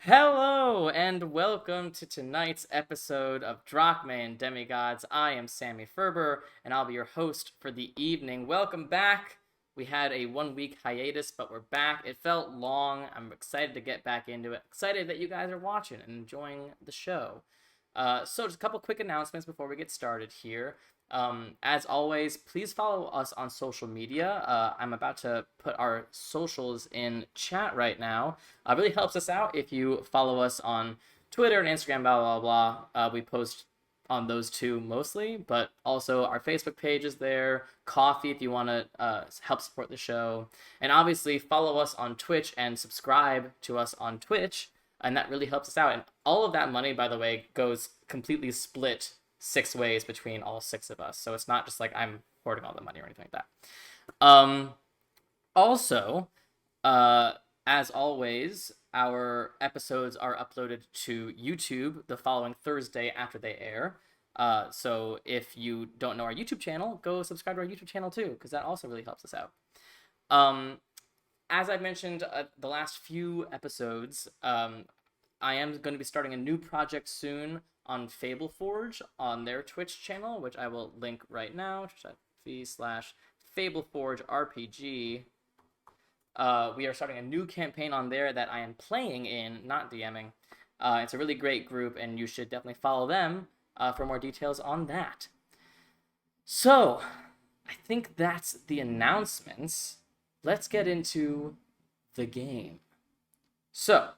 Hello and welcome to tonight's episode of Drachmae and Demigods. I am Sammy Ferber and I'll be your host for the evening. Welcome back. We had a 1 week hiatus, but we're back. It felt long. I'm excited to get back into it. Excited that you guys are watching and enjoying the show. So just a couple quick announcements before we get started here. As always, please follow us on social media. I'm about to put our socials in chat right now. It really helps us out if you follow us on Twitter and Instagram, blah, blah, blah. We post on those two mostly, but also our Facebook page is there. Coffee if you want to help support the show. And obviously, follow us on Twitch and subscribe to us on Twitch. And that really helps us out. And all of that money, by the way, goes completely split 6 ways between all 6 of us. So it's not just like I'm hoarding all the money or anything like that. Also, as always, our episodes are uploaded to YouTube the following Thursday after they air. So if you don't know our YouTube channel, go subscribe to our YouTube channel too, because that also really helps us out. As I mentioned the last few episodes, I am going to be starting a new project soon on FableForge on their Twitch channel, which I will link right now, twitch.tv/FableForgeRPG. We are starting a new campaign on there that I am playing in, not DMing. It's a really great group, and you should definitely follow them for more details on that. So, I think that's the announcements. Let's get into the game. So,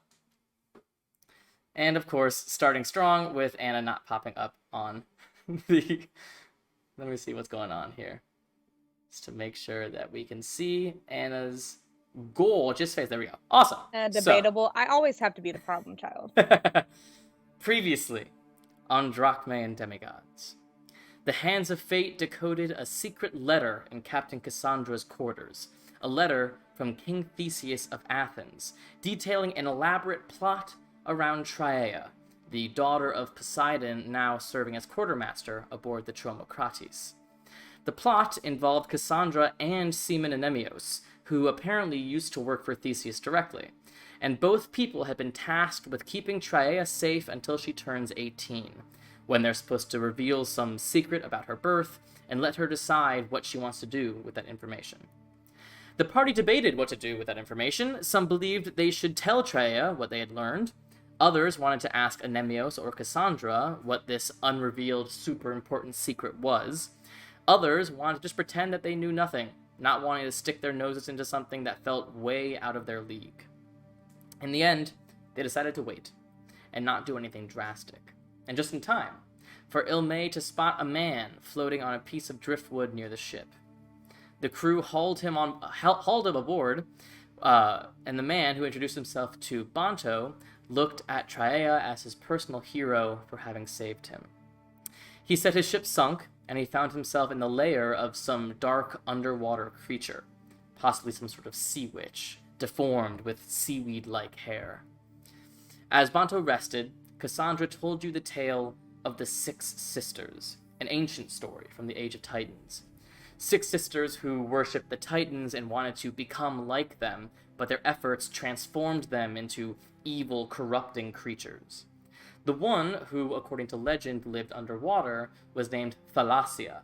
and of course, starting strong with Anna not popping up on the... Let me see what's going on here. Just to make sure that we can see Anna's gorgeous face. There we go. Awesome. Debatable. I always have to be the problem child. Previously, on Drachmae and Demigods, the hands of fate decoded a secret letter in Captain Cassandra's quarters. A letter from King Theseus of Athens, detailing an elaborate plot around Traeia, the daughter of Poseidon now serving as quartermaster aboard the Tromocrates. The plot involved Cassandra and Seaman Anemios, who apparently used to work for Theseus directly, and both people had been tasked with keeping Traeia safe until she turns 18, when they're supposed to reveal some secret about her birth and let her decide what she wants to do with that information. The party debated what to do with that information. Some believed they should tell Traeia what they had learned. Others wanted to ask Anemios or Cassandra what this unrevealed, super important secret was. Others wanted to just pretend that they knew nothing, not wanting to stick their noses into something that felt way out of their league. In the end, they decided to wait, and not do anything drastic. And just in time, for Ilmay to spot a man floating on a piece of driftwood near the ship. The crew hauled him aboard, and the man, who introduced himself to Banto, looked at Traeia as his personal hero for having saved him. He said his ship sunk, and he found himself in the lair of some dark underwater creature, possibly some sort of sea witch, deformed with seaweed-like hair. As Banto rested, Cassandra told you the tale of the 6 sisters, an ancient story from the Age of Titans. 6 sisters who worshipped the Titans and wanted to become like them, but their efforts transformed them into evil, corrupting creatures. The one, who, according to legend, lived underwater, was named Thalassia,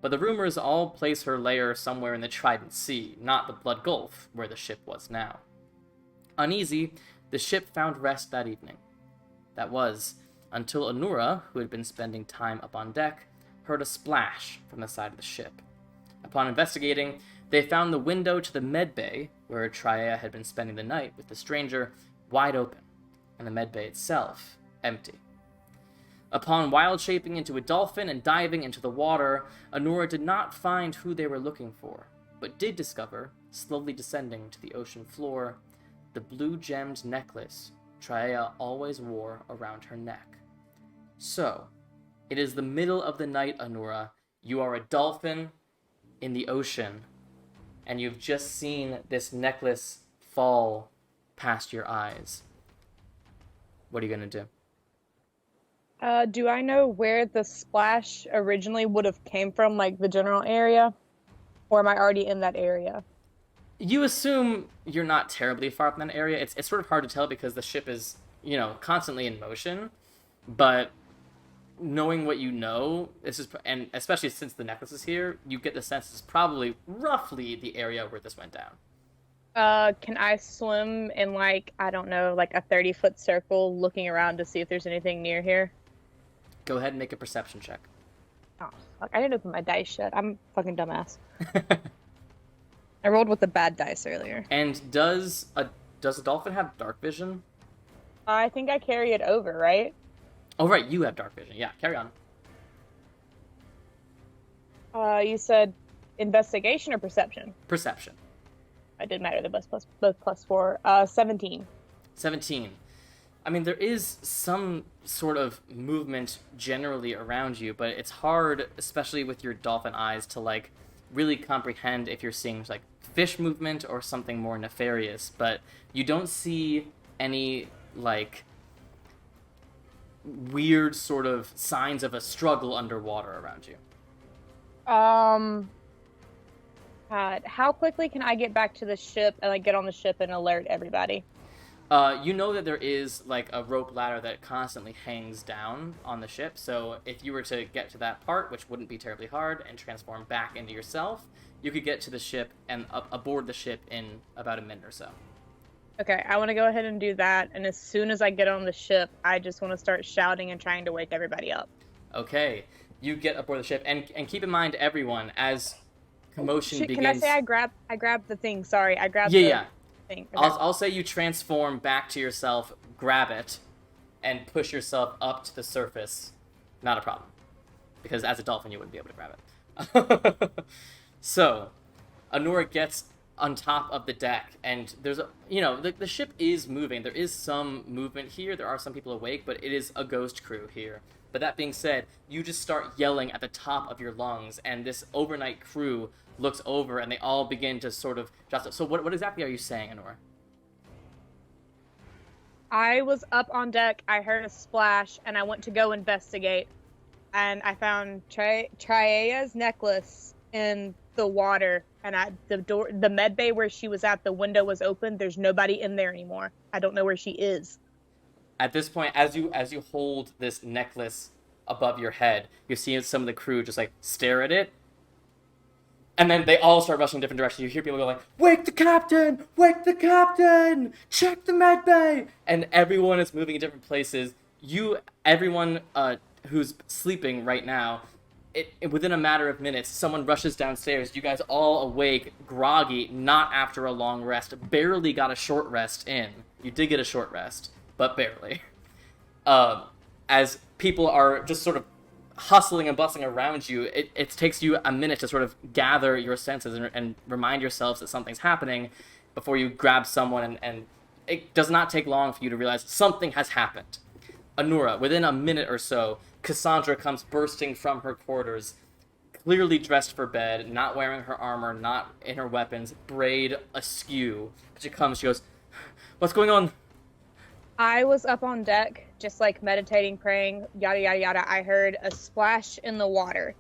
but the rumors all place her lair somewhere in the Trident Sea, not the Blood Gulf, where the ship was now. Uneasy, the ship found rest that evening. That was, until Anura, who had been spending time up on deck, heard a splash from the side of the ship. Upon investigating, they found the window to the medbay, where Traeia had been spending the night with the stranger, wide open, and the medbay itself empty. Upon wild-shaping into a dolphin and diving into the water, Anura did not find who they were looking for, but did discover, slowly descending to the ocean floor, the blue-gemmed necklace Traeia always wore around her neck. So, it is the middle of the night, Anura. You are a dolphin in the ocean, and you've just seen this necklace fall past your eyes. What are you going to do? Do I know where the splash originally would have came from, like the general area? Or am I already in that area? You assume you're not terribly far from that area. It's sort of hard to tell because the ship is constantly in motion, but knowing what you know, and especially since the necklace is here, you get the sense it's probably roughly the area where this went down. Can I swim in like, I don't know, like a 30-foot circle looking around to see if there's anything near here? Go ahead and make a perception check. Oh, fuck. I didn't open my dice yet. I'm a fucking dumbass. I rolled with the bad dice earlier. And does a dolphin have dark vision? I think I carry it over, right? Oh, right, you have dark vision. Yeah, carry on. You said investigation or perception? Perception. I did matter. The both plus 4. 17. 17. I mean, there is some sort of movement generally around you, but it's hard, especially with your dolphin eyes, to, like, really comprehend if you're seeing, like, fish movement or something more nefarious. But you don't see any, like, weird sort of signs of a struggle underwater around you. How quickly can I get back to the ship and, like, get on the ship and alert everybody? You know that there is, like, a rope ladder that constantly hangs down on the ship, so if you were to get to that part, which wouldn't be terribly hard, and transform back into yourself, you could get to the ship and aboard the ship in about a minute or so. Okay, I want to go ahead and do that, and as soon as I get on the ship, I just want to start shouting and trying to wake everybody up. Okay, you get aboard the ship, and keep in mind, everyone, as commotion begins... Can I say I grabbed the thing? Sorry, I grabbed the thing. Okay. I'll say you transform back to yourself, grab it, and push yourself up to the surface. Not a problem. Because as a dolphin, you wouldn't be able to grab it. So, Anura gets on top of the deck, and there's the ship is moving. There is some movement here. There are some people awake, but it is a ghost crew here. But that being said, you just start yelling at the top of your lungs, and this overnight crew looks over, and they all begin to sort of just... So what exactly are you saying, Anura? I was up on deck, I heard a splash, and I went to go investigate, and I found Traeia's necklace in the water, and at the med bay where she was at, the window was open. There's nobody in there anymore. I don't know where she is. At this point, as you hold this necklace above your head, you see some of the crew just, like, stare at it, and then they all start rushing in different directions. You hear people go like, "Wake the captain! Wake the captain! Check the med bay!" And everyone is moving in different places. Everyone who's sleeping right now, within a matter of minutes, someone rushes downstairs. You guys all awake, groggy, not after a long rest. Barely got a short rest in. You did get a short rest, but barely. As people are just sort of hustling and bustling around you, it takes you a minute to sort of gather your senses and remind yourselves that something's happening before you grab someone, and it does not take long for you to realize something has happened. Anura, within a minute or so, Cassandra comes bursting from her quarters, clearly dressed for bed, not wearing her armor, not in her weapons, braid askew. She comes, she goes, "What's going on?" I was up on deck, just like meditating, praying, yada, yada, yada. I heard a splash in the water.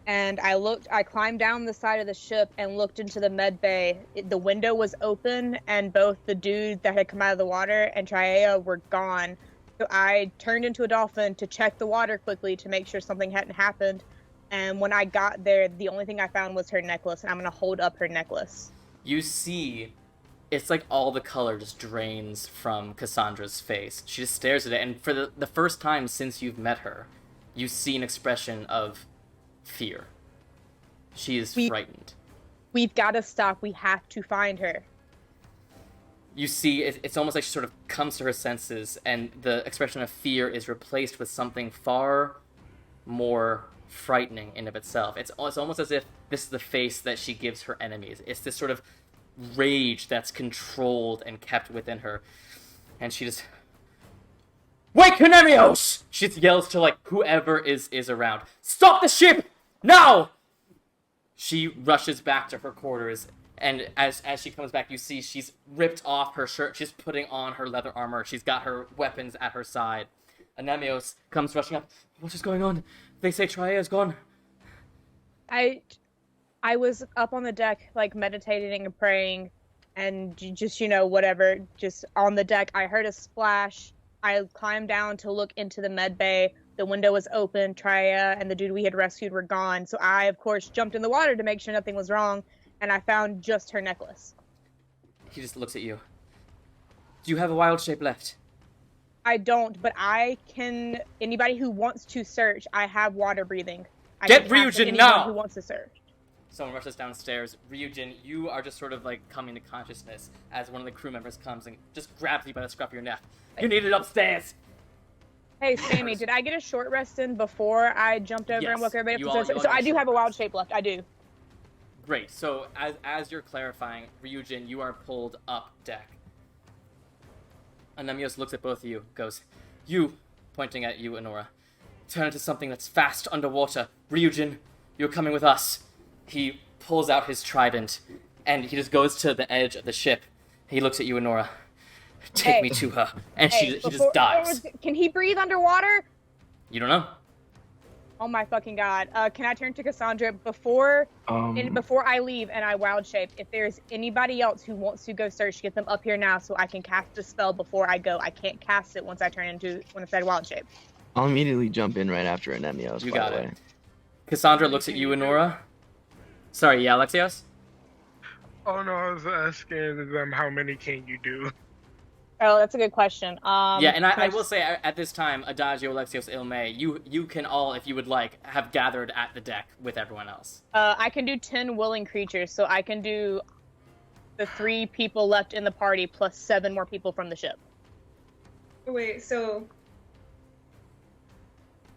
And I climbed down the side of the ship and looked into the med bay. The window was open, and both the dude that had come out of the water and Traeia were gone. So I turned into a dolphin to check the water quickly to make sure something hadn't happened. And when I got there, the only thing I found was her necklace, and I'm going to hold up her necklace. You see, it's like all the color just drains from Cassandra's face. She just stares at it, and for the first time since you've met her, you see an expression of fear. She is frightened. We've got to stop. We have to find her. You see, it's almost like she sort of comes to her senses, and the expression of fear is replaced with something far more frightening in of itself. It's almost as if this is the face that she gives her enemies. It's this sort of rage that's controlled and kept within her. And she just... "Wake Nemios!" She yells to, like, whoever is around. "Stop the ship! Now!" She rushes back to her quarters, and as she comes back, you see she's ripped off her shirt. She's putting on her leather armor. She's got her weapons at her side. Nemios comes rushing up. "What is going on? They say Traeia is gone." I was up on the deck, like, meditating and praying, and just, whatever, just on the deck. I heard a splash, I climbed down to look into the med bay. The window was open. Traeia and the dude we had rescued were gone. So I, of course, jumped in the water to make sure nothing was wrong, and I found just her necklace. He just looks at you. Do you have a wild shape left? I don't, but I can. Anybody who wants to search, I have water breathing. Get Ryujin now! Who wants to search? Someone rushes downstairs. Ryujin, you are just sort of like coming to consciousness as one of the crew members comes and just grabs you by the scruff of your neck. You need it upstairs! Hey, Sammy, did I get a short rest in before I jumped over and woke everybody up? So I do have a wild shape left. I do. Great. So as you're clarifying, Ryujin, you are pulled up deck. Anemios looks at both of you, goes, "You," pointing at you, Honora, "turn into something that's fast underwater. Ryujin, you're coming with us." He pulls out his trident, and he just goes to the edge of the ship. He looks at you, Honora. "Take me to her." And he just dives. Can he breathe underwater? You don't know. Oh my fucking god. Can I turn to Cassandra before I leave and I wild shape? If there's anybody else who wants to go search, get them up here now so I can cast the spell before I go. I can't cast it once I wild shape. I'll immediately jump in right after Anemios. You got it. Cassandra looks at you, Honora. Sorry, yeah, Alexios? Oh no, I was asking them how many can you do? Oh, that's a good question. Yeah, and I will say at this time, Adagio, Alexios, Ilme, you can all, if you would like, have gathered at the deck with everyone else. I can do 10 willing creatures, so I can do the 3 people left in the party plus 7 more people from the ship. Wait, so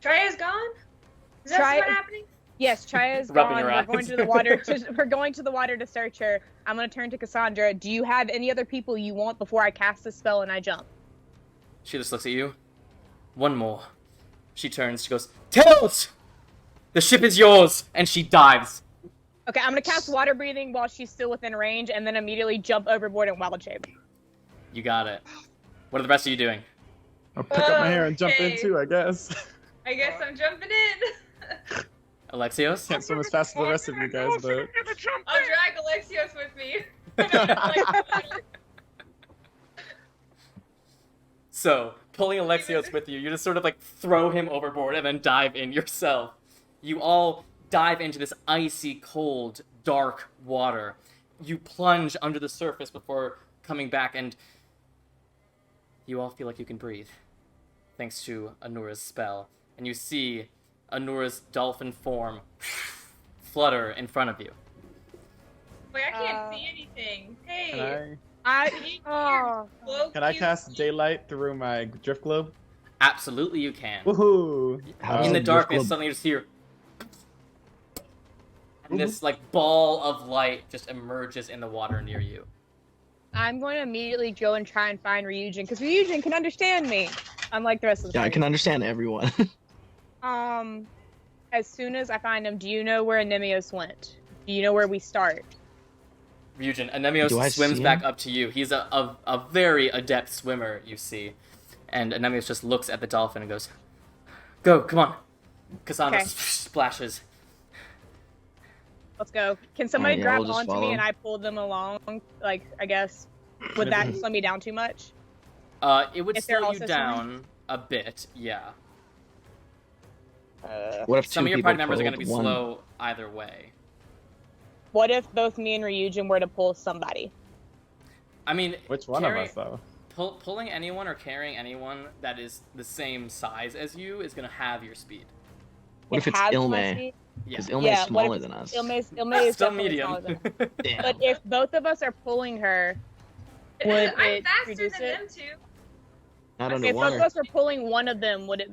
Traeia's gone? Is that what's happening? Yes, Traeia's Rubbing gone. her We're eyes. going to the water. We're going to the water to search her. I'm gonna turn to Cassandra. Do you have any other people you want before I cast the spell and I jump? She just looks at you. "One more." She turns, she goes, "Tails! The ship is yours!" And she dives. Okay, I'm gonna cast water breathing while she's still within range, and then immediately jump overboard and wild shape. You got it. What are the rest of you doing? I'll pick up my hair and jump in too, I guess. I guess I'm jumping in. Alexios? Can't swim as fast as the rest of you guys, but... I'll drag Alexios with me. So, pulling Alexios with you, you just sort of like throw him overboard and then dive in yourself. You all dive into this icy, cold, dark water. You plunge under the surface before coming back, and you all feel like you can breathe, thanks to Anuра's spell. And you see Anuра's dolphin form flutter in front of you. Wait, I can't see anything. Hey, Can I cast daylight through my drift globe? Absolutely you can. Woohoo! In the darkness, suddenly you just hear... And this, like, ball of light just emerges in the water near you. I'm going to immediately go and try and find Ryujin, because Ryujin can understand me, unlike the rest of the party. I can understand everyone. As soon as I find him, do you know where Anemios went? Do you know where we start? Ryujin, Anemios swims back up to you. He's a very adept swimmer, you see. And Anemios just looks at the dolphin and goes, "Go, come on." Cassandra splashes. Let's go. Can somebody grab onto me and I pull them along? Like, I guess. Would that slow me down too much? It would slow you down a bit, yeah. What if some of your party members are going to be slow either way? What if both me and Ryujin were to pull somebody? I mean, which one of us though? Pulling anyone or carrying anyone that is the same size as you is going to have your speed. What if it's Ilme? Because Ilme is smaller than us. Ilme is still medium. But if both of us are pulling her, would it reduce it? Them two. Not underwater. If both of us were pulling one of them, would it?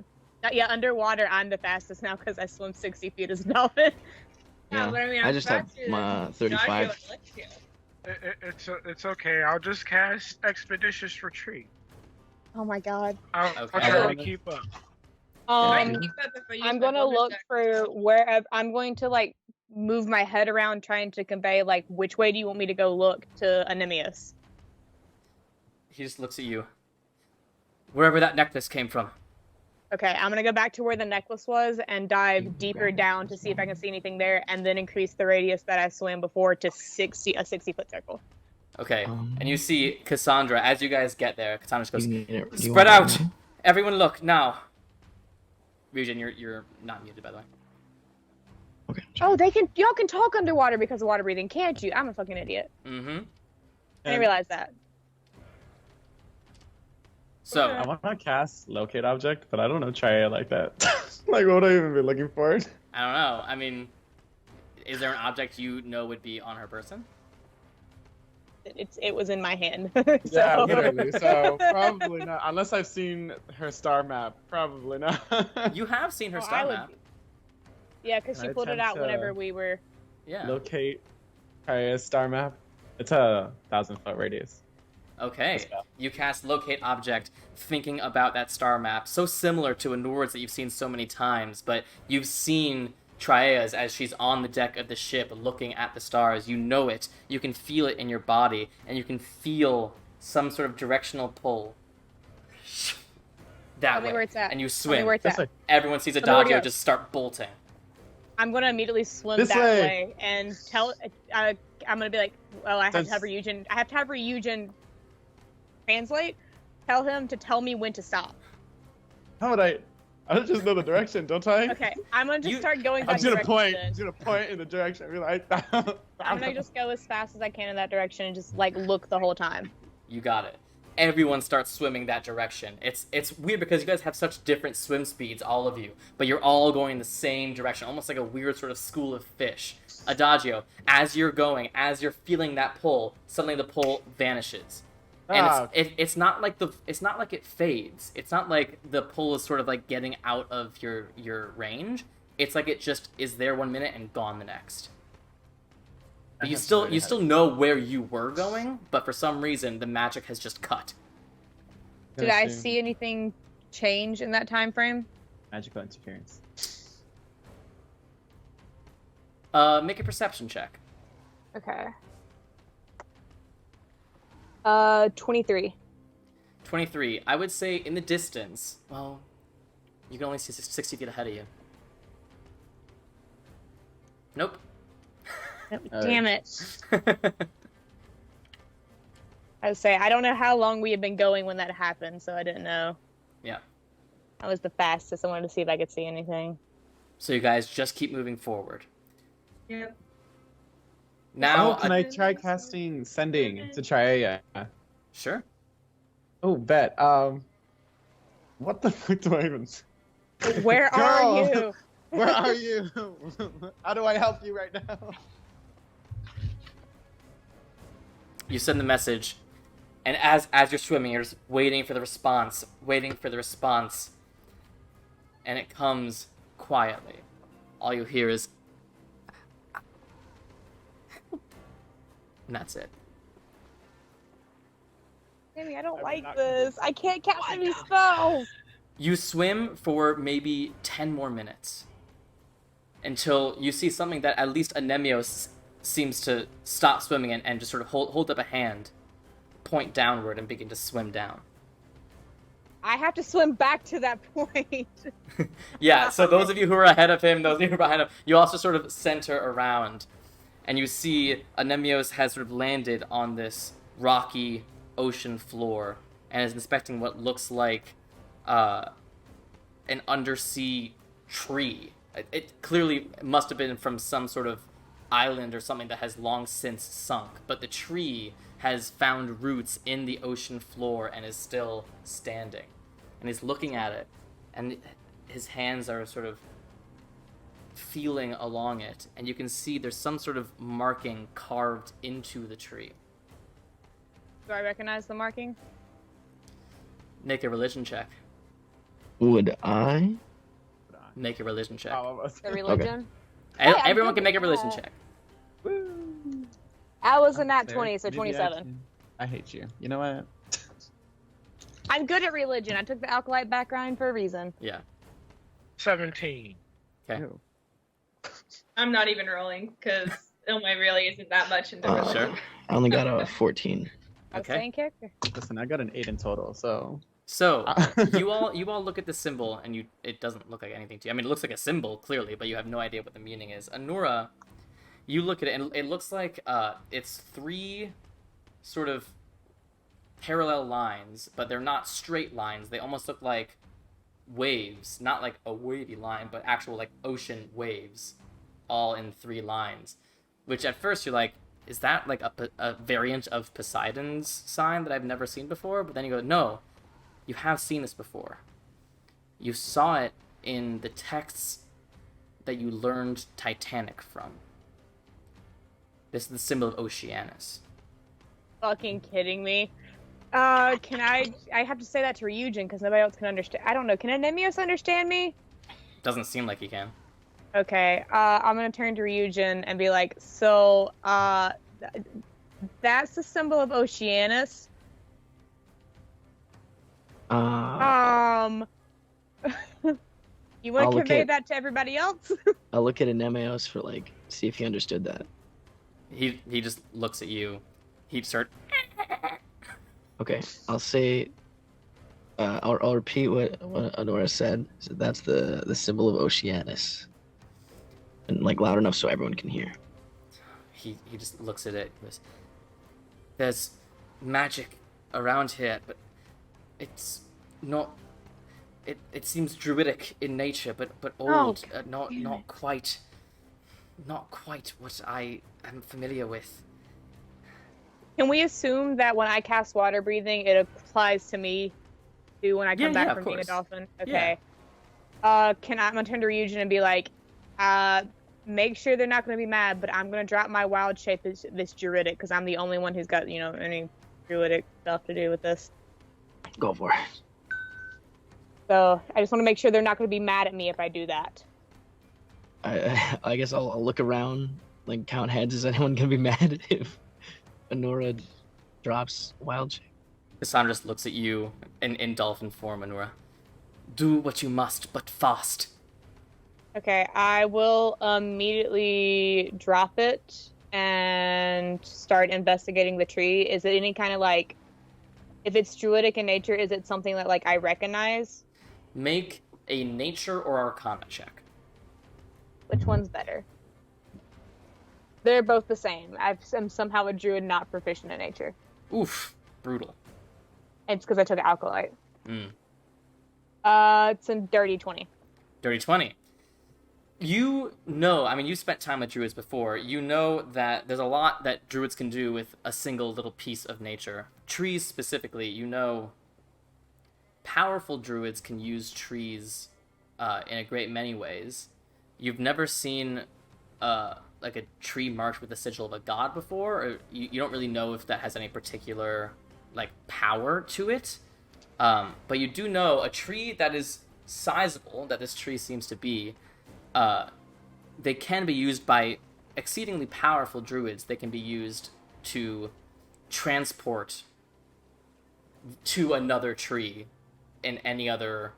Yeah, underwater, I'm the fastest now because I swim 60 feet as a dolphin. Yeah, but I mean, I just have my 35. It's okay. I'll just cast Expeditious Retreat. Oh my god. I'll try to keep up. I'm gonna look for where I'm going to like move my head around, trying to convey like which way do you want me to go look to Anemios. He just looks at you. Wherever that necklace came from. Okay, I'm gonna go back to where the necklace was and dive deeper down to see if I can see anything there, and then increase the radius that I swam before to a 60-foot circle. Okay, and you see Cassandra, as you guys get there, Cassandra goes, Do you spread want it out! Everyone look, now! Ryujin, you're not muted, by the way. Okay. Oh, y'all can talk underwater because of water breathing, can't you? I'm a fucking idiot. Mm-hmm. I didn't realize that. So, I want to cast locate object, but I don't know Traeia like that. Like, what would I even be looking for? I don't know. I mean, is there an object you know would be on her person? It was in my hand. Yeah, literally. So probably not, unless I've seen her star map. Probably not. You have seen her star map. Yeah, because she pulled it out whenever we were. Yeah. Locate Traeia's star map. It's a 1,000-foot radius. Okay. You cast locate object, thinking about that star map, so similar to Anurad's that you've seen so many times, but you've seen Traeia's as she's on the deck of the ship looking at the stars. You know it. You can feel it in your body, and you can feel some sort of directional pull. That way. Where it's at. And you swim. Where it's at. Everyone sees Adagio just start bolting. I'm gonna immediately swim that way and tell. I'm gonna be like, well, I have to have Ryujin translate. Tell him to tell me when to stop. How would I? I don't just know the direction, don't I? Okay, I'm gonna just start going. I'm gonna point. I'm gonna point in the direction. Be like, I'm gonna just go as fast as I can in that direction and just like look the whole time. You got it. Everyone starts swimming that direction. It's weird because you guys have such different swim speeds, all of you, but you're all going the same direction, almost like a weird sort of school of fish. Adagio, as you're going, as you're feeling that pull, suddenly the pull vanishes. And it's not like it fades. It's not like the pull is sort of like getting out of your range. It's like it just is there 1 minute and gone the next. But you still know where you were going, but for some reason the magic has just cut. Did I see anything change in that time frame? Magical interference. Make a perception check. Okay. 23. 23. I would say in the distance, well, you can only see 60 feet ahead of you. Nope. Damn it. I would say, I don't know how long we had been going when that happened, so I didn't know. Yeah. I was the fastest. I wanted to see if I could see anything. So you guys just keep moving forward. Yep. Now, can I try casting sending to Traeia? Sure. Oh, bet. What the fuck do I even? Where are you? Where are you? How do I help you right now? You send the message, and as you're swimming, you're just waiting for the response, and it comes quietly. All you hear is, and that's it. Amy, I don't like this. I can't cast any spells. You swim for maybe 10 more minutes until you see something that at least Anemios seems to stop swimming and just sort of hold up a hand, point downward, and begin to swim down. I have to swim back to that point. Yeah, so those of you who are ahead of him, those of you who are behind him, you also sort of center around, and you see Anemios has sort of landed on this rocky ocean floor and is inspecting what looks like an undersea tree. It clearly must have been from some sort of island or something that has long since sunk, but the tree has found roots in the ocean floor and is still standing. And he's looking at it, and his hands are sort of feeling along it, and you can see there's some sort of marking carved into the tree. Do I recognize the marking? Make a religion check. Would I? Make a religion check. The religion? Okay. Everyone can make a religion check. Woo. I was a nat 20, so 27. I hate you. You know what? I'm good at religion. I took the Alkalite background for a reason. Yeah. 17. Okay. Ew. I'm not even rolling, because Ilmai really isn't that much into religion. Sure. I only got a 14. Okay. Character. Listen, I got an 8 in total, so. So you all look at the symbol, and it doesn't look like anything to you. I mean, it looks like a symbol clearly, but you have no idea what the meaning is. Anura, you look at it, and it looks like it's 3 sort of parallel lines, but they're not straight lines. They almost look like waves, not like a wavy line, but actual like ocean waves, all in 3 lines. Which at first you're like, is that like a variant of Poseidon's sign that I've never seen before? But then you go, no, you have seen this before. You saw it in the texts that you learned Titanic from. This is the symbol of Oceanus. Fucking kidding me. Can I have to say that to Ryujin because nobody else can understand. I don't know. Can Anemios understand me? Doesn't seem like he can. Okay. I'm gonna turn to Ryujin and be like, so, that's the symbol of Oceanus. You want to convey that to everybody else? I'll look at Anemios for like, see if he understood that. He just looks at you. He'd start. Okay, I'll say. I'll repeat what Honora said. So that's the symbol of Oceanus, and like loud enough so everyone can hear. He just looks at it. And goes, there's magic around here, but it's not. It seems druidic in nature, but old. Not quite what I am familiar with. Can we assume that when I cast water breathing, it applies to me too when I come back from being a dolphin? Okay. Yeah. I'm gonna turn to Ryujin and be like, make sure they're not gonna be mad, but I'm gonna drop my wild shape this druidic because I'm the only one who's got any druidic stuff to do with this. Go for it. So I just want to make sure they're not going to be mad at me if I do that. I guess I'll look around, like count heads. Is anyone going to be mad if Honora drops wild shape? Cassandra just looks at you in dolphin form, Honora. Do what you must, but fast. Okay, I will immediately drop it and start investigating the tree. Is it any kind of like, if it's druidic in nature, is it something that like I recognize? Make a nature or arcana check. Which one's better? They're both the same. I'm somehow a druid not proficient in nature. Oof. Brutal. It's because I took Alkalite. It's a dirty 20. Dirty 20. You know, you've spent time with druids before. You know that there's a lot that druids can do with a single little piece of nature. Trees specifically, you know, powerful druids can use trees in a great many ways. You've never seen like a tree marked with the sigil of a god before, or you don't really know if that has any particular like power to it. But you do know a tree that is sizable, that this tree seems to be, they can be used by exceedingly powerful druids. They can be used to transport to another tree in any other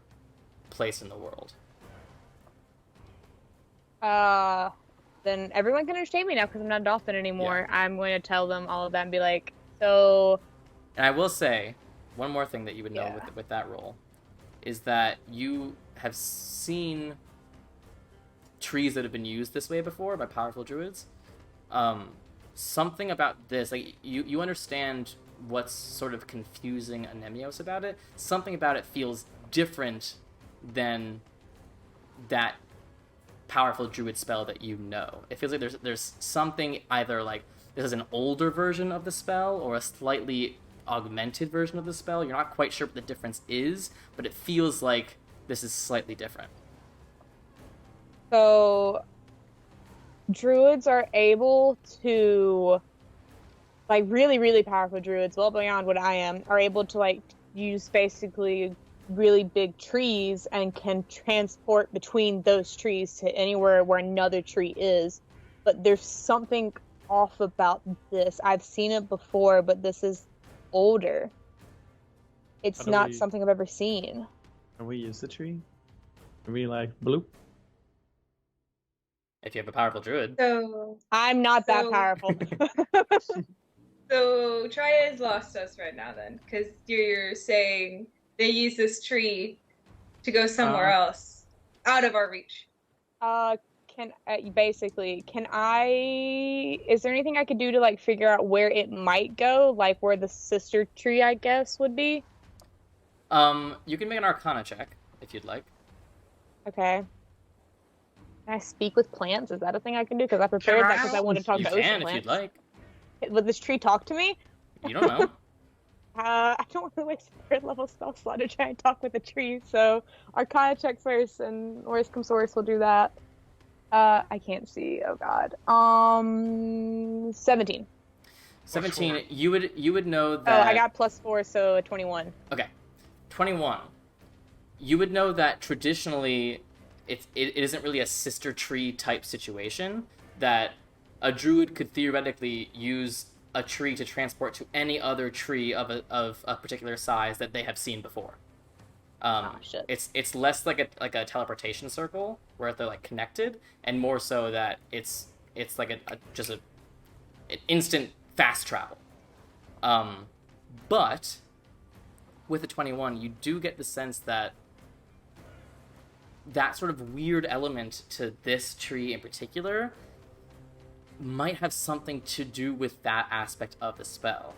place in the world. Then everyone can understand me now because I'm not a dolphin anymore. Yeah. I'm going to tell them all of that and be like, so... And I will say, one more thing that you would know with that role is that you have seen trees that have been used this way before by powerful druids. Something about this, like, you understand what's sort of confusing Anemios about it. Something about it feels different than that powerful druid spell that you know. It feels like there's something, either like this is an older version of the spell or a slightly augmented version of the spell. You're not quite sure what the difference is, but it feels like this is slightly different. So druids are able to, like, really, really powerful druids, well beyond what I am, are able to, like, use basically really big trees and can transport between those trees to anywhere where another tree is. But there's something off about this. I've seen it before, but this is older. It's not something I've ever seen. Can we use the tree? Can we, like, bloop? If you have a powerful druid. So I'm not that powerful. So Traeia has lost us right now then, because you're saying they use this tree to go somewhere else, out of our reach. Can can I? Is there anything I could do to like figure out where it might go, like where the sister tree, I guess, would be? You can make an Arcana check if you'd like. Okay. Can I speak with plants? Is that a thing I can do? Because I prepared that because I want to talk You to ocean can if plants. you'd like. Would this tree talk to me? You don't know. I don't want to waste a third level spell slot to try and talk with a tree, so Arcana check first, and worst comes to worst, we'll do that. I can't see. Oh God. 17. 17. You would know Oh, that. I got +4, so a 21. Okay, 21. You would know that traditionally, it isn't really a sister tree type situation. That a druid could theoretically use a tree to transport to any other tree of a particular size that they have seen before. Shit. It's less like a teleportation circle where they're like connected, and more so that it's like just an instant fast travel. But with the 21, you do get the sense that that sort of weird element to this tree in particular might have something to do with that aspect of the spell.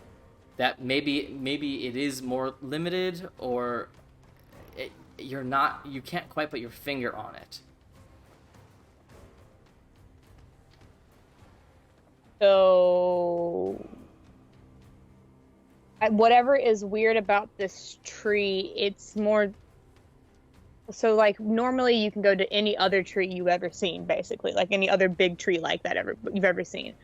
That maybe it is more limited, or you can't quite put your finger on it. So, whatever is weird about this tree, it's more. So, like, normally you can go to any other tree you've ever seen, basically, like any other big tree like that you've ever seen.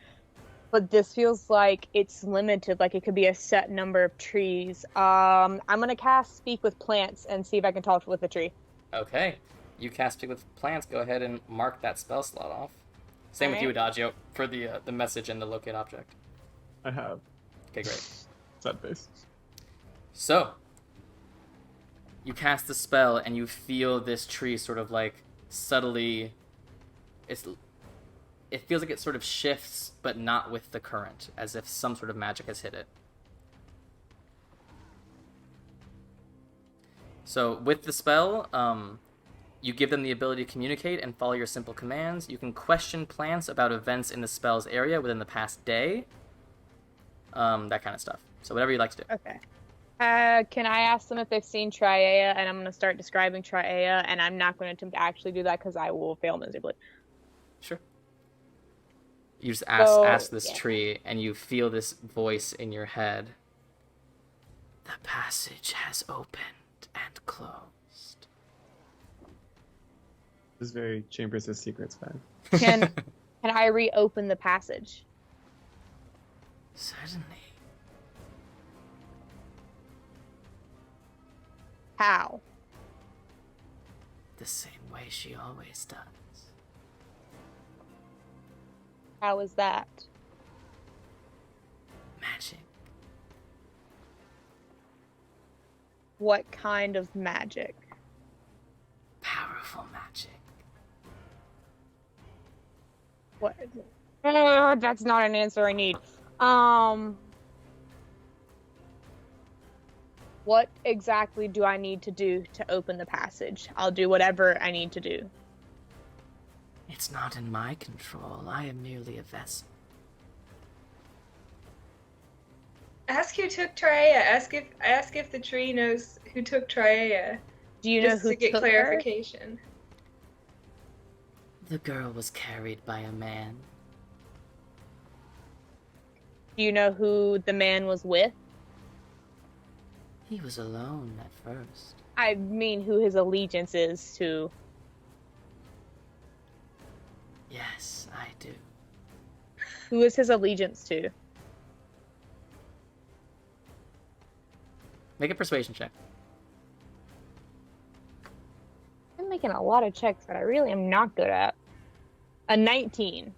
But this feels like it's limited, like it could be a set number of trees. I'm gonna cast Speak with Plants and see if I can talk with the tree. Okay, you cast Speak with Plants. Go ahead and mark that spell slot off. Same with you, Adagio, for the message and the locate object. I have. Okay, great. Sad face. So, you cast the spell and you feel this tree sort of like subtly. It feels like it sort of shifts, but not with the current, as if some sort of magic has hit it. So with the spell, you give them the ability to communicate and follow your simple commands. You can question plants about events in the spell's area within the past day. That kind of stuff. So whatever you'd like to do. Okay. Can I ask them if they've seen Traeia? And I'm going to start describing Traeia, and I'm not going to attempt to actually do that because I will fail miserably. Sure. You just ask this tree, and you feel this voice in your head. The passage has opened and closed. This is very Chambers of Secrets fan. Can I reopen the passage? Certainly. How? The same way she always does. How is that? Magic. What kind of magic? Powerful magic. What? That's not an answer I need. What exactly do I need to do to open the passage? I'll do whatever I need to do. It's not in my control. I am merely a vessel. Ask who took Traeia. Ask if the tree knows who took Traeia. Do you know Just who to get took her? clarification. The girl was carried by a man. Do you know who the man was with? He was alone at first. I mean, who his allegiance is to. Yes, I do. Who is his allegiance to? Make a persuasion check. I'm making a lot of checks that I really am not good at. A 19.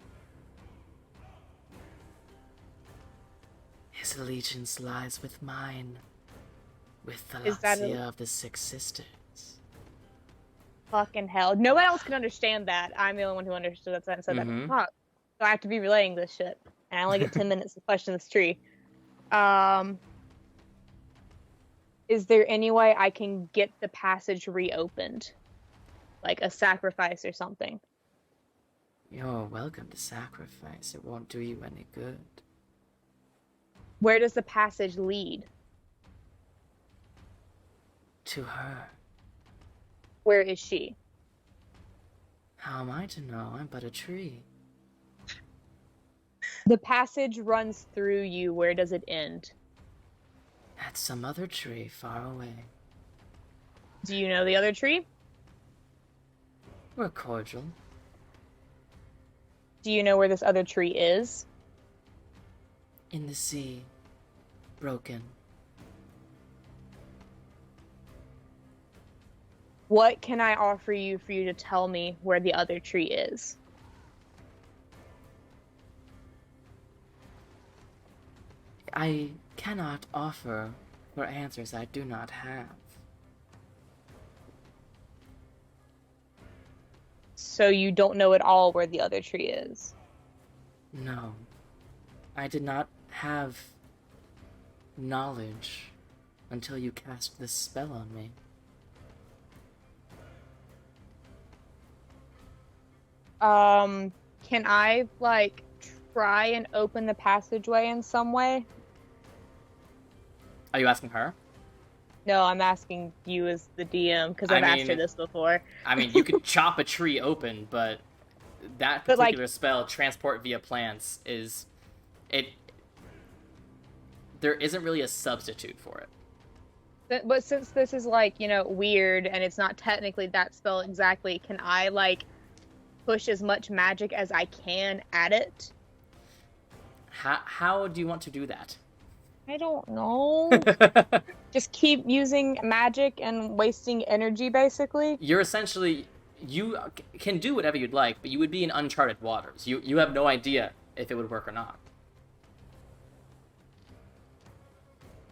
His allegiance lies with mine. With Is that Thalassia of the Six Sisters. Fucking hell. No one else can understand that. I'm the only one who understood that and said Mhm. that. Fuck. So I have to be relaying this shit. And I only get 10 minutes to question this tree. Is there any way I can get the passage reopened? Like a sacrifice or something? You're welcome to sacrifice. It won't do you any good. Where does the passage lead? To her. Where is she? How am I to know? I'm but a tree. The passage runs through you. Where does it end? At some other tree far away. Do you know the other tree? We're cordial. Do you know where this other tree is? In the sea. Broken. What can I offer you for you to tell me where the other tree is? I cannot offer for answers I do not have. So you don't know at all where the other tree is? No. I did not have knowledge until you cast this spell on me. Can I, like, try and open the passageway in some way? Are you asking her? No, I'm asking you as the DM, because I've asked her this before. I mean, you could chop a tree open, but that But, particular like, spell, Transport via Plants, is... There isn't really a substitute for it. But since this is, like, you know, weird, and it's not technically that spell exactly, can I, like, push as much magic as I can at it? How do you want to do that? I don't know. Just keep using magic and wasting energy, basically? You're essentially... You can do whatever you'd like, but you would be in uncharted waters. You have no idea if it would work or not.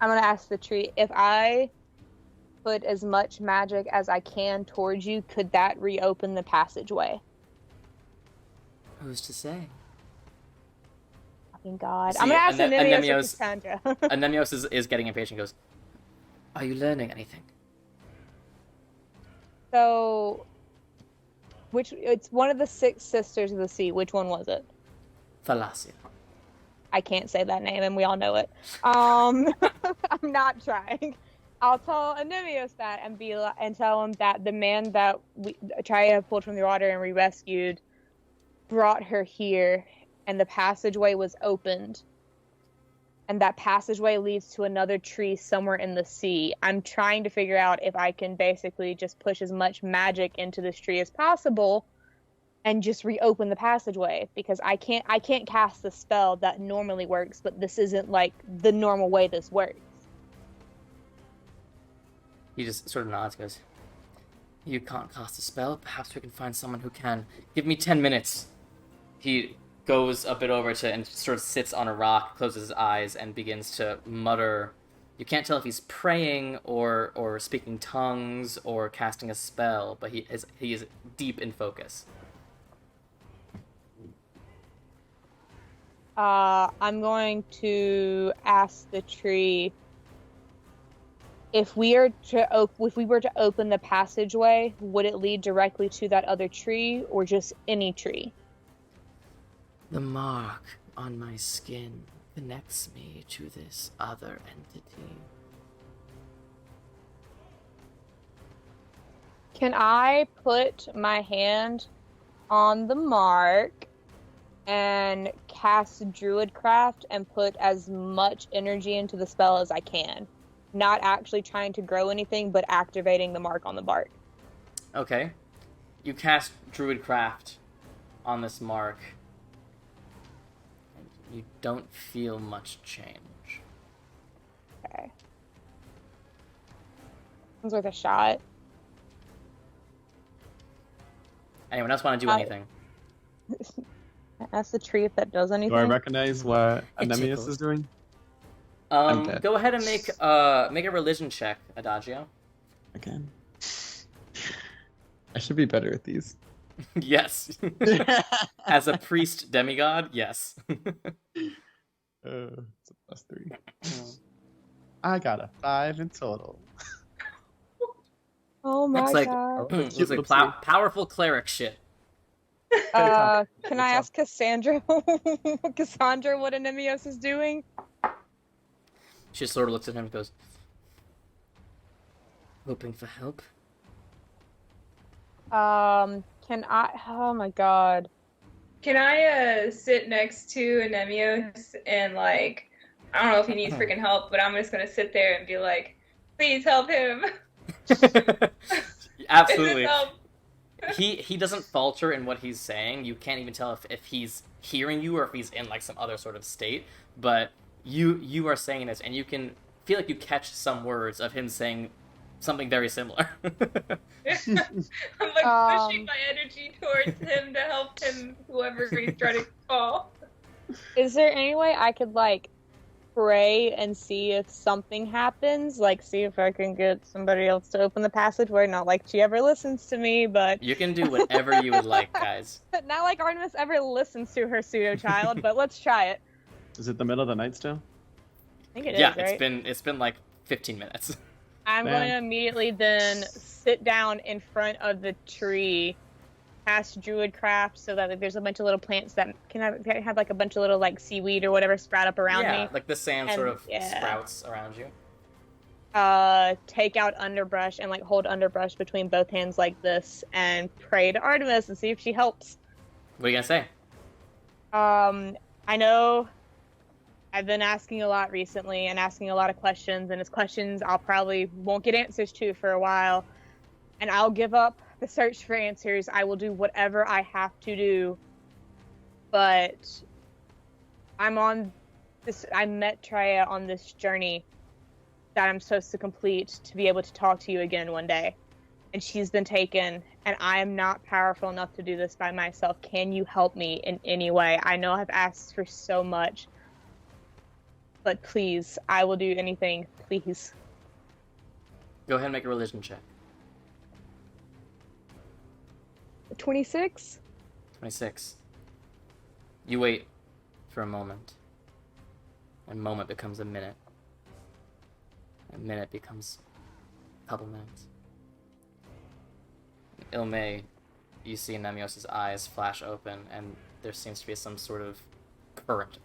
I'm gonna ask the tree, if I put as much magic as I can towards you, could that reopen the passageway? Who's to say? Fucking God. See, I'm gonna ask Anemios or Anemios- Cassandra. Anemios is getting impatient and goes, are you learning anything? So, it's one of the 6 sisters of the sea. Which one was it? Thalassia. I can't say that name, and we all know it. I'm not trying. I'll tell Anemios that and tell him that the man that Traeia pulled from the water and we rescued brought her here, and the passageway was opened. And that passageway leads to another tree somewhere in the sea. I'm trying to figure out if I can basically just push as much magic into this tree as possible and just reopen the passageway, because I can't cast the spell that normally works, but this isn't like the normal way this works. He just sort of nods, goes, you can't cast a spell, perhaps we can find someone who can. Give me 10 minutes. He goes a bit over to and sort of sits on a rock, closes his eyes, and begins to mutter. You can't tell if he's praying or speaking tongues or casting a spell, but he is deep in focus. I'm going to ask the tree if we were to open the passageway, would it lead directly to that other tree or just any tree? The mark on my skin connects me to this other entity. Can I put my hand on the mark and cast Druidcraft and put as much energy into the spell as I can? Not actually trying to grow anything, but activating the mark on the bark. Okay. You cast Druidcraft on this mark. And you don't feel much change. Okay. Sounds like a shot. Anyone else want to do anything? Ask the tree if that does anything. Do I recognize what It Anemius tickles. is doing? Okay. Go ahead and make a religion check, Adagio. Again. I should be better at these. Yes. As a priest demigod, yes. It's a +3. I got a 5 in total. Oh my Looks like god. looks like powerful cleric shit. Can I ask Cassandra Cassandra what Anemios is doing? She sort of looks at him and goes, hoping for help? Can I? Oh my god. Can I sit next to Anemios and like, I don't know if he needs freaking help, but I'm just gonna sit there and be like, please help him. Absolutely. Help. He doesn't falter in what he's saying. You can't even tell if he's hearing you or if he's in like some other sort of state. But you are saying this, and you can feel like you catch some words of him saying something very similar. I'm like pushing my energy towards him to help him, whoever he's trying to call. Is there any way I could like pray and see if something happens? Like see if I can get somebody else to open the passageway. Not like she ever listens to me, but You can do whatever you would like, guys. not like Artemis ever listens to her pseudo child. But let's try it. Is it the middle of the night still? I think it is. Yeah, Right? it's been like 15 minutes. I'm Man. going to immediately then sit down in front of the tree, cast Druidcraft, so that like, there's a bunch of little plants that can have like a bunch of little like seaweed or whatever sprout up around yeah, me. like the sand sort of Yeah. sprouts around you. Take out underbrush and like hold underbrush between both hands like this and pray to Artemis and see if she helps. What are you gonna say? I know I've been asking a lot recently and asking a lot of questions, and it's questions I'll probably won't get answers to for a while. And I'll give up the search for answers. I will do whatever I have to do. But I met Traeia on this journey that I'm supposed to complete to be able to talk to you again one day. And she's been taken, and I am not powerful enough to do this by myself. Can you help me in any way? I know I've asked for so much, but please, I will do anything. Please. Go ahead and make a religion check. 26? 26. You wait for a moment. A moment becomes a minute. A minute becomes a couple minutes. Ilme, you see Nemios' eyes flash open, and there seems to be some sort of current,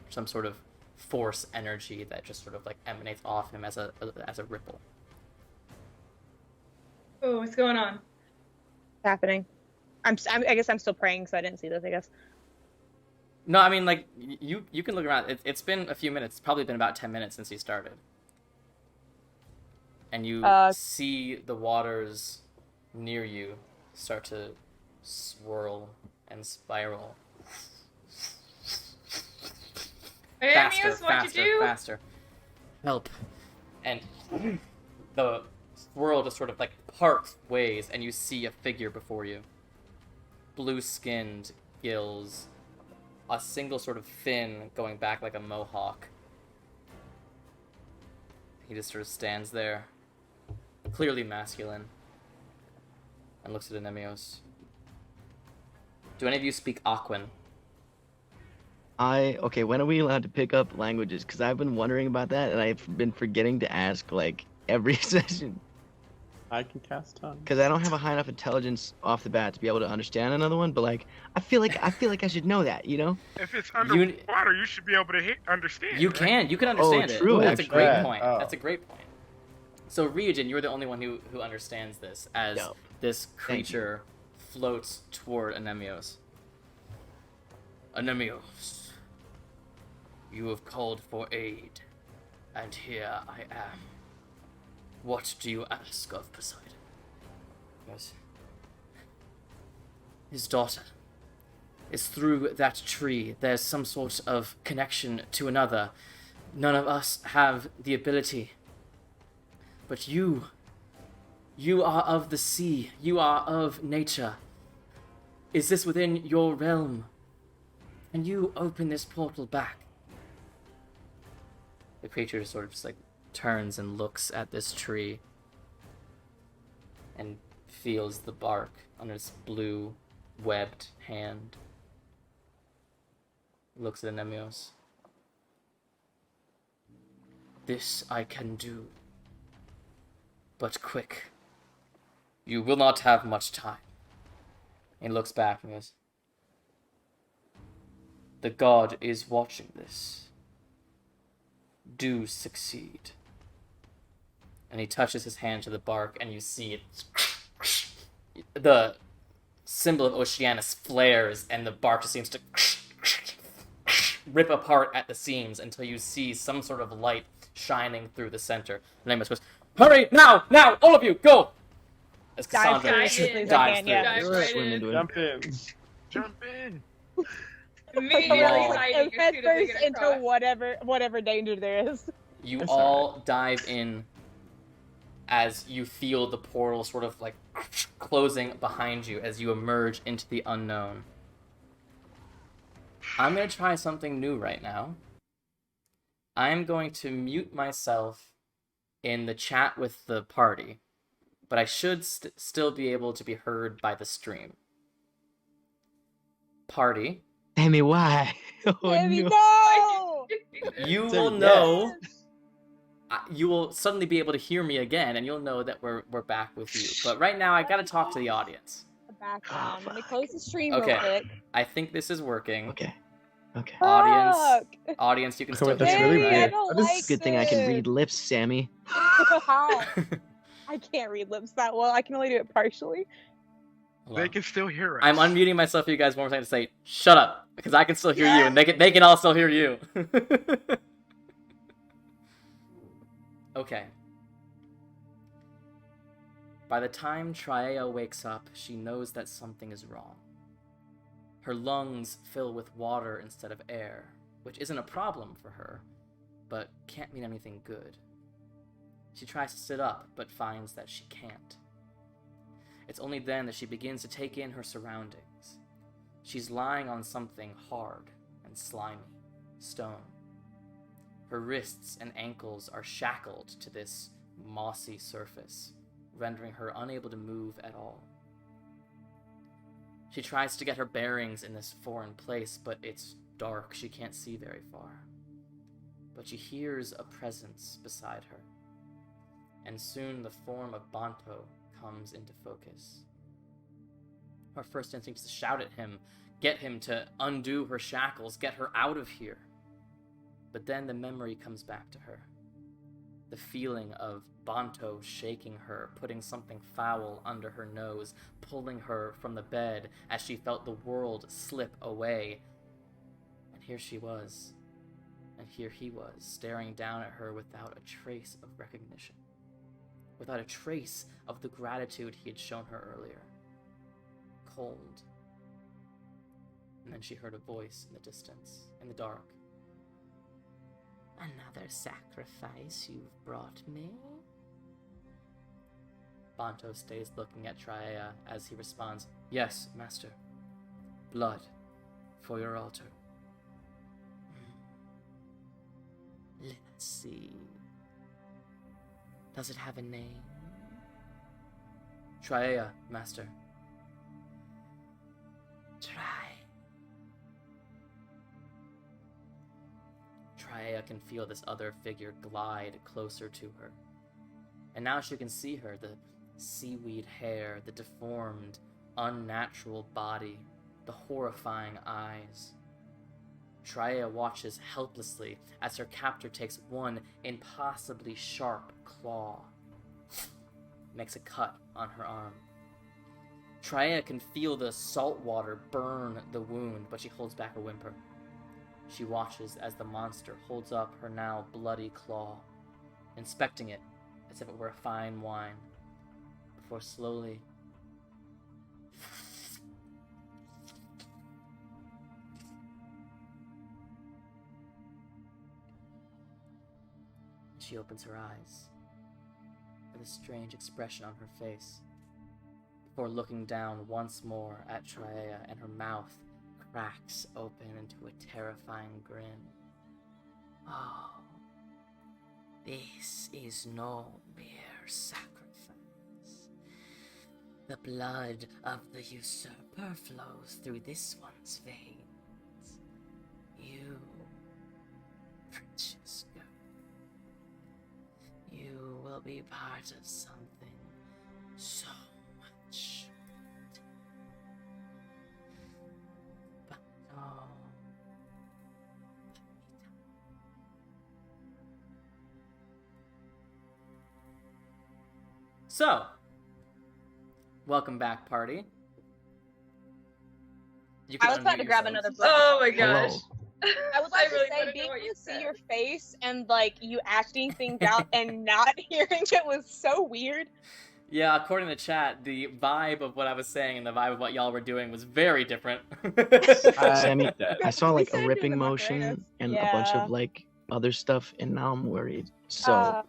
some sort of force energy that just sort of like emanates off him as a ripple. Oh, what's going on? Happening. I guess I'm still praying, so I didn't see this, I guess. No, I mean, like, you can look around. It's been a few minutes. It's probably been about 10 minutes since he started. And you see the waters near you start to swirl and spiral. Hey, Faster, Amios, what'd faster, you do? faster. Help. And the swirl just sort of, like, parts ways, and you see a figure before you. Blue-skinned gills, a single sort of fin going back like a mohawk. He just sort of stands there, clearly masculine, and looks at Anemios. Do any of you speak Aquan? Okay, when are we allowed to pick up languages? Because I've been wondering about that, and I've been forgetting to ask, like, every session. I can cast tongue. Because I don't have a high enough intelligence off the bat to be able to understand another one, but, like, I feel like I should know that, you know? If it's underwater, you should be able to understand. You right? can understand it. true, That's a actually. great Yeah. point. Oh. That's a great point. So, Ryujin, you're the only one who understands this, as Dope. this creature floats toward Anemios. Anemios, you have called for aid, and here I am. What do you ask of Poseidon? Yes. His daughter is through that tree. There's some sort of connection to another. None of us have the ability. But you are of the sea. You are of nature. Is this within your realm? Can you open this portal back? The creature sort of just like turns and looks at this tree and feels the bark on its blue webbed hand. Looks at Anemios. This I can do. But quick. You will not have much time. He looks back and goes, "The god is watching this. Do succeed." And he touches his hand to the bark, and you see it. The symbol of Oceanus flares, and the bark just seems to rip apart at the seams until you see some sort of light shining through the center. And Amos goes, "Hurry, now, all of you, go!" As Dive Cassandra through it, dives please, through. yeah. Dive Do right it. Swim in. into it. Jump in. Jump in. Immediately Wow. hiding as Head soon as we first get into across. whatever danger there is. You It's all dive in as you feel the portal sort of like closing behind you as you emerge into the unknown. I'm going to try something new right now. I'm going to mute myself in the chat with the party, but I should still be able to be heard by the stream. Party, Amy, why? Oh Baby, no. no! you So, will yeah. know. You will suddenly be able to hear me again, and you'll know that we're back with you. But right now, I gotta talk to the audience. The background. Let me fuck. close the stream Okay. real quick. I think this is working. Okay. Okay. Audience, you can still That's hear really me, Baby, I right? don't That is like Good thing I can this. read lips, Sammy. How? I can't read lips that well. I can only do it partially. Hold They on. can still hear us. I'm unmuting myself for you guys one more time to say, "Shut up," because I can still hear you, and they can all still hear you. Okay. By the time Traeia wakes up, she knows that something is wrong. Her lungs fill with water instead of air, which isn't a problem for her, but can't mean anything good. She tries to sit up, but finds that she can't. It's only then that she begins to take in her surroundings. She's lying on something hard and slimy, stone. Her wrists and ankles are shackled to this mossy surface, rendering her unable to move at all. She tries to get her bearings in this foreign place, but it's dark. She can't see very far. But she hears a presence beside her, and soon the form of Banto comes into focus. Her first instinct is to shout at him, get him to undo her shackles, get her out of here. But then the memory comes back to her. The feeling of Banto shaking her, putting something foul under her nose, pulling her from the bed as she felt the world slip away. And here she was, and here he was, staring down at her without a trace of recognition, without a trace of the gratitude he had shown her earlier. Cold. And then she heard a voice in the distance, in the dark. "Another sacrifice you've brought me?" Banto stays looking at Traeia as he responds, "Yes, master. Blood for your altar." Let's see. Does it have a name? Traeia, master. Traeia can feel this other figure glide closer to her. And now she can see her, the seaweed hair, the deformed, unnatural body, the horrifying eyes. Traeia watches helplessly as her captor takes one impossibly sharp claw, makes a cut on her arm. Traeia can feel the salt water burn the wound, but she holds back a whimper. She watches as the monster holds up her now bloody claw, inspecting it as if it were a fine wine, before slowly she opens her eyes with a strange expression on her face, before looking down once more at Traeia, and her mouth cracks open into a terrifying grin. "Oh, this is no mere sacrifice. The blood of the usurper flows through this one's veins. You, precious girl, you will be part of something so much. So, welcome back, party. You I can was about to unmute grab yourselves. another book. Oh my Hello. gosh. I would like really to wanna say, know being what able you to see said. your face and like you acting things out and not hearing it was so weird. Yeah, according to chat, the vibe of what I was saying and the vibe of what y'all were doing was very different. Sammy, I saw We like a started doing ripping the motion Macarenas. and a bunch Yeah. of like other stuff, and now I'm worried. So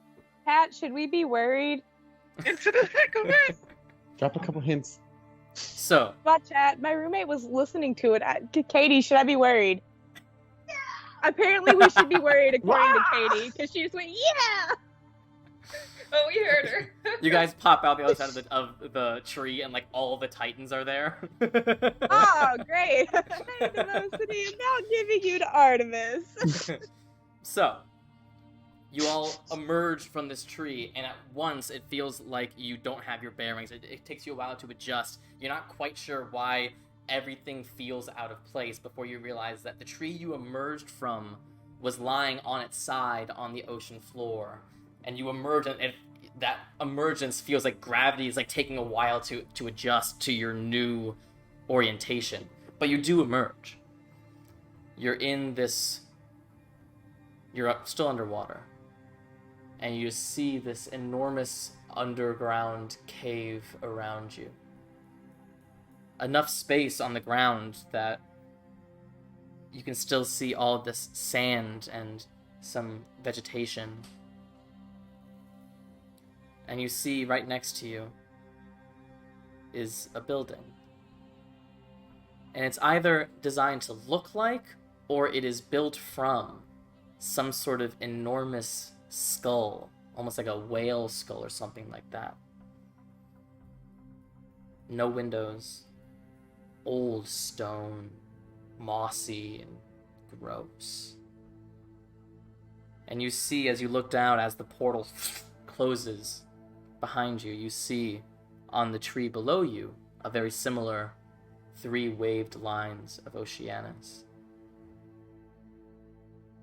Pat, should we be worried? Into the thick of it. Drop a couple hints. So, About chat, my roommate was listening to it. Katie, should I be worried? Yeah. Apparently, we should be worried according to Katie, because she just went, yeah. Oh, we heard her. you guys pop out the other side of the tree, and like all the titans are there. Oh, great. Diversity, and now giving you to Artemis. So, you all emerge from this tree, and at once it feels like you don't have your bearings. It takes you a while to adjust. You're not quite sure why everything feels out of place before you realize that the tree you emerged from was lying on its side on the ocean floor. And you emerge, and that emergence feels like gravity is like taking a while to adjust to your new orientation. But you do emerge. You're in this... You're still underwater. And you see this enormous underground cave around you. Enough space on the ground that you can still see all of this sand and some vegetation. And you see right next to you is a building. And it's either designed to look like, or it is built from, some sort of enormous skull, almost like a whale skull or something like that. No windows, old stone, mossy and gross. And you see, as you look down, as the portal closes behind you, you see on the tree below you a very similar 3 waved lines of Oceanus.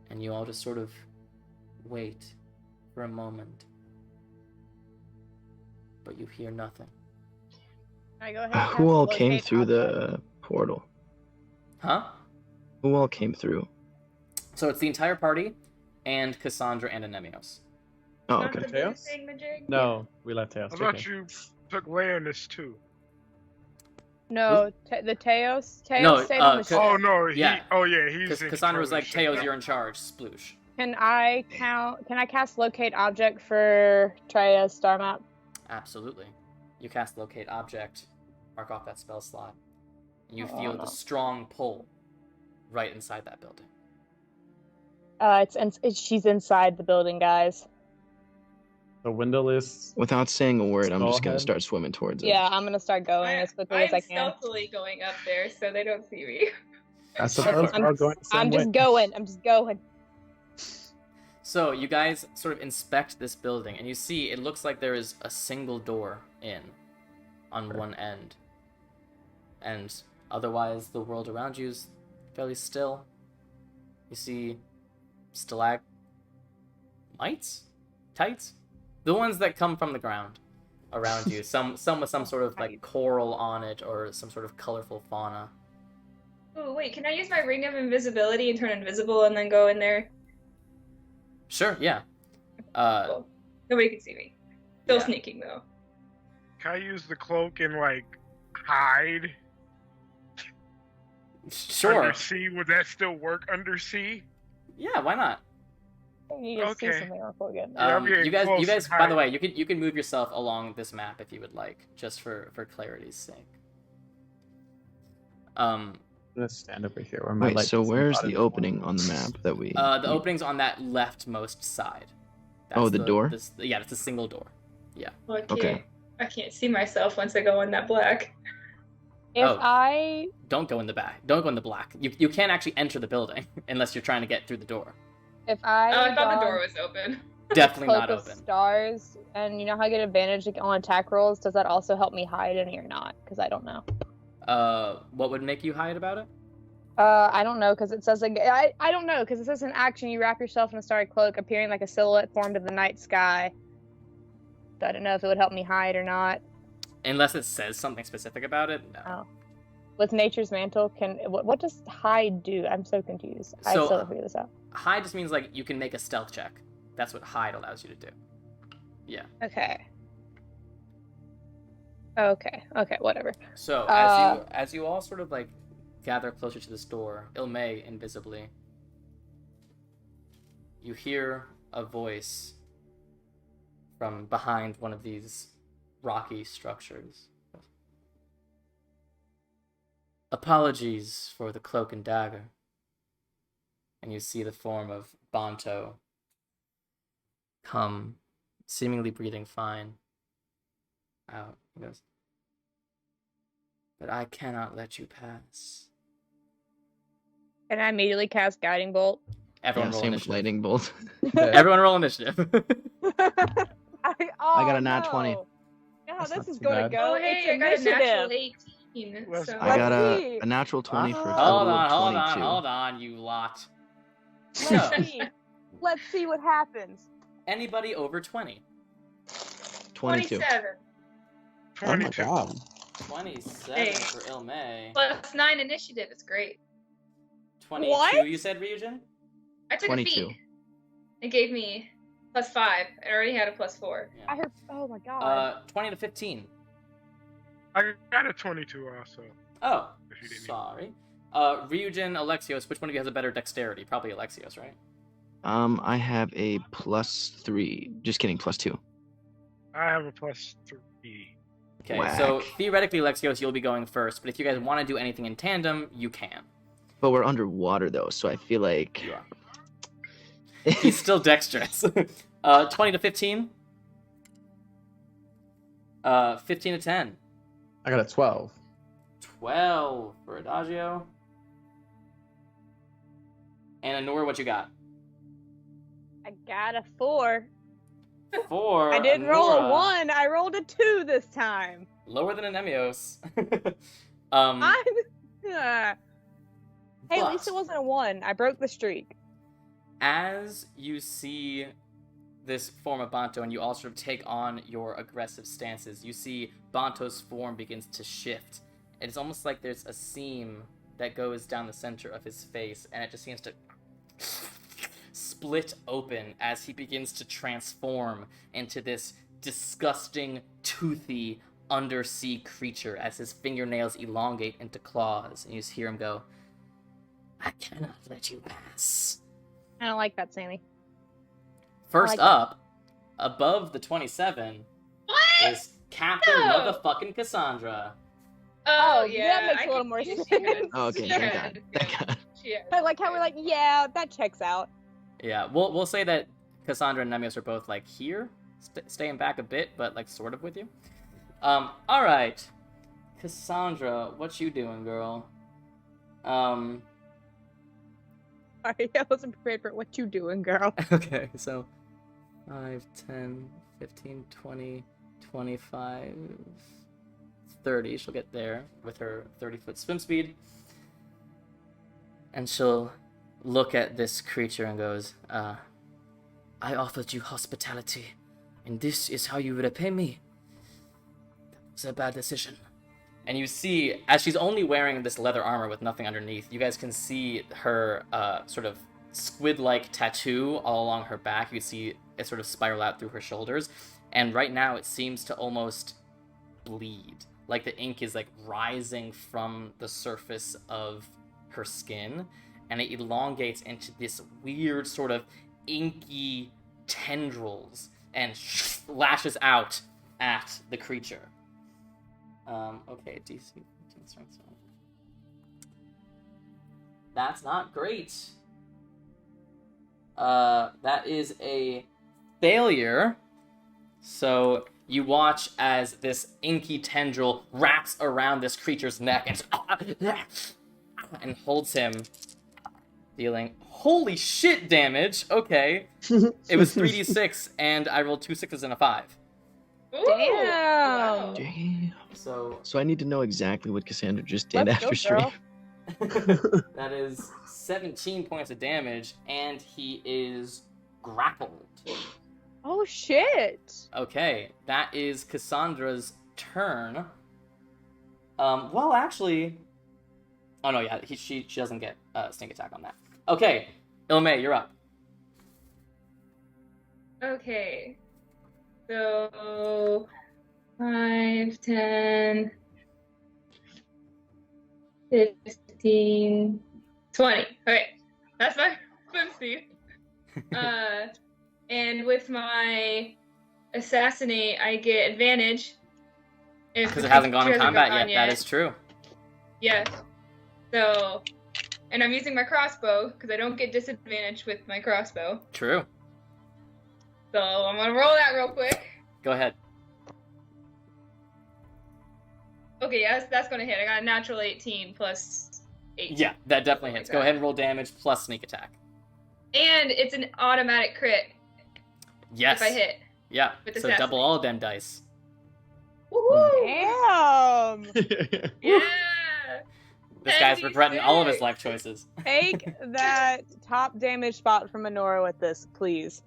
And you all just sort of wait for a moment. But you hear nothing. I go ahead and who all cast came locate through object. the portal? Huh? Who all came through? So it's the entire party, and Cassandra and Anemios. Oh, Not okay. the blue Tails? thingamajig? No, we let Tails. I thought Okay. you took Leonis too. No, the Teos. Teos No, stayed on the Ca- ship. Oh no, Yeah. he's in Cassandra was control like, of Teos, shit. you're in charge. Sploosh. Can I cast locate object for Traea's star map? Absolutely. You cast Locate Object, mark off that spell slot, and you Oh, feel no. the strong pull right inside that building. She's inside the building, guys. The windowless. Without saying a word, I'm just gonna Skullhead? start swimming towards it. Yeah, I'm gonna start going as quickly as I I'm can. stealthily going up there so they don't see me. I suppose we're all going the same I'm just way. going. I'm just going. So you guys sort of inspect this building, and you see it looks like there is a single door in on one end. And otherwise, the world around you is fairly still. You see stalagmites? Tights? The ones that come from the ground around you. Some with some sort of like coral on it or some sort of colorful fauna. Ooh, wait, can I use my ring of invisibility and turn invisible and then go in there? Sure, yeah. Cool. Nobody can see me. Still yeah. sneaking though. Can I use the cloak and like hide Sure. under sea? Would that still work under sea? Yeah, why not? You just see Okay. something real quick. Yeah, I'm getting You guys, close by the and way, you can move yourself along this map if you would like, just for clarity's sake. I'm gonna stand over here where my Wait, light so doesn't where's bother the me. opening on the map that we? The opening's on that leftmost side. Oh, the door? Yeah, it's a single door. Well, I can't, Okay. I can't see myself once I go in that black. If Oh. I Don't go in the back. Don't go in the black. You can't actually enter the building unless you're trying to get through the door. Oh, I thought the door was open. Definitely Cloak not of open. Stars, and you know how I get advantage on attack rolls? Does that also help me hide any or not? Because I don't know. What would make you hide about it? I don't know, because it says like I don't know, because it says in action you wrap yourself in a starry cloak, appearing like a silhouette formed in the night sky. So I don't know if it would help me hide or not. Unless it says something specific about it, no. Oh. With Nature's Mantle, what does hide do? I'm so confused. I So- still haven't figured this out. Hide just means like you can make a stealth check. That's what hide allows you to do. Yeah. Okay. Okay, whatever. So as you all sort of like gather closer to this door, Ilmay invisibly, you hear a voice from behind one of these rocky structures. Apologies for the cloak and dagger. And you see the form of Bonto come, seemingly breathing fine, out. He goes, but I cannot let you pass. And I immediately cast Guiding Bolt. Everyone roll Same with initiative. lightning bolt. Everyone roll initiative. I got a nat 20. You know how That's this not is too going to bad. go? Oh, hey, I It's got a natural initiative. 18. Let's- So I got Let's see. a natural 20 for a total hold on, of 22. hold on, you lot. Let's So, see. Let's see what happens. anybody over 20? 22. 27. Oh my 22. god. 27 Hey. for Ilmay. Plus 9 initiative. It's great. 22, What? you said, Ryujin? I took 22. a feat. It gave me plus 5. I already had a plus 4. I heard. Oh my god. 20 to 15. I got a 22 also. Oh, If you didn't sorry. Ryujin, Alexios, which one of you has a better dexterity? Probably Alexios, right? I have a +3. Just kidding, +2. I have a +3. Okay, Whack. so theoretically, Alexios, you'll be going first, but if you guys want to do anything in tandem, you can. But we're underwater though, so I feel like You are. He's still dexterous. 20 to 15. 15 to 10. I got a 12. 12 for Adagio. And Anor, what you got? I got a 4. 4. I didn't roll a Anora. 1. I rolled a 2 this time. Lower than Anemios. I'm. Hey, at But- least it wasn't a 1. I broke the streak. As you see this form of Bonto and you all sort of take on your aggressive stances, you see Bonto's form begins to shift. It's almost like there's a seam that goes down the center of his face, and it just seems to split open as he begins to transform into this disgusting, toothy, undersea creature as his fingernails elongate into claws, and you just hear him go, I cannot let you pass. I don't like that, Sammy. First I like up, above the 27, What? is Captain No. Motherfucking Cassandra. Oh, yeah. that makes I a little could more see sense. she had- Oh, okay, she thank had- God. Thank God. she had- I like how we're like, yeah, that checks out. Yeah, we'll say that Cassandra and Nemios are both like here, staying back a bit, but like sort of with you. All right, Cassandra, what you doing, girl? Sorry, I wasn't prepared for what you doing, girl. Okay, so 5, 10, 15, 20, 25, 30. She'll get there with her 30-foot swim speed. And she'll look at this creature and goes, I offered you hospitality, and this is how you repay me. That was a bad decision. And you see, as she's only wearing this leather armor with nothing underneath, you guys can see her sort of squid-like tattoo all along her back. You can see it sort of spiral out through her shoulders. And right now it seems to almost bleed. Like the ink is like rising from the surface of her skin. And it elongates into this weird sort of inky tendrils and lashes out at the creature. Okay, DC 15 strength. That's not great. That is a failure. So you watch as this inky tendril wraps around this creature's neck and holds him, dealing holy shit damage. Okay, it was 3d6, and I rolled 2 6s and a 5. Ooh, Damn. wow. Damn. So So I need to know exactly what Cassandra just did Let's go, after stream. girl. that is 17 points of damage, and he is grappled. Oh shit! Okay, that is Cassandra's turn. Well, actually... Oh, no, yeah, she doesn't get a sneak attack on that. Okay, Ilme, you're up. Okay. So 5, 10, 15, 20. Okay. That's my swim speed. And with my assassinate, I get advantage. Because it hasn't gone in creature hasn't combat gone yet. That is true. Yeah. So, and I'm using my crossbow because I don't get disadvantage with my crossbow. True. So I'm gonna roll that real quick. Go ahead. Okay, yes, that's gonna hit. I got a natural 18 plus 8. Yeah, that definitely hits. Go ahead and roll damage plus sneak attack. And it's an automatic crit Yes. if I hit. Yeah, With the so double all of them dice. Woohoo! Damn! Yeah! This guy's regretting all of his life choices. Take that top damage spot from Minora with this, please.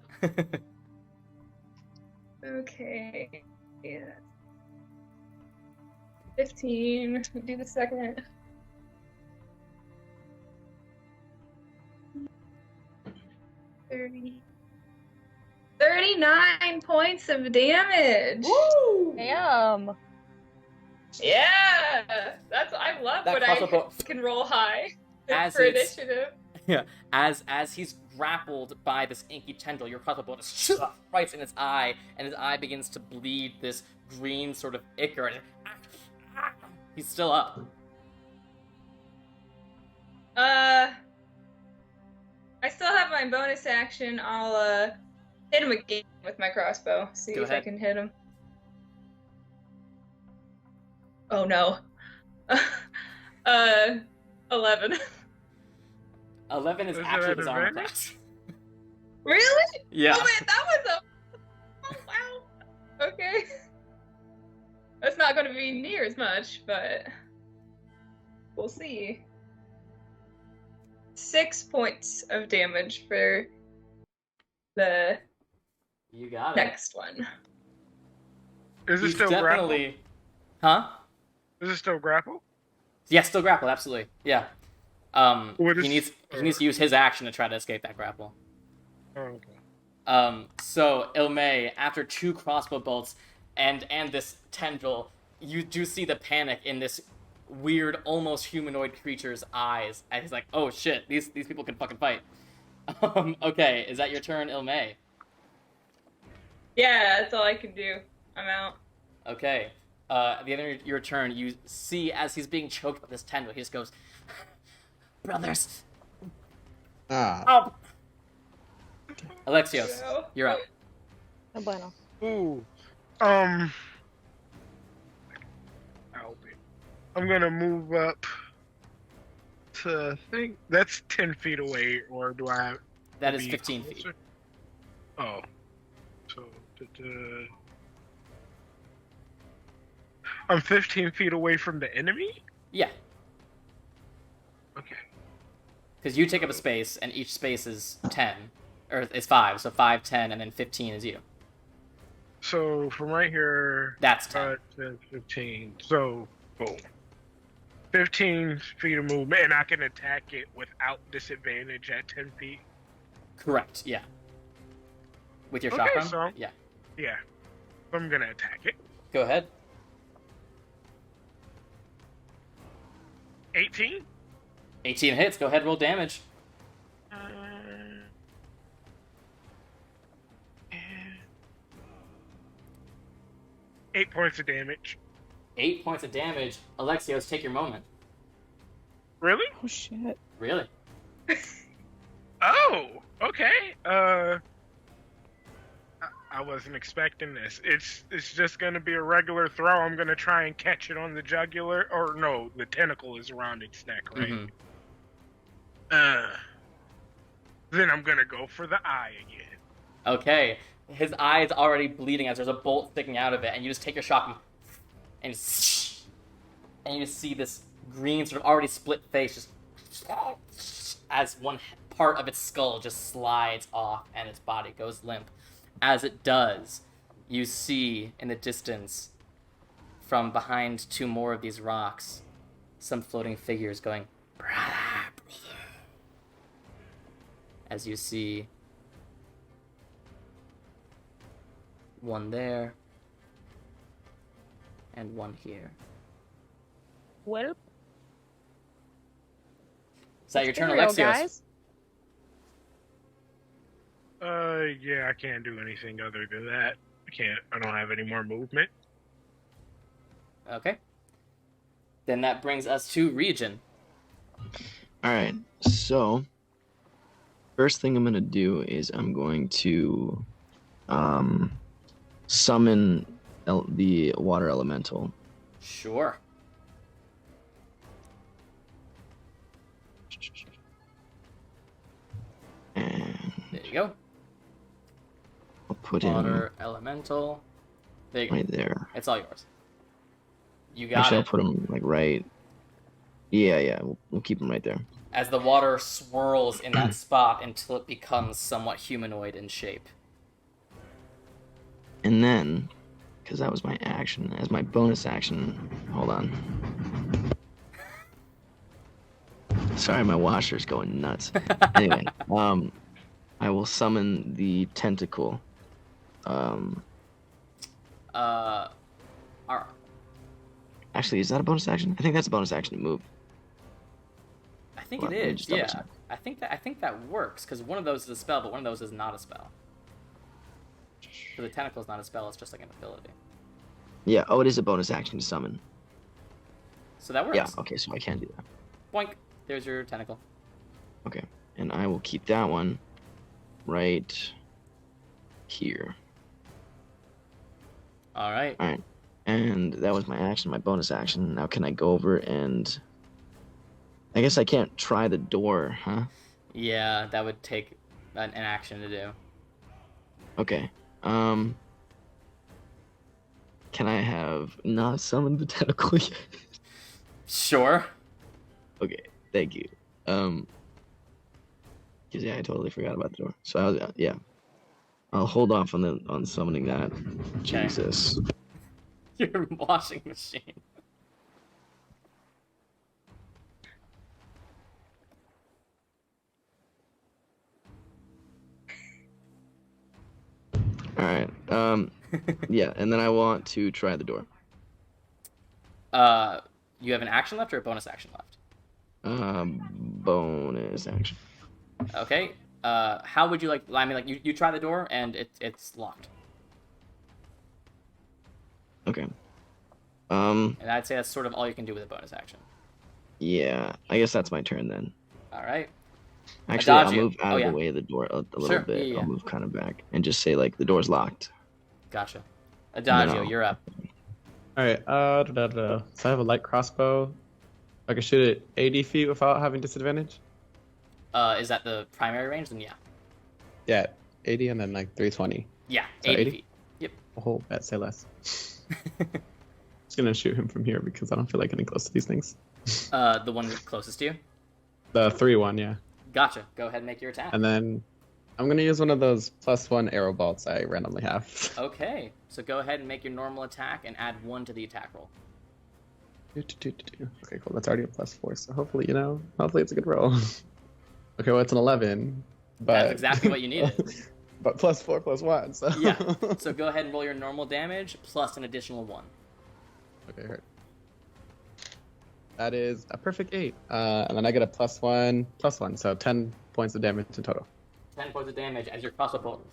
Okay. Yeah. 15. Do the second. 30. 39 points of damage. Woo! Damn. Yeah, I love That when I crossbow- can roll high As for it's- initiative. Yeah, as he's grappled by this inky tendril, your crossbow bolt just right in his eye, and his eye begins to bleed this green sort of ichor. And he's still up. I still have my bonus action. I'll hit him again with my crossbow. See Go if I ahead. can hit him. Oh no. 11. 11 is Is it actually at his armor advantage? class. Really? Yeah. Oh wait, that was a. Oh wow. Okay. That's not going to be near as much, but we'll see. 6 points of damage for the You got it. next one. Is it He's still grapple? definitely... Huh? Is it still grapple? Yeah, still grapple, absolutely. Yeah. What He is- needs to use his action to try to escape that grapple. Oh, okay. So Ilme, after 2 crossbow bolts and this tendril, you do see the panic in this weird, almost humanoid creature's eyes, and he's like, "Oh shit, these people can fucking fight." Okay, is that your turn, Ilme? Yeah, that's all I can do. I'm out. Okay. At the end of your turn, you see as he's being choked by this tendril, he just goes, "Brothers, Ah. oh." Alexios, No. you're up. No bueno. Ooh. I'm gonna move up to, I think that's 10 feet away, or do I have That to is be 15 feet. closer? Oh. So, I'm 15 feet away from the enemy? Yeah, Okay. because you take up a space, and each space is 10, or it's 5, so 5, 10, and then 15 is you. So, from right here, That's 10. 5, 10, 15. So, boom. 15 feet of movement, and I can attack it without disadvantage at 10 feet. Correct, yeah. With your Okay, chakram? so- Yeah. Yeah. I'm gonna attack it. Go ahead. 18? 18 hits, go ahead, roll damage. Uh, 8 points of damage. 8 points of damage. Alexios, take your moment. Really? Oh shit. Really? Oh, okay. I wasn't expecting this. It's just gonna be a regular throw. I'm gonna try and catch it on the jugular, or no, the tentacle is around its neck, right? Mhm. Then I'm gonna go for the eye again. Okay. His eye is already bleeding as there's a bolt sticking out of it, and you just take your shotgun and you just see this green sort of already split face just as one part of its skull just slides off and its body goes limp. as it does, you see in the distance, from behind two more of these rocks, some floating figures going, brother, brother. As you see one there, and one here. Well, Is that your turn, real, Alexios? guys. Yeah, I can't do anything other than that. I don't have any more movement. Okay. Then that brings us to Region. All right. So, first thing I'm gonna do is I'm going to summon the water elemental. Sure. And There you go. I'll put Water elemental. There you him go. right there. It's all yours. You got Actually, it. I'll put him like right. Yeah. We'll keep him right there. As the water swirls in that spot until it becomes somewhat humanoid in shape. And then, because that was my action, as my bonus action, hold on. Sorry, my washer's going nuts. Anyway, I will summon the tentacle. Are, Actually, is that a bonus action? I think that's a bonus action to move. I think Hold it on, let me is. just double Yeah. check. I think that works because one of those is a spell, but one of those is not a spell. So the tentacle's not a spell; it's just like an ability. Yeah. Oh, it is a bonus action to summon. So that works. Yeah. Okay, so I can do that. Boink. There's your tentacle. Okay, and I will keep that one right here. All right. All right. And that was my action, my bonus action. Now can I go over and... I guess I can't try the door, huh? Yeah, that would take an action to do. Okay. Can I have not summoned the tentacle yet? Sure. Okay, thank you. Because yeah, I totally forgot about the door. So yeah. I'll hold off on summoning that. Okay. Jesus. Your washing machine. All right. Yeah, and then I want to try the door. You have an action left or a bonus action left? Bonus action. Okay. How would you like? I mean, like you try the door and it's locked. Okay. And I'd say that's sort of all you can do with a bonus action. Yeah, I guess that's my turn then. All right. Actually, I'll Adagio. move out Oh, of yeah. the way of the door a little Sure, bit. yeah. I'll move kind of back and just say like the door's locked. Gotcha. then Adagio, I'll- you're up. All right. So I have a light crossbow. I can shoot it 80 feet without having disadvantage. Is that the primary range? Then yeah. Yeah, 80 and then like 320. Yeah, So 80 80? feet. Yep. Oh, bet say less. Just gonna shoot him from here because I don't feel like getting close to these things. The one closest to you. The 3-1, yeah. Gotcha. Go ahead and make your attack. And then I'm gonna use one of those +1 arrow bolts I randomly have. Okay, so go ahead and make your normal attack and add 1 to the attack roll. Okay, cool. That's already a +4, so hopefully, hopefully it's a good roll. Okay, well, it's an 11, but That's exactly what you needed. But +4 +1, so Yeah. So go ahead and roll your normal damage plus an additional 1. Okay, hurt. That is a perfect 8, and then I get a +1, so 10 points of damage in total. 10 points of damage as your crossbow bolt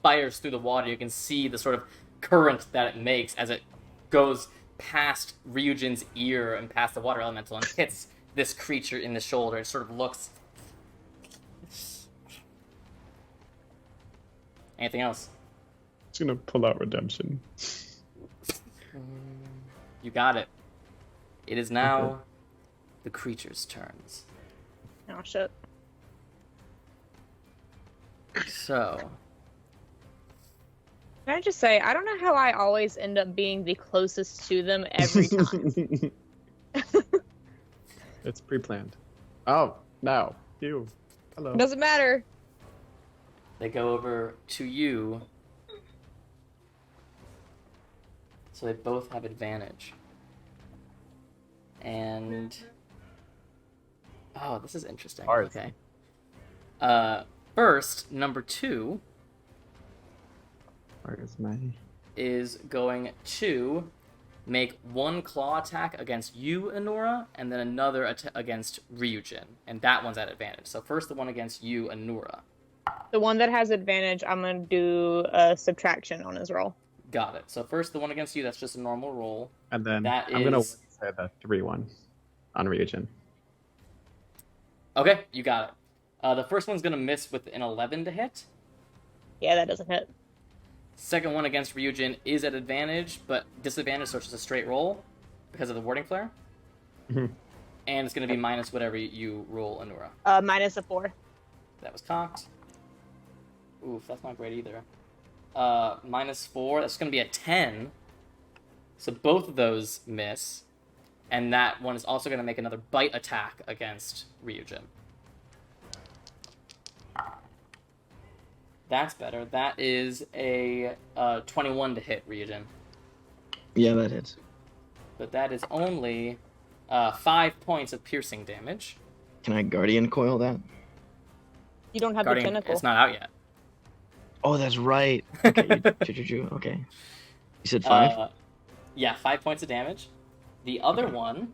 fires through the water. You can see the sort of current that it makes as it goes past Ryujin's ear and past the water elemental and hits this creature in the shoulder. It sort of looks... Anything else? Just gonna pull out redemption. You got it. It is now the creature's turns. Oh shit. So, Can I just say, I don't know how I always end up being the closest to them every time. It's pre-planned. Oh, no. You. Hello. Doesn't matter. they go over to you, So they both have advantage. And oh, this is interesting. Hard. Okay. First, number 2 Where is my... is going to make one claw attack against you, Anura, and then another against Ryujin. And that one's at advantage. So first the one against you, Anura. The one that has advantage, I'm going to do a subtraction on his roll. Got it. So first the one against you, that's just a normal roll. And then That I'm going to is- say the 3-1 on Ryujin. Okay, you got it. The first one's going to miss with an 11 to hit. Yeah, that doesn't hit. Second one against Ryujin is at advantage, but disadvantage, so it's just a straight roll because of the warding flare. Mhm. And it's going to be minus whatever you roll, Anura. Minus a 4. That was cocked. Oof, that's not great either. Minus 4, that's going to be a 10. So both of those miss. And that one is also going to make another bite attack against Ryujin. That's better. That is a 21 to hit Ryujin. Yeah, that hits. But that is only 5 points of piercing damage. Can I guardian coil that? You don't have Guardian, the tentacle. it's not out yet. Oh, that's right. Okay, okay. You said 5? Yeah, 5 points of damage. The other one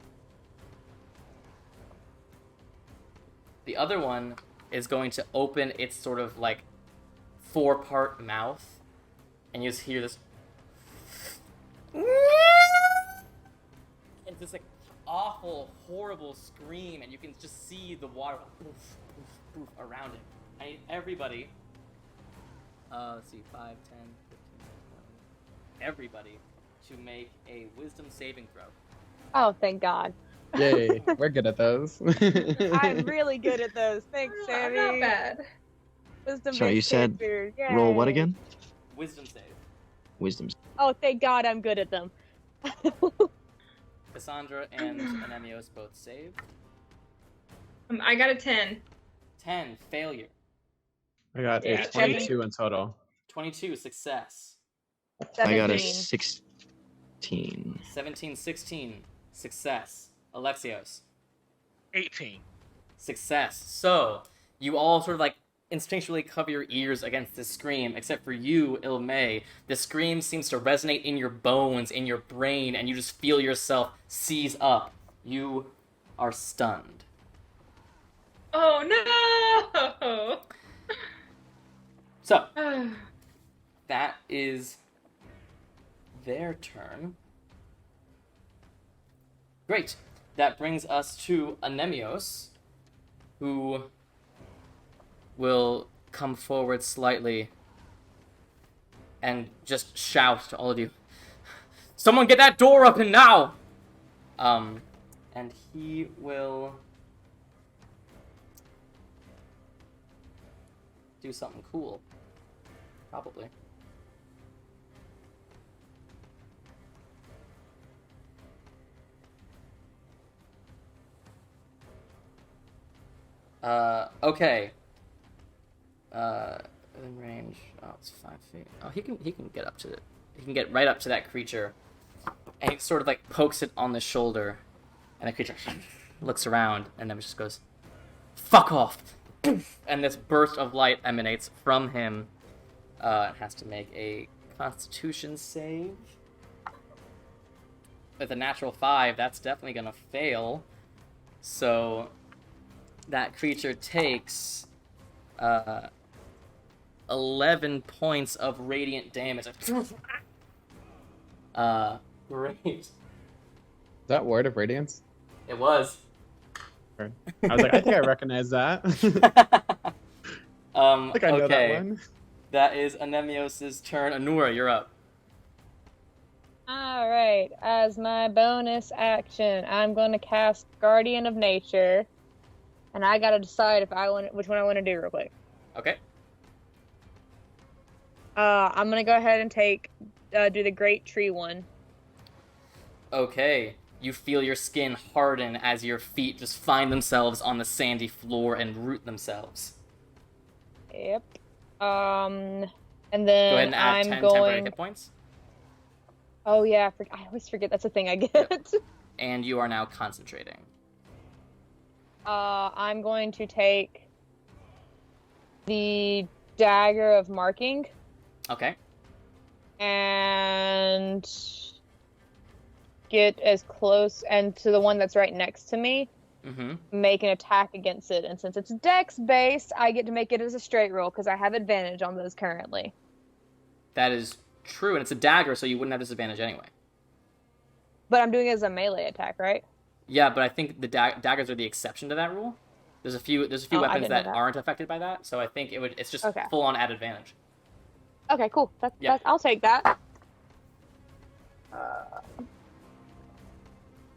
is going to open its sort of like 4-part mouth, and you just hear this. It's this like awful, horrible scream, and you can just see the water poof, poof, poof around it. I need everybody. Let's see, 5, 10, 15, 20. Everybody to make a wisdom saving throw. Oh, thank God. Yay, we're good at those. I'm really good at those. Thanks, Sammy. Not bad. Wisdom Sorry, you based said character. roll what Yay. again? Wisdom save. Wisdom. Oh, thank God I'm good at them. Cassandra and Anemios both saved. I got a 10. 10, failure. I got Yeah, a 22 in total. 22, success. I got a 17. 16. 17, 16, success. Alexios, 18. success. So, you all sort of like instinctually cover your ears against this scream, except for you, Ilmay. The scream seems to resonate in your bones, in your brain, and you just feel yourself seize up. You are stunned. Oh no! So, that is their turn. Great. That brings us to Anemios, who will come forward slightly and just shout to all of you, "Someone get that door open now!" And he will do something cool. Probably. Okay. In range. Oh, it's 5 feet. Oh, he can get up to it. He can get right up to that creature, and he sort of like pokes it on the shoulder, and the creature looks around, and then just goes, "Fuck off!" And this burst of light emanates from him. It has to make a Constitution save. With a natural 5, that's definitely gonna fail. So that creature takes 11 points of radiant damage. Great. Is that Word of Radiance? It was. I was like, I think I recognize that. I think I know that Okay. one. That is Anemios' turn. Anura, you're up. Alright, as my bonus action, I'm going to cast Guardian of Nature. And I gotta decide which one I want to do real quick. Okay. I'm gonna go ahead and do the Great Tree one. Okay. You feel your skin harden as your feet just find themselves on the sandy floor and root themselves. Yep. And then Go ahead and add I'm 10 temporary going. hit points. Oh yeah, I always forget that's a thing I get. And you are now concentrating. I'm going to take the dagger of marking Okay. and get as close and to the one that's right next to me. Mm-hmm. Make an attack against it, and since it's dex based, I get to make it as a straight roll because I have advantage on those currently. That is true, and it's a dagger, so you wouldn't have disadvantage anyway. But I'm doing it as a melee attack, right? Yeah, but I think the daggers are the exception to that rule. There's a few Oh, I weapons didn't know that that. aren't affected by that, so I think it's just Okay. full on at advantage. Okay, cool. Yeah. That's I'll take that.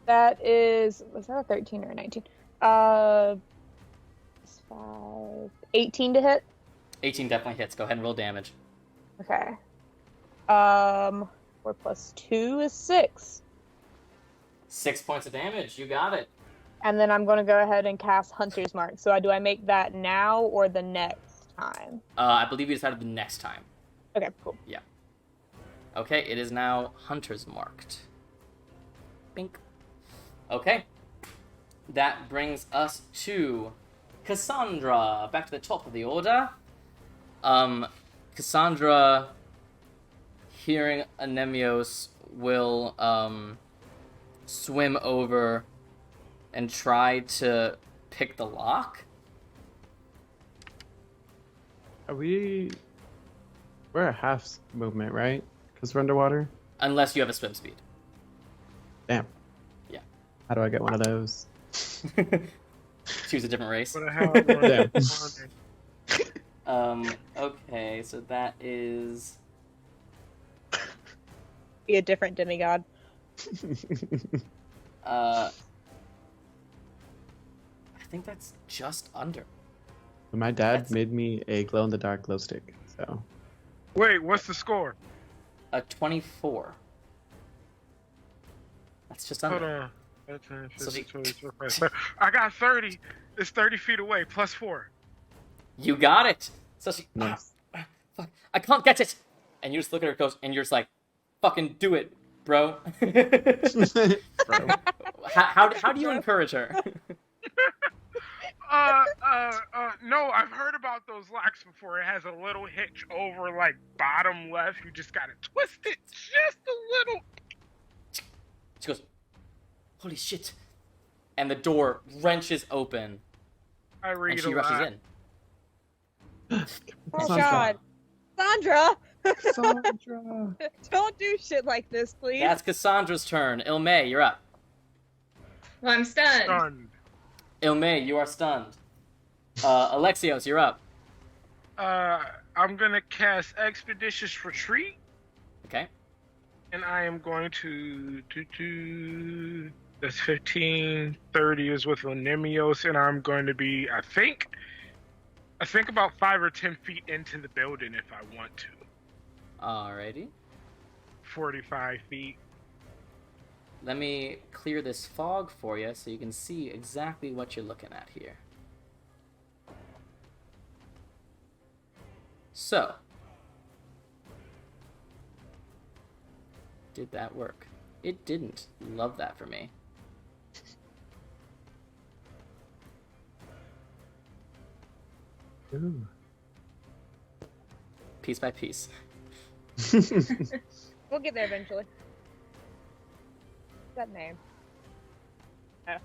That was that a 13 or a 19? 18 to hit. 18 definitely hits. Go ahead and roll damage. Okay. 4 plus 2 is 6. 6 points of damage. You got it. And then I'm going to go ahead and cast Hunter's Mark. So do I make that now or the next time? I believe you decided the next time. Okay, cool. Yeah. Okay, it is now Hunter's Marked. Bink. Okay. That brings us to Cassandra. Back to the top of the order. Cassandra, hearing Anemios, will swim over and try to pick the lock. We're at half movement, right? Because we're underwater? Unless you have a swim speed. Damn. Yeah. How do I get one of those? Choose a different race. What the hell? Damn. Okay, so that is... Be a different demigod. I think that's just under. My dad That's- made me a glow-in-the-dark glow stick, so... Wait, what's the score? A 24. That's just Hold under. on. 13, So 15, 20, 25. I got 30. It's 30 feet away, plus 4. You got it! So she... Nice. Fuck, I can't get it! And you just look at her ghost, and you're just like, fucking do it, bro. Bro. how do you encourage her? No, I've heard about those locks before. It has a little hitch over, like, bottom left. You just gotta twist it just a little. She goes, holy shit. And the door wrenches open, I read and she a rushes lot. in. Oh Sandra. god. Sandra! Sandra. Don't do shit like this, please. That's Cassandra's turn. Ilme, you're up. Well, I'm stunned. Stunned. Ilme, you are stunned. Alexios, you're up. I'm gonna cast Expeditious Retreat, Okay. and I am going to that's 15, 30 is with Onemios, and I'm going to be, I think about 5 or 10 feet into the building if I want to. Alrighty. 45 feet. Let me clear this fog for you so you can see exactly what you're looking at here. So, did that work? It didn't. Love that for me. Ooh. Piece by piece. We'll get there eventually. What's that name? Oh.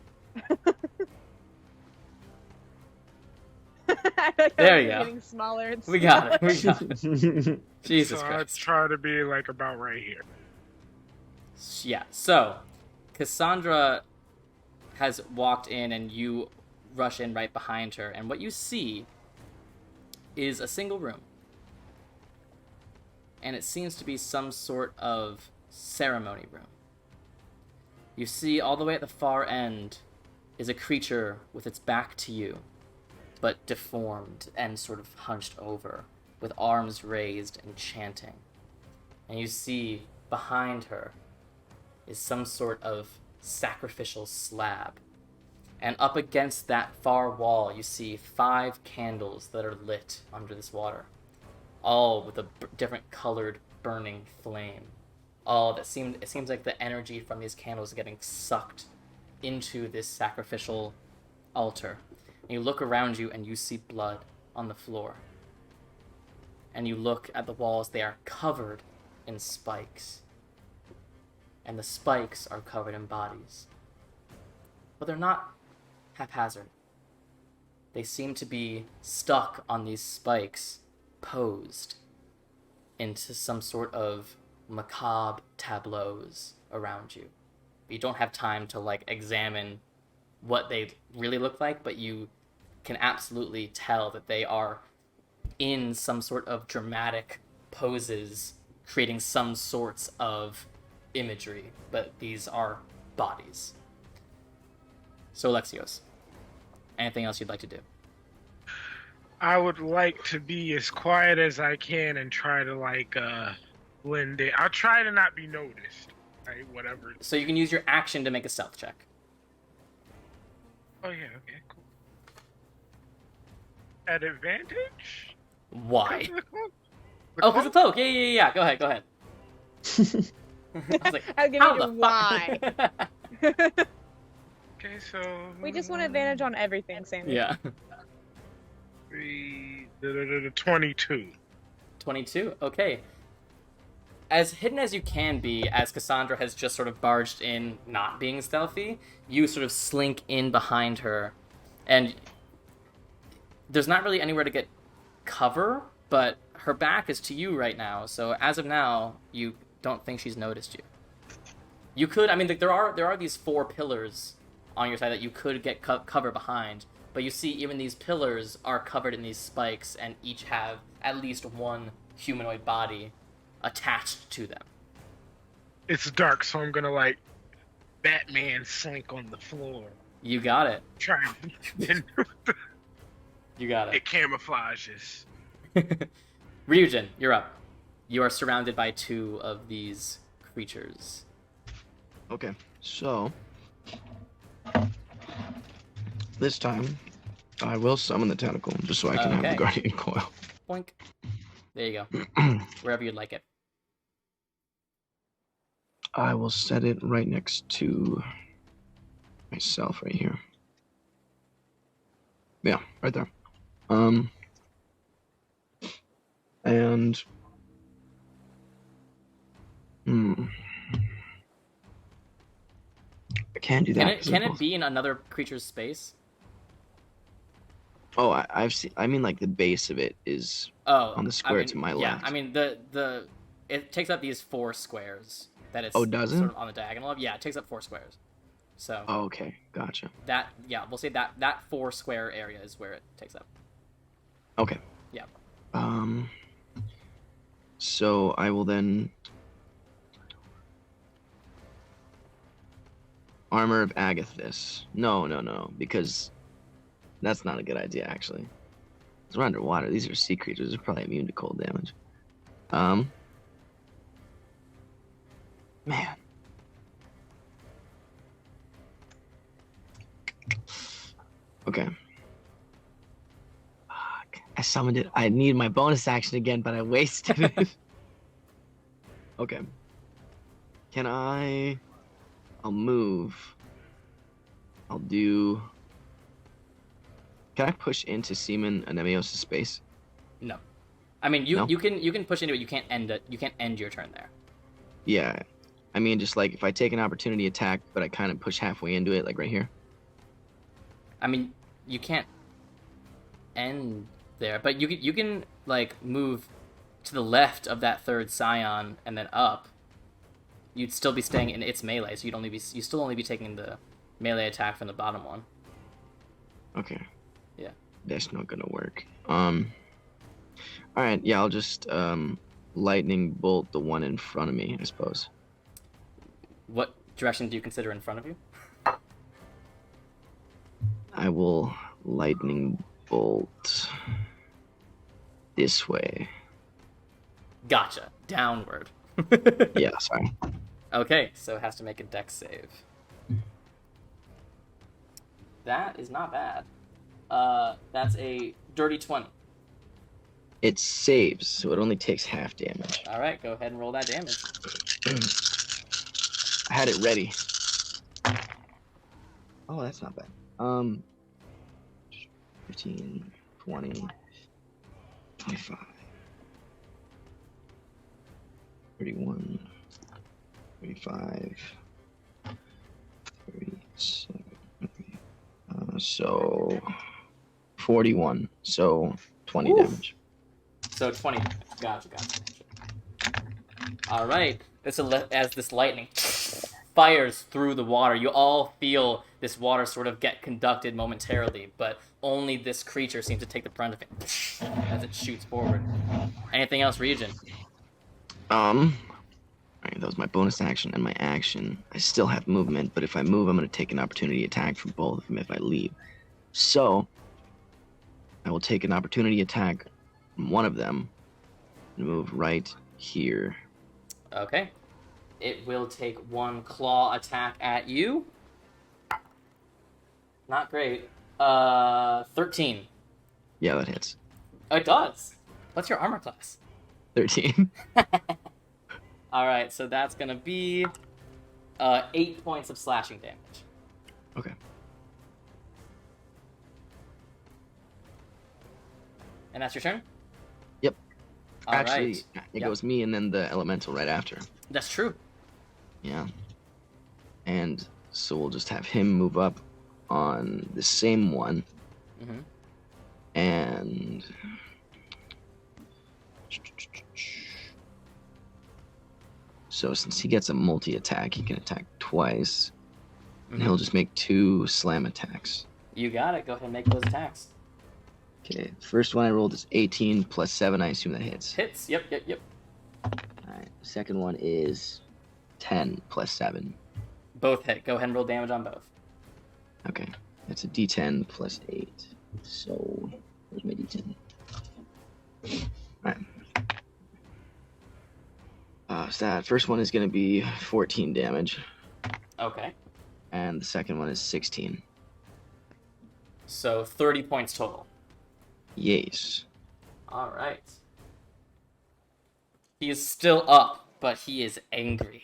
There you go. Getting smaller and We got it. We got it. Jesus So I Christ. try to be like about right here. Yeah, so Cassandra has walked in and you rush in right behind her, and what you see is a single room. And it seems to be some sort of ceremony room. You see all the way at the far end is a creature with its back to you, but deformed and sort of hunched over, with arms raised and chanting. And you see behind her is some sort of sacrificial slab. And up against that far wall, you see 5 candles that are lit under this water, all with a different colored burning flame. it seems like the energy from these candles is getting sucked into this sacrificial altar. And you look around you and you see blood on the floor. And you look at the walls, they are covered in spikes. And the spikes are covered in bodies. But they're not haphazard. They seem to be stuck on these spikes, posed into some sort of macabre tableaus around you. You don't have time to like examine what they really look like, but you can absolutely tell that they are in some sort of dramatic poses, creating some sorts of imagery, but these are bodies. So Alexios, anything else you'd like to do? I would like to be as quiet as I can and try to like blend in. I'll try to not be noticed. Right, whatever. So you can use your action to make a stealth check. Oh yeah, okay, cool. At advantage? Why? The Oh, because the cloak. Yeah. Go ahead. I was like, I'll give how you the the why. Okay, so We just want advantage on everything, Sammy. Yeah. 22. 22. Okay. As hidden as you can be, as Cassandra has just sort of barged in, not being stealthy, you sort of slink in behind her, and there's not really anywhere to get cover, but her back is to you right now, so as of now, you don't think she's noticed you. You could, I mean, there are these 4 pillars on your side that you could get cover behind, but you see even these pillars are covered in these spikes, and each have at least one humanoid body attached to them. It's dark, so I'm gonna like Batman slink on the floor. You got it. Trying to You got it camouflages. Ryujin, you're up. You are surrounded by 2 of these creatures. Okay, so this time I will summon the tentacle just so I can have Okay. the guardian coil. Boink. There you go. Wherever you'd like it. I will set it right next to myself right here. Yeah, right there. And I can't do that. Can it be in another creature's space? Oh, I've seen. I mean, like the base of it is on the square to my yeah, left. I mean it takes up these 4 squares that it's Oh, does it? sort of on the diagonal of. Yeah, it takes up 4 squares. So Oh, okay, gotcha. we'll say that 4 square area is where it takes up. Okay. Yeah. So I will then Armor of Agathis. No, because that's not a good idea actually. Because we're underwater. These are sea creatures. They're probably immune to cold damage. Man. Okay. Fuck. I summoned it. I need my bonus action again, but I wasted it. Okay. Can I... I'll move. I'll do... Can I push into Seaman Anemios' space? No. I mean, you No? you can push into it. You can't end it. You can't end your turn there. Yeah. I mean, just like if I take an opportunity attack, but I kind of push halfway into it, like right here. I mean, you can't end there, but you can like move to the left of that 3rd scion and then up. You'd still be staying in its melee, so you still only be taking the melee attack from the bottom one. Okay. Yeah. That's not gonna work. Alright, yeah, I'll just lightning bolt the one in front of me, I suppose. What direction do you consider in front of you? I will lightning bolt this way. Gotcha. Downward. Yeah, sorry. Okay, so it has to make a dex save. That is not bad. That's a dirty 20. It saves, so it only takes half damage. All right, go ahead and roll that damage. I had it ready. Oh, that's not bad. 15, 20, 25, 31, 35, 37, so 41, so 20 Oof. damage. So 20. Gotcha. All right. As this lightning fires through the water, you all feel this water sort of get conducted momentarily, but only this creature seems to take the brunt of it as it shoots forward. Anything else, Region? Alright, that was my bonus action and my action. I still have movement, but if I move, I'm going to take an opportunity attack from both of them if I leave. So, I will take an opportunity attack from one of them and move right here. Okay. It will take one claw attack at you. Not great. 13. Yeah, that hits. Oh, it does. What's your armor class? 13. Alright, so that's gonna be 8 points of slashing damage. Okay. And that's your turn? Yep. All Actually, right. it Yep. goes me and then the elemental right after. That's true. Yeah. And so we'll just have him move up on the same one. Mm-hmm. And so since he gets a multi-attack, he can attack twice. And he'll just make 2 slam attacks. You got it. Go ahead and make those attacks. Okay, first one I rolled is 18 plus 7. I assume that hits. Hits. Yep. Alright, second one is 10 plus 7. Both hit. Go ahead and roll damage on both. Okay, that's a d10 plus 8. So, where's my d10? Alright. So that first one is going to be 14 damage, Okay. and the second one is 16. So 30 points total. Yes. All right. He is still up, but he is angry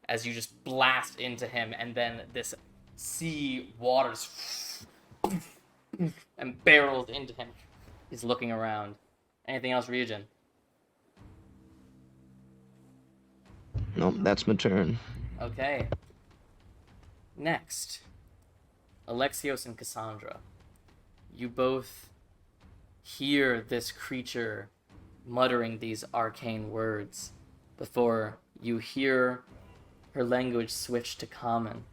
as you just blast into him, and then this sea waters and barrels into him. He's looking around. Anything else, Ryujin? Nope, that's my turn. Okay. Next, Alexios and Cassandra. You both hear this creature muttering these arcane words before you hear her language switch to common.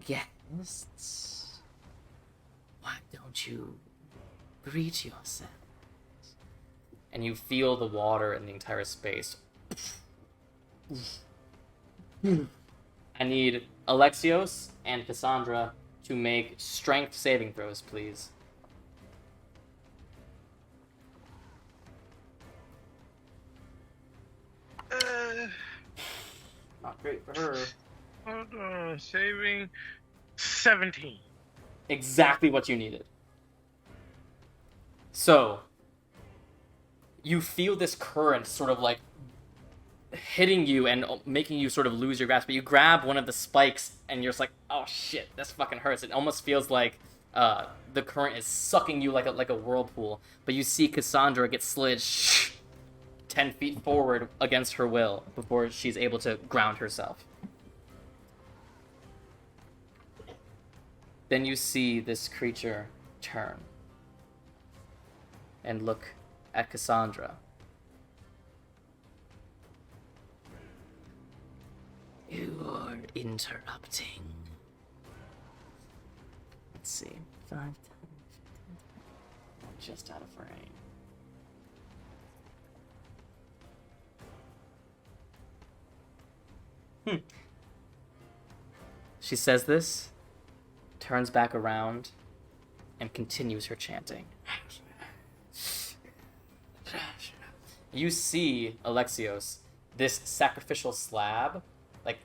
Yes. Why don't you greet yourself? And you feel the water in the entire space. I need Alexios and Cassandra to make strength saving throws, please. Not great for her. Hold on, saving 17. Exactly what you needed. So, you feel this current sort of like hitting you and making you sort of lose your grasp, but you grab one of the spikes and you're just like, oh shit, this fucking hurts. It almost feels like the current is sucking you like a whirlpool, but you see Cassandra get slid 10 feet forward against her will before she's able to ground herself. Then you see this creature turn and look at Cassandra. You are interrupting. Let's see. 5, 10, 15. Just out of frame. She says this, turns back around, and continues her chanting. You see, Alexios, this sacrificial slab, like,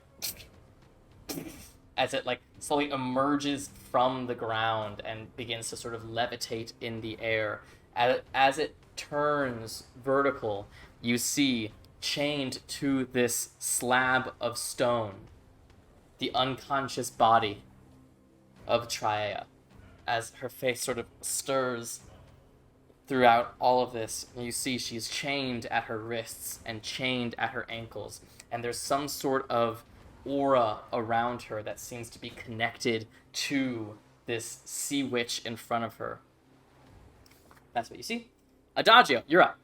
as it, like, slowly emerges from the ground and begins to sort of levitate in the air. As it turns vertical, you see chained to this slab of stone, the unconscious body of Traeia, as her face sort of stirs throughout all of this. You see she's chained at her wrists and chained at her ankles, and there's some sort of aura around her that seems to be connected to this sea witch in front of her. That's what you see. Adagio, you're up.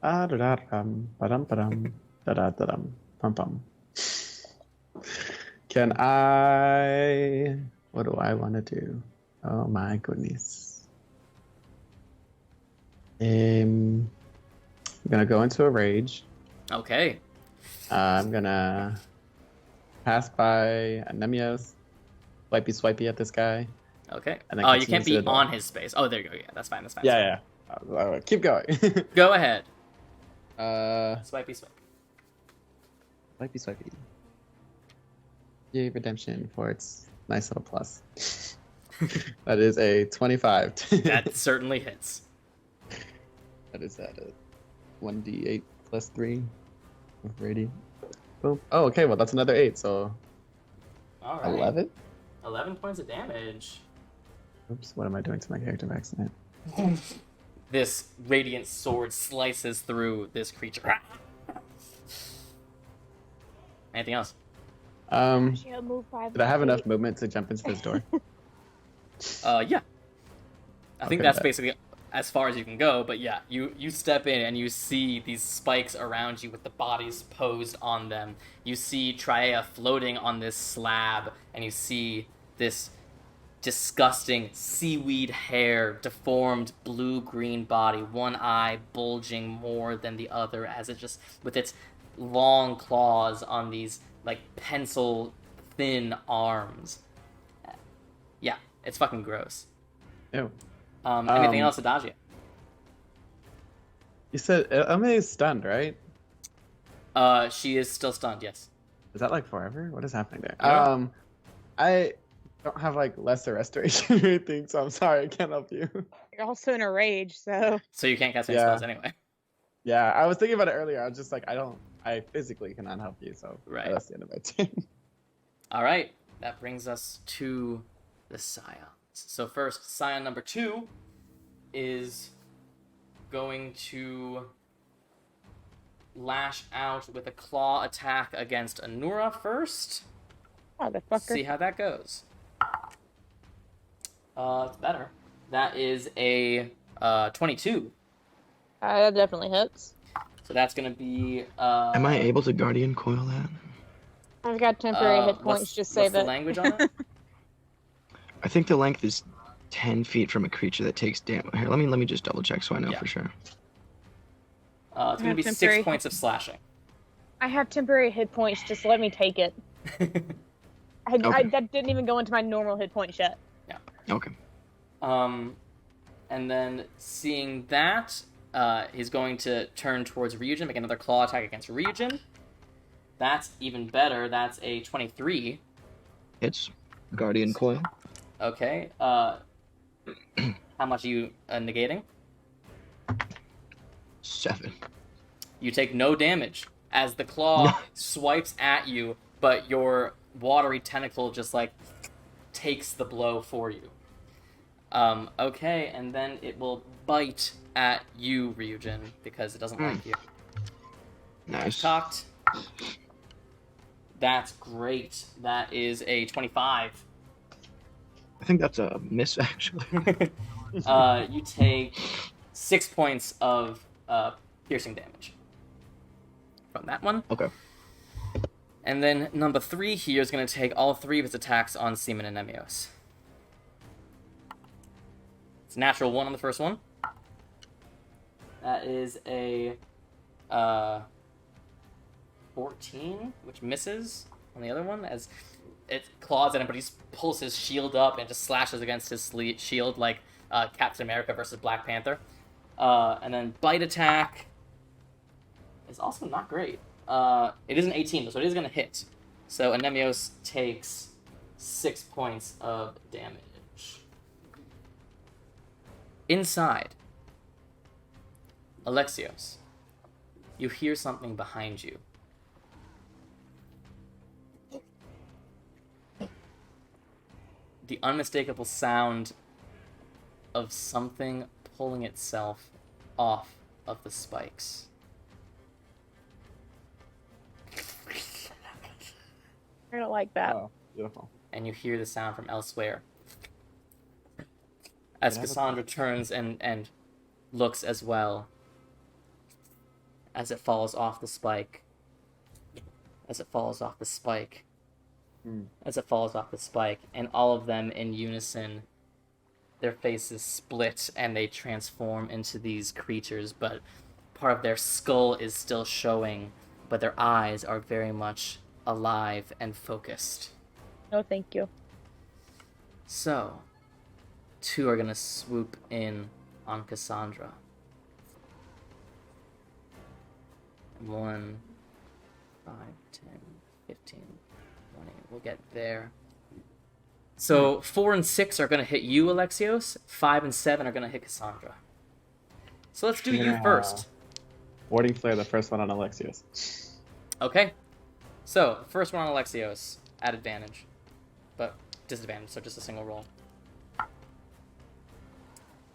Ba-dum-ba-dum, da-da-da-dum, pum-pum. Can I... What do I want to do? Oh my goodness. I'm gonna go into a rage. Okay. I'm gonna pass by Anemios, swipey at this guy. Okay. And then Oh, you continue can't to be the door. on his space. Oh, there you go. Yeah, that's fine. Yeah. All right, keep going. Go ahead. Swipey. Yay, redemption for its nice little plus. That is a 25. That certainly hits. That is at a 1d8 plus 3 of radiant. Boom. Oh, okay, well, that's another 8, so All right. 11? 11 points of damage. Oops, what am I doing to my character by accident? This radiant sword slices through this creature. Anything else? Move 5 Did I have enough movement to jump into this door? Yeah. I think Okay, that's bet. basically as far as you can go, but yeah, you step in and you see these spikes around you with the bodies posed on them. You see Traeia floating on this slab, and you see this disgusting seaweed hair, deformed blue-green body, one eye bulging more than the other as it just, with its long claws on these, like, pencil-thin arms. Yeah, it's fucking gross. Ew. Anything else, Adagio? You said Ame is stunned, right? She is still stunned, yes. Is that like forever? What is happening there? Yeah. I don't have like lesser restoration or anything, so I'm sorry, I can't help you. You're also in a rage, so So you can't cast any Yeah. spells anyway. Yeah, I was thinking about it earlier. I was just like, I physically cannot help you, so Right. that's the end of my turn. All right, that brings us to the scions. So first, scion number 2 is going to lash out with a claw attack against Anura first. motherfucker. See how that goes. It's better. That is a 22. That definitely hits. So that's going to be... Am I able to guardian coil that? I've got temporary hit what's- points. Just what's save the it. language on it? I think the length is 10 feet from a creature that takes damage. Here, let me just double check so I know Yeah. for sure. It's going to be 6 Temporary. points of slashing. I have temporary hit points. Just let me take it. That didn't even go into my normal hit points yet. Okay. And then seeing that, he's going to turn towards Ryujin, make another claw attack against Ryujin. That's even better. That's a 23. It's guardian coil. Okay. How much are you negating? 7. You take no damage as the claw swipes at you, but your watery tentacle just, like, takes the blow for you. Okay, and then it will bite at you, Ryujin, because it doesn't like you. Nice. Cocked. That's great. That is a 25. I think that's a miss, actually. You take 6 points of piercing damage from that one. Okay. And then number 3 here is going to take all 3 of his attacks on Seaman and Nemios. It's a natural 1 on the first one. That is a 14, which misses on the other one, as it claws at him, but he just pulls his shield up and just slashes against his shield like Captain America versus Black Panther. And then bite attack is also not great. It is an 18, so it is going to hit. So Anemios takes 6 points of damage. Inside, Alexios, you hear something behind you. The unmistakable sound of something pulling itself off of the spikes. I don't like that. Oh, beautiful. And you hear the sound from elsewhere. As Can I have a- Cassandra turns and looks as well. As it falls off the spike. As it falls off the spike. As it falls off the spike. And all of them in unison, their faces split and they transform into these creatures, but part of their skull is still showing, but their eyes are very much alive and focused. No, thank you. So, 2 are gonna swoop in on Cassandra. 1, 5, 10, 15, 20. We'll get there. So 4 and 6 are gonna hit you, Alexios. 5 and 7 are gonna hit Cassandra. So let's do you Yeah. first. Warding Flare, the first one on Alexios. Okay. So first one on Alexios at advantage, but disadvantage. So just a single roll.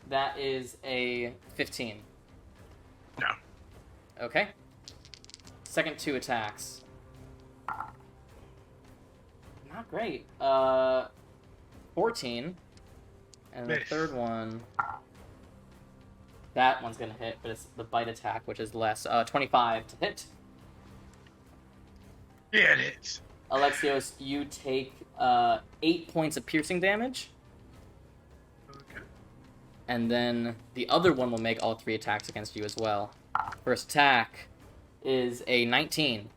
That is a 15. No. Okay. Second 2 attacks. Not great. 14. And the Miss. third one. That one's gonna hit, but it's the bite attack, which is less. 25 to hit. Yeah, it is. Alexios, you take 8 points of piercing damage. Okay. And then the other one will make all 3 attacks against you as well. First attack is a 19.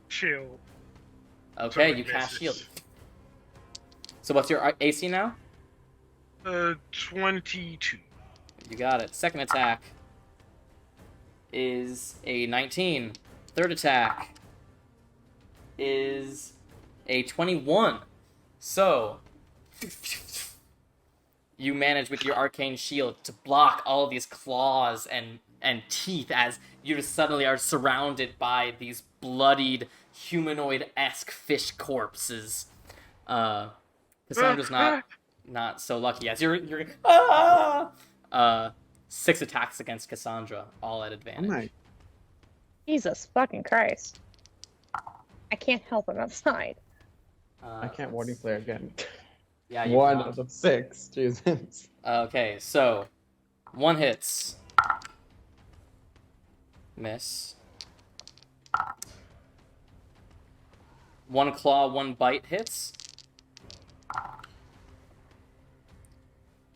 Shield. Okay, So it you cast misses. shield. So what's your AC now? 22. You got it. Second attack is a 19. Third attack is a 21. So you manage with your arcane shield to block all these claws and teeth as you just suddenly are surrounded by these bloodied humanoid-esque fish corpses. Cassandra's not so lucky as you're 6 attacks against Cassandra, all at Oh advantage. my. Jesus fucking Christ. I can't help him outside. I can't Warding Flare again. Yeah, you One can't. out of 6. Jesus. Okay, so 1 hits. Miss. 1 claw, 1 bite hits.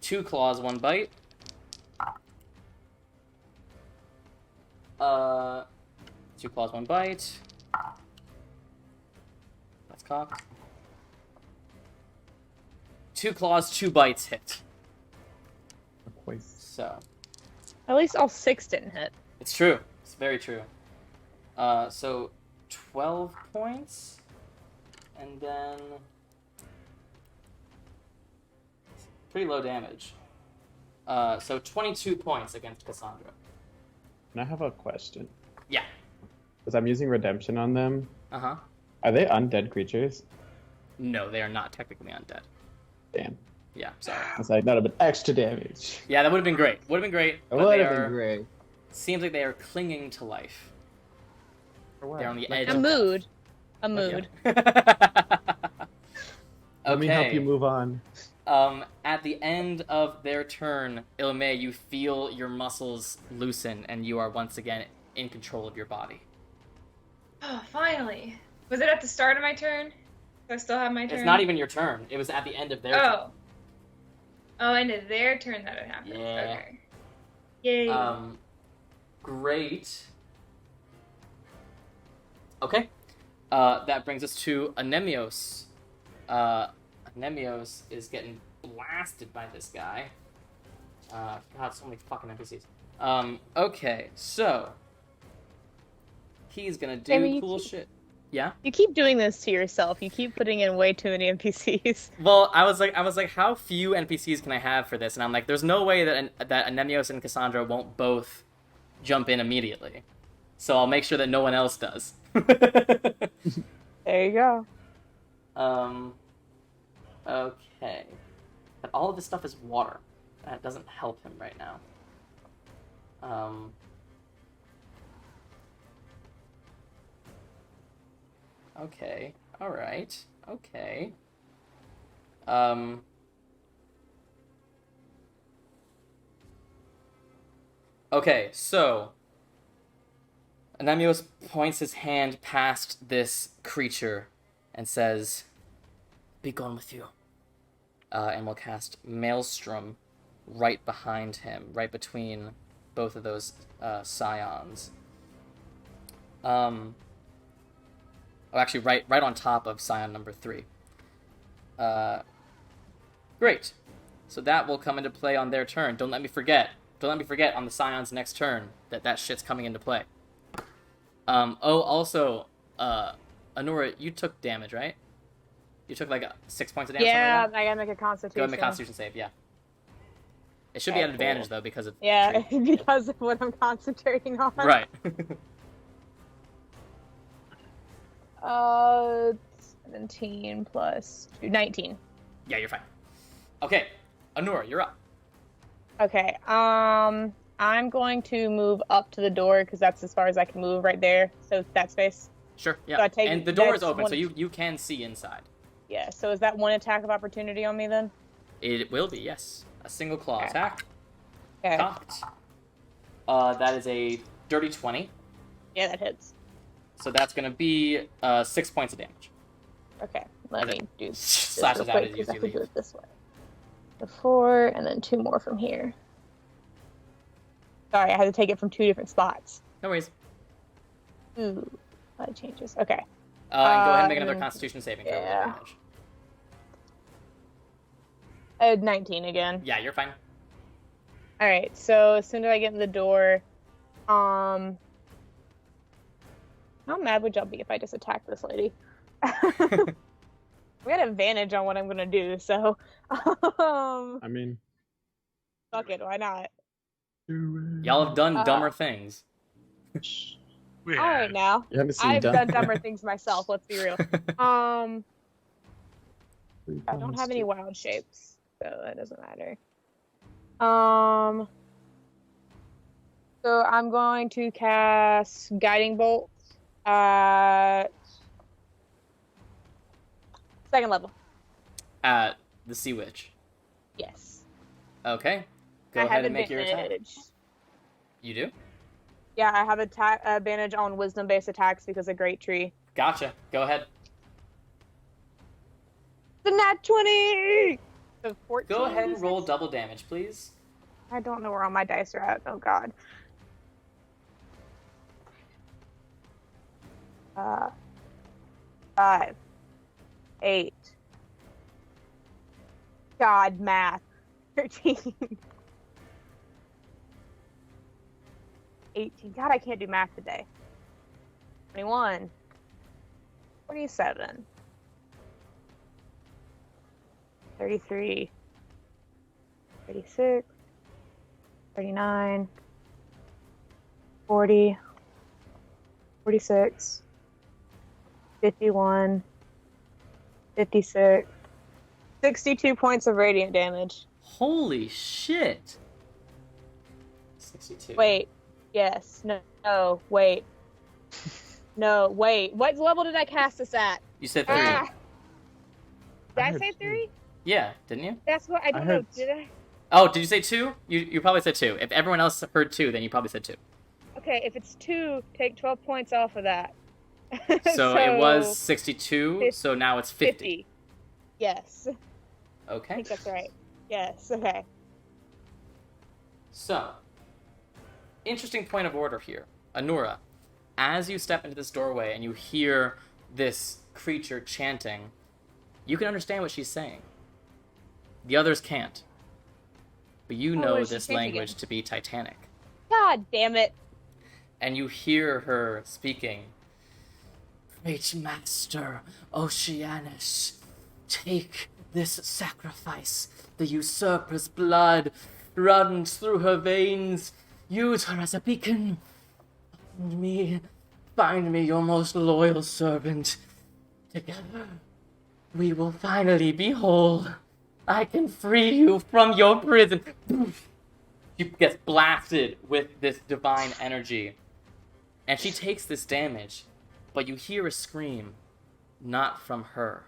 2 claws, 1 bite. 2 claws, 1 bite. That's cocked. 2 claws, 2 bites hit. So, At least all 6 didn't hit. it's true. It's very true. So 12 points, and then pretty low damage. So 22 points against Cassandra. Can I have a question? Yeah. Because I'm using Redemption on them. Uh-huh. Are they undead creatures? No, they are not technically undead. Damn. Yeah, sorry. It's like, that would have been extra damage. Yeah, that would have been great. Would have been great. It But would they have are. been great. Seems like they are clinging to life. They're on the edge. A of mood. death. A mood. Let me help you Okay. move on. At the end of their turn, Ilme, you feel your muscles loosen, and you are once again in control of your body. Oh, finally. Was it at the start of my turn? Do I still have my turn? It's not even your turn. It was at the end of their turn. Oh. Oh, end of their turn that it happened. Yeah. Okay. Yay. Great. Okay. That brings us to Anemios. Anemios is getting blasted by this guy. God, so many fucking NPCs. Okay, so he's gonna do Amy, you cool keep- shit. Yeah. You keep doing this to yourself. You keep putting in way too many NPCs. Well, I was like, how few NPCs can I have for this? And I'm like, there's no way that Anemios and Cassandra won't both jump in immediately. So I'll make sure that no one else does. There you go. Okay. But all of this stuff is water. That doesn't help him right now. Okay. Alright. Okay. Okay, so Anemios points his hand past this creature and says, "Be gone with you." And will cast Maelstrom right behind him, right between both of those scions. Actually, right on top of scion number 3. Great. So that will come into play on their turn. Don't let me forget on the scion's next turn that shit's coming into play. Also, Anura, you took damage, right? You took like 6 points of damage. Yeah, Something like I gotta make a constitution. that? Go ahead and make a Constitution save. Yeah. It should be at advantage cool. though because of Yeah, tree. because of what I'm concentrating on. Right. 17 plus 2, 19. Yeah, you're fine. Okay, Anura, you're up. Okay, I'm going to move up to the door because that's as far as I can move right there. So that space. Sure. Yeah. So I take- and the door is that's open, one- so you can see inside. Yeah, so is that one attack of opportunity on me then? It will be, yes. A single claw Okay. attack. Okay. Cocked. That is a dirty 20. Yeah, that hits. So that's going to be 6 points of damage. Okay, let me do this Slashes real out quick, as you 'cause I see can do leave. it this way. The 4, and then 2 more from here. Sorry, I had to take it from 2 different spots. No worries. Ooh, that changes. Okay. And go ahead and make another Um, Constitution saving throw with yeah. advantage. 19 again. Yeah, you're fine. Alright, so as soon as I get in the door, how mad would y'all be if I just attacked this lady? We got advantage on what I'm gonna do, so I mean, fuck it, why not? Y'all have done dumber things. Yeah. Alright now. you haven't seen I've Dumb. done dumber things myself, let's be real. I don't have any Wow. wild shapes, so that doesn't matter. So I'm going to cast Guiding Bolt at 2nd level. At the Sea Witch. Yes. Okay. Go I ahead have and make your attack. advantage. You do? Yeah, I have advantage on wisdom-based attacks because of Great Tree. Gotcha. Go ahead. The nat 20! So 14. Go ahead and D6? roll double damage, please. I don't know where all my dice are at. Oh god. 5, 8. God, math. 13. 18. God, I can't do math today. 21. 27. 33. 36. 39. 40. 46. 51. 56. 62 points of radiant damage. Holy shit. 62. Wait. Yes. No. No. Wait. No. Wait. What level did I cast this at? You said 3. Ah! Did I I heard say two. 3? Yeah, didn't you? That's what I don't I know. heard- Did I? Oh, did you say 2? You probably said 2. If everyone else heard 2, then you probably said 2. Okay, if it's 2, take 12 points off of that. So it was 62, so now it's 50. Yes. I Okay. think that's right. Yes. Okay. So, interesting point of order here. Anura, as you step into this doorway and you hear this creature chanting, you can understand what she's saying. The others can't. But you Oh, know what is she this chanting language again? to be Titanic. God damn it. And you hear her speaking. Great Master Oceanus, take this sacrifice. The usurper's blood runs through her veins. Use her as a beacon. Find me your most loyal servant. Together, we will finally be whole. I can free you from your prison. She gets blasted with this divine energy. And she takes this damage. But you hear a scream, not from her.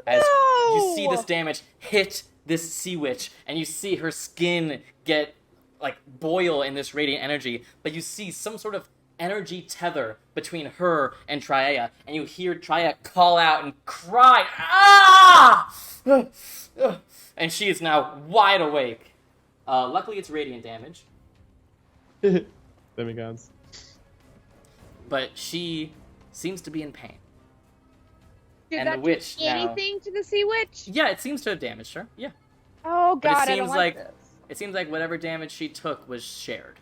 As you see this damage hit this sea witch, and you see her skin get, like, boil in this radiant energy, but you see some sort of energy tether between her and Traeia, and you hear Traeia call out and cry, "Ah!" And she is now wide awake. Luckily, it's radiant damage. Demigods. But she seems to be in pain. Did And that the witch do now... anything to the sea witch? Yeah, it seems to have damaged her. Yeah. Oh But it god, I seems don't like this. it seems like whatever damage she took was shared.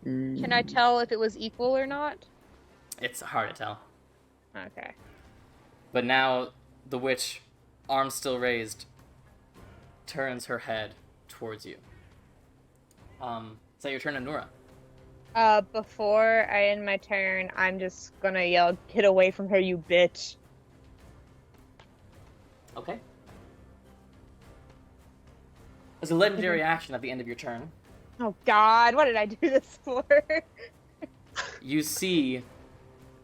Can I tell if it was equal or not? It's hard to tell. Okay. But now the witch, arm still raised, turns her head towards you. Is that your turn, Nora? Before I end my turn, I'm just gonna yell, "Get away from her, you bitch!" Okay. There's a legendary action at the end of your turn. Oh god, what did I do this for? You see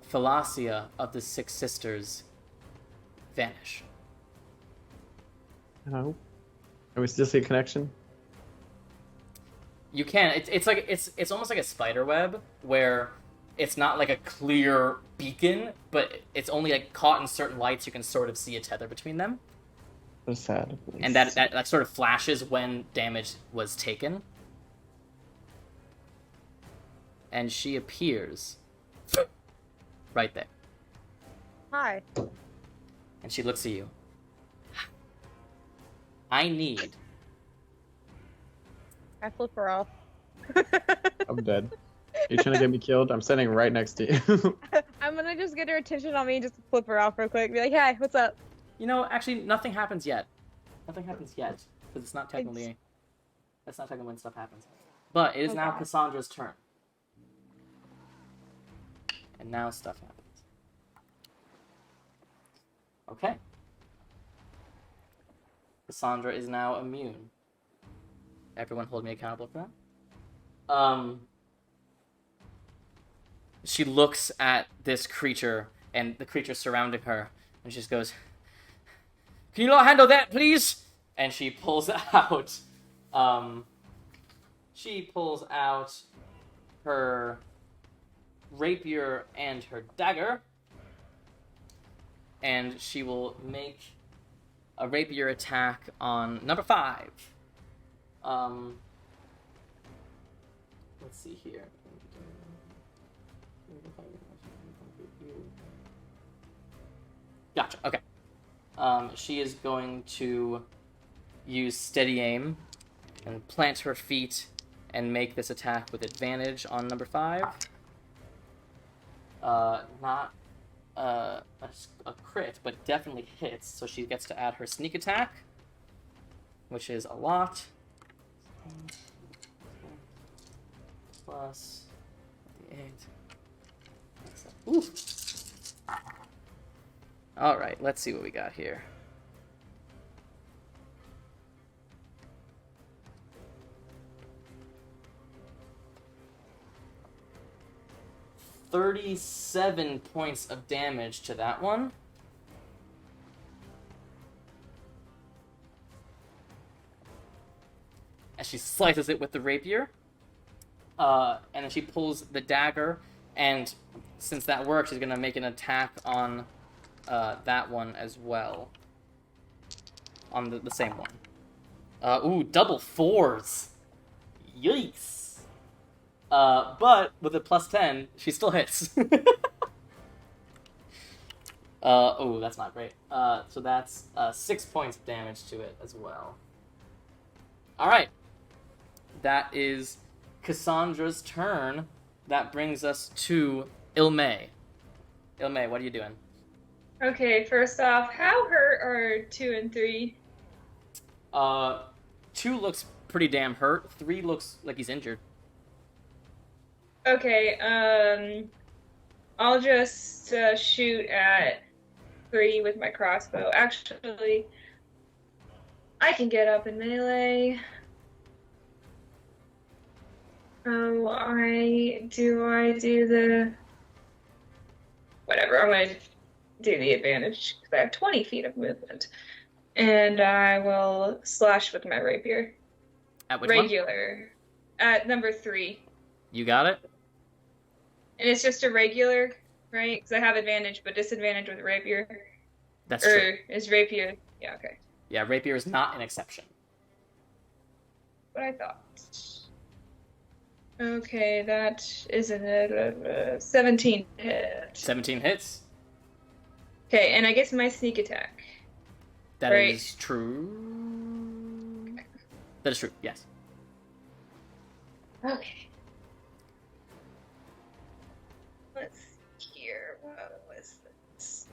Thalassia of the Six Sisters vanish. Hello? Can we still see a connection? You can. It's like it's almost like a spider web where it's not like a clear beacon, but it's only like caught in certain lights. You can sort of see a tether between them, So sad. and that sort of flashes when damage was taken. And she appears right there, Hi. and she looks at you. I need. I flip her off. I'm dead. Are you trying to get me killed? I'm standing right next to you. I'm gonna just get her attention on me and just flip her off real quick. Be like, "Hey, what's up?" You know, actually, nothing happens yet. Nothing happens yet because it's not technically. That's not technically when stuff happens. But it is now Okay. Cassandra's turn. And now stuff happens. Okay. Cassandra is now immune. Everyone hold me accountable for that. She looks at this creature and the creature surrounding her, and she just goes, "Can you not handle that, please?" And she pulls out, her rapier and her dagger, and she will make a rapier attack on number 5. Let's see here. Gotcha, okay. She is going to use steady aim and plant her feet and make this attack with advantage on number 5. Not a crit, but definitely hits, so she gets to add her sneak attack, which is a lot. Plus 8. Ooh. Alright, let's see what we got here. $37 points of damage to that one. As she slices it with the rapier. And then she pulls the dagger, and since that works, she's gonna make an attack on that one as well. On the same one. Ooh, double 4s! Yikes! But with a plus 10, she still hits. Oh, that's not great. So that's 6 points of damage to it as well. Alright. That is Cassandra's turn. That brings us to Ilme. Ilme, what are you doing? Okay, first off, how hurt are 2 and 3? 2 looks pretty damn hurt. 3 looks like he's injured. Okay, I'll just shoot at 3 with my crossbow. Actually, I can get up in melee. Oh, I do the... Whatever, I'm going to do the advantage, because I have 20 feet of movement. And I will slash with my rapier. At which Regular. At number 3. You got it? And it's just a regular, right? Because I have advantage, but disadvantage with rapier. That's true. Or is rapier... Yeah, okay. Yeah, rapier is not an exception. What I thought. Okay, that is a 17 hit. 17 hits. Okay, and I guess my sneak attack. That Right. is true. That is true, yes. Okay. Let's see here. What was this?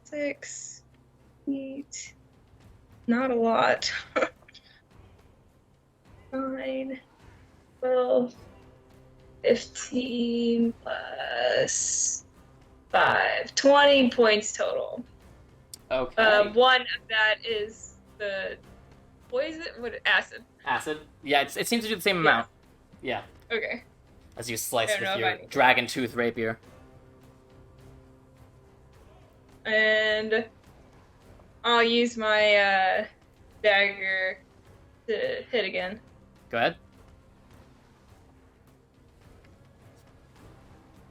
6, 8. Not a lot. 9, 12, 15 plus 5. 20 points total. Okay. One of that is the poison. What acid? Acid. Yeah, it seems to do the same amount. Yeah. Okay. As you slice I don't with know if your I need- dragon tooth rapier. And I'll use my dagger to hit again. Go ahead.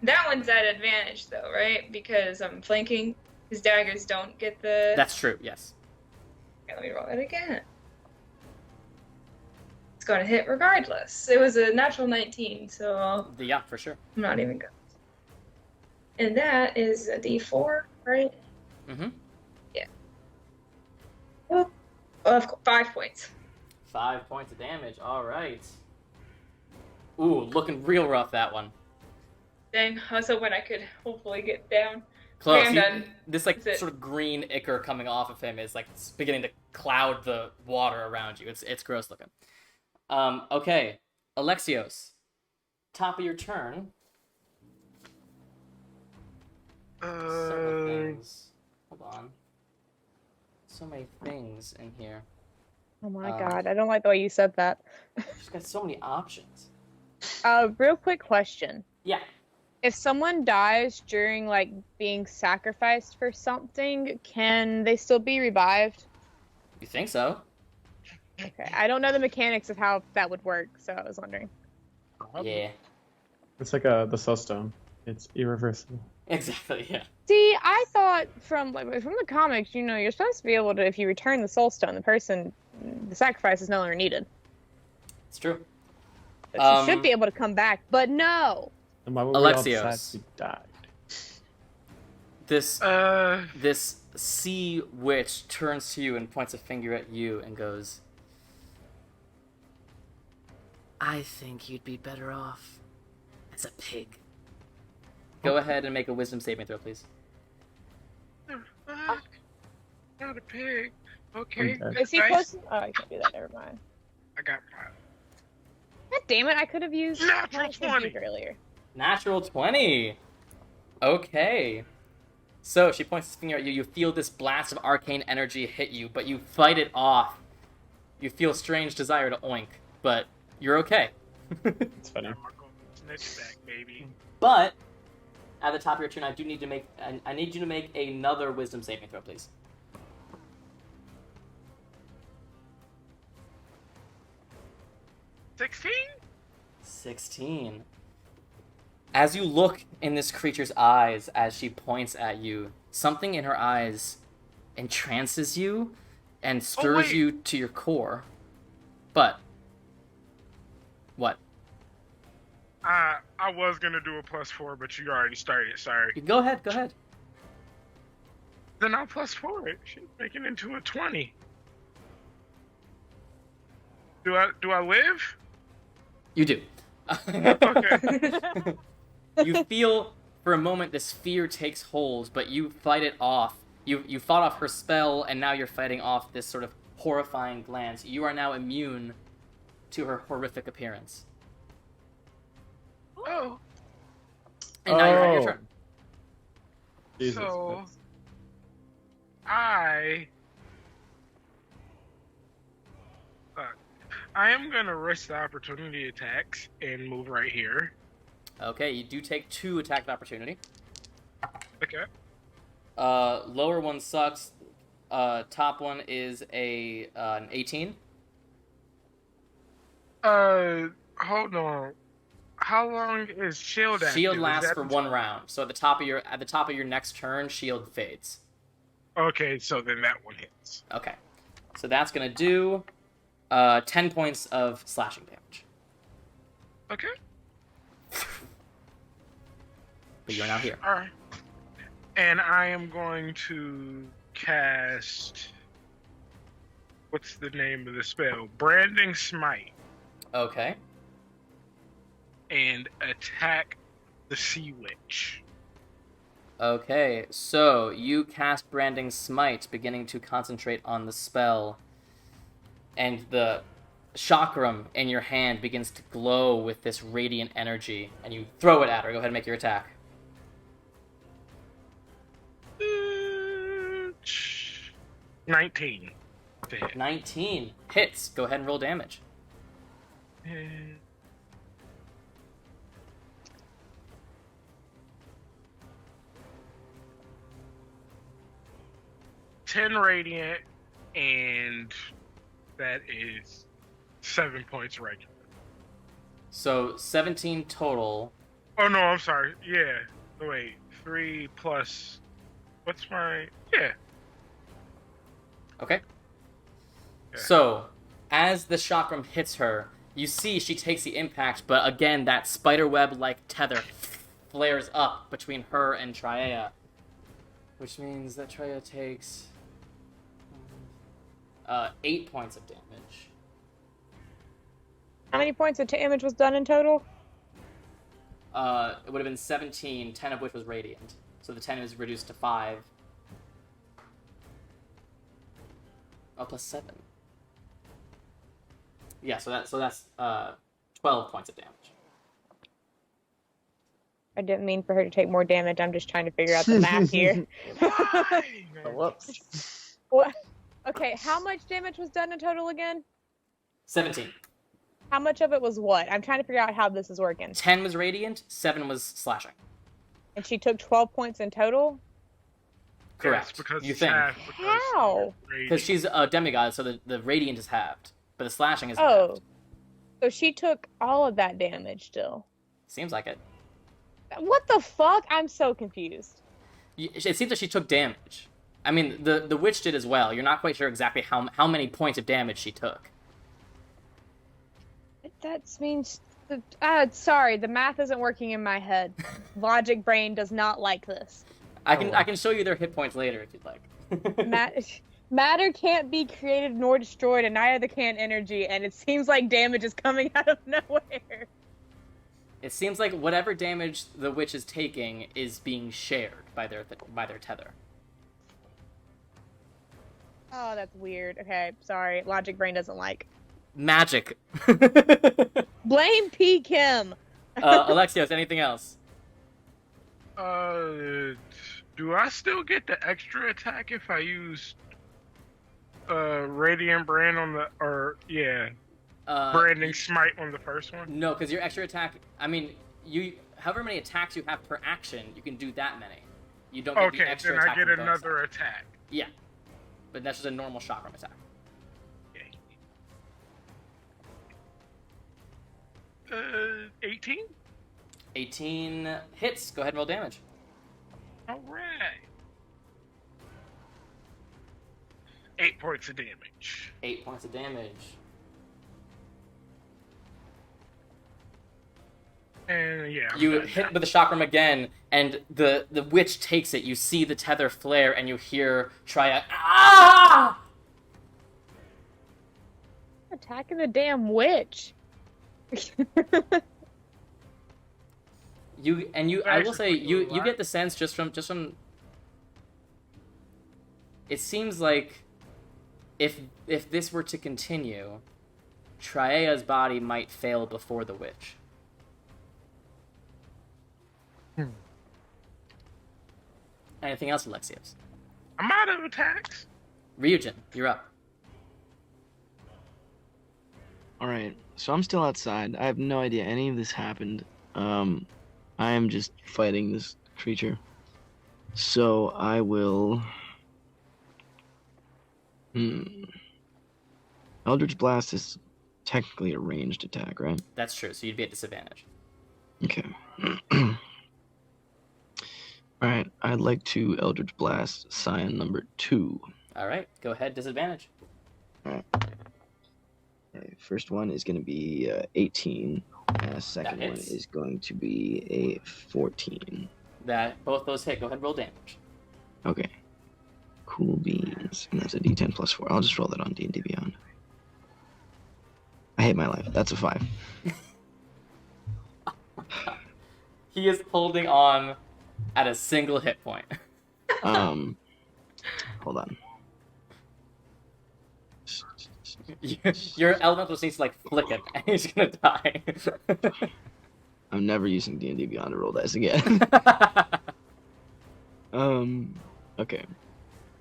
That one's at advantage though, right? Because I'm flanking. His daggers don't get the... That's true, yes. Okay, let me roll it again. It's gonna hit regardless. It was a natural 19, so Yeah, for sure. I'm not even good. And that is a D4, right? Mm-hmm. Oh, of course, 5 points. 5 points of damage. All right. Ooh, looking real rough, that one. Dang, I was hoping I could hopefully get down. Close. Okay, I'm done. This like That's it. sort of green ichor coming off of him is like beginning to cloud the water around you. It's gross looking. Okay, Alexios, top of your turn. Several things. Hold on. So many things in here. Oh my god, I don't like the way you said that. She's got so many options. Real quick question. Yeah. If someone dies during, like, being sacrificed for something, can they still be revived? You think so? Okay, I don't know the mechanics of how that would work, so I was wondering. Yeah. It's like the Soulstone. It's irreversible. Exactly. Yeah. See, I thought from the comics, you know, you're supposed to be able to, if you return the soul stone, the sacrifice is no longer needed. It's true. But she should be able to come back, but no. And why would we all Alexios. decide she died? This sea witch turns to you and points a finger at you and goes, I think you'd be better off as a pig. Go ahead and make a wisdom saving throw, please. Fuck. Not a pig. Okay. I'm dead. Is he Nice. supposed to... Oh, I can't do that, never mind. I got 5. God damn it, I could have used... Natural I should have 20. used earlier. Natural 20. Okay. So she points her finger at you. You feel this blast of arcane energy hit you, but you fight it off. You feel strange desire to oink, but you're okay. It's funny. I'm going to snitch back, baby. But at the top of your turn, I need you to make another wisdom saving throw, please. 16? 16. As you look in this creature's eyes as she points at you, something in her eyes entrances you and stirs wait. you to your core. But what? I was gonna do a +4, but you already started. Sorry. Go ahead. Then I'll +4 it. She's making it into a 20. Do I live? You do. Okay. You feel for a moment, this fear takes hold, but you fight it off. You fought off her spell, and now you're fighting off this sort of horrifying glance. You are now immune to her horrific appearance. Oh. And now you're at your turn. Jesus So Christ. I am gonna risk the opportunity attacks and move right here. Okay, you do take 2 attack of opportunity. Okay. Lower one sucks. Top one is an 18. Hold on. How long is shield active? Shield Is lasts that for until- 1 round. So at the top of your next turn, shield fades. Okay, so then that one hits. Okay. So that's gonna do 10 points of slashing damage. Okay. But you're now here. Alright. And I am going to cast. What's the name of the spell? Branding Smite. Okay. And attack the Sea Witch. Okay, so you cast Branding Smite, beginning to concentrate on the spell, and the chakram in your hand begins to glow with this radiant energy, and you throw it at her. Go ahead and make your attack. 19 to hit. 19 hits. Go ahead and roll damage. And 10 radiant, and that is 7 points regular. So 17 total. Oh no, I'm sorry. Yeah. Wait, 3 plus. What's my? Yeah. Okay. Yeah. So, as the chakram hits her, you see she takes the impact, but again, that spiderweb-like tether flares up between her and Traeia, which means that Traeia takes 8 points of damage. How many points of damage was done in total? It would have been 17, 10 of which was radiant. So the 10 is reduced to 5. Oh, plus 7. Yeah, so that's 12 points of damage. I didn't mean for her to take more damage. I'm just trying to figure out the math here. Oh, whoops. What? Okay, how much damage was done in total again? 17. How much of it was what? I'm trying to figure out how this is working. 10 was radiant, 7 was slashing. And she took 12 points in total? Correct. Yes, because you it's think. half because How? Because she's a demigod, so the radiant is halved. But the slashing is Oh. halved. So she took all of that damage still. Seems like it. What the fuck? I'm so confused. It seems like she took damage. I mean, the witch did as well. You're not quite sure exactly how many points of damage she took. That means... sorry, the math isn't working in my head. Logic brain does not like this. I can show you their hit points later if you'd like. Matter can't be created nor destroyed, and neither can energy, and it seems like damage is coming out of nowhere. It seems like whatever damage the witch is taking is being shared by their tether. Oh, that's weird. Okay, sorry. Logic brain doesn't like. Magic. Blame P. Kim. Alexios, anything else? Do I still get the extra attack if I use Radiant Brand on the Branding Smite on the first one? No, because your extra attack. I mean, however many attacks you have per action, you can do that many. You don't get the extra then attack. I get from bonus another attack. Yeah, but that's just a normal chakram attack. Okay. 18. 18 hits. Go ahead and roll damage. All right. 8 points of damage. 8 points of damage. And yeah. You hit with the chakram again, and the witch takes it. You see the tether flare, and you hear Traeia, ah! Attacking the damn witch. I will say Actually, you get the sense just from it seems like if this were to continue, Traea's body might fail before the witch. Anything else, Alexios? I'm out of attacks. Ryujin, you're up. All right, so I'm still outside. I have no idea any of this happened. I am just fighting this creature. So I will. Eldridge Blast is technically a ranged attack, right? That's true. So you'd be at disadvantage. Okay. All right, I'd like to Eldridge Blast Scion number 2. All right, go ahead. Disadvantage. All right. Okay, first one is going to be 18. Second one hits. is going to be a 14. That both those hit. Go ahead, roll damage. Okay. Cool beans. And that's a D10 plus 4. I'll just roll that on D&D Beyond. I hate my life. That's a 5. He is holding on at a single hit point. Hold on. Your elemental just needs to like flick it, and he's gonna die. I'm never using D&D Beyond to roll dice again. Okay.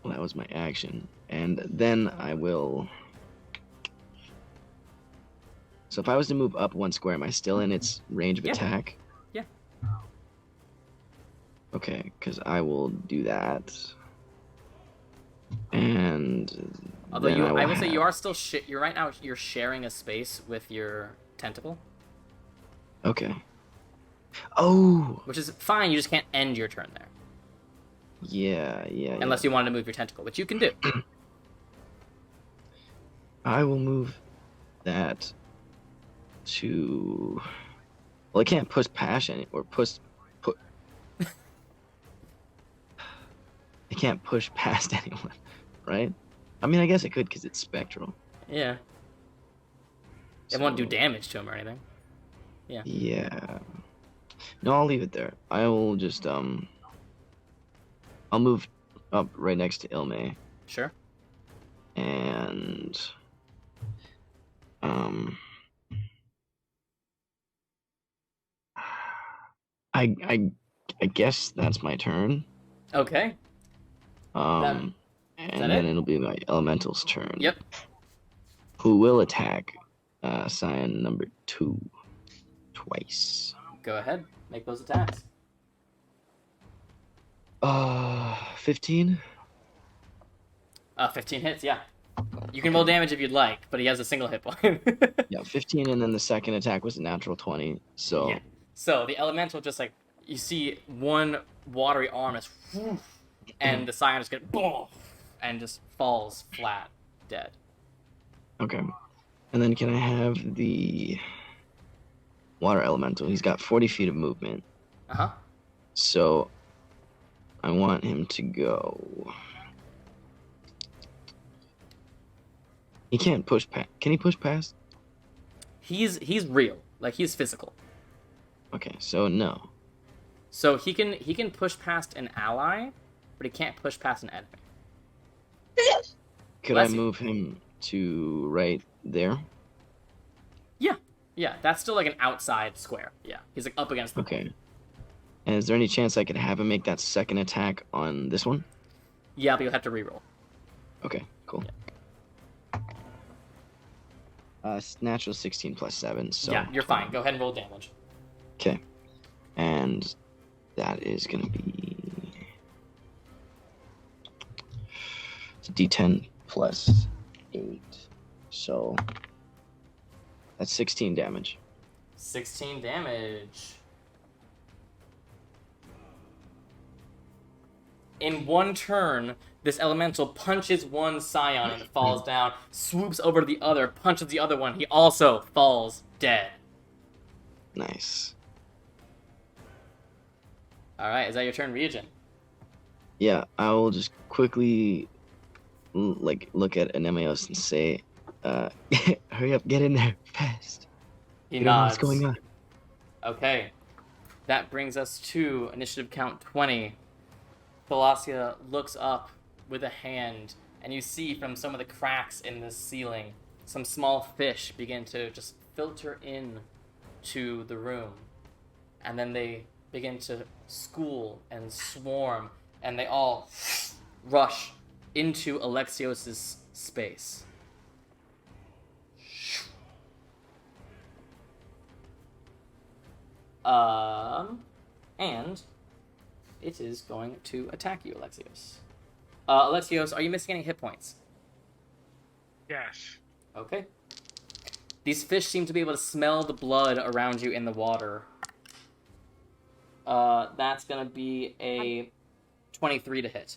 Well, that was my action. And then I will... So if I was to move up 1 square, am I still in its range of Yeah. attack? Yeah. Okay, because I will do that. And... Although then I will say have- you are still you're right now. You're sharing a space with your tentacle, Okay. Oh! which is fine. You just can't end your turn there Yeah. unless you wanted to move your tentacle, which you can do. I will move that to... Well, I can't push past any... Or push... Put... I can't push past anyone, right? I mean, I guess I could because it's spectral. Yeah. It won't do damage to him or anything. Yeah. No, I'll leave it there. I will just, I'll move up right next to Ilme. Sure. And... I guess that's my turn. Okay. And that then it? it'll be my elemental's turn. Yep. Who will attack Scion number 2 twice. Go ahead. Make those attacks. 15? 15 hits. Yeah. You can roll damage if you'd like, but he has a single hit point. Yeah, 15, and then the second attack was a natural 20. So Yeah. So the elemental just like you see one watery arm is, and the scion just get and just falls flat, dead. okay. And then can I have the water elemental? He's got 40 feet of movement. Uh-huh. So I want him to go. He can't push past. Can he push past? He's real, like he's physical. Okay, so no. So he can push past an ally, but he can't push past an enemy. Could Bless I you. move him to right there? Yeah, that's still like an outside square. Yeah, he's like up against the Okay. And is there any chance I could have him make that second attack on this one? Yeah, but you'll have to reroll. Okay, cool. Natural 16 plus 7, so... Yeah, you're fine. Go ahead and roll damage. Okay. And that is going to be... It's a D10 plus 8. So... That's 16 damage. 16 damage. In one turn, this elemental punches one scion and it falls down, swoops over to the other, punches the other one. He also falls dead. Nice. All right, is that your turn, Ryujin? Yeah, I will just quickly look at Anemeos and say, hurry up, get in there, fast. He You don't know nods. what's going on. Okay. That brings us to initiative count 20. Thalassia looks up with a hand, and you see from some of the cracks in the ceiling, some small fish begin to just filter in to the room. And then they begin to school and swarm, and they all rush into Alexios' space. And it is going to attack you, Alexios. Alexios, are you missing any hit points? Yes. Okay. These fish seem to be able to smell the blood around you in the water. That's gonna be a 23 to hit.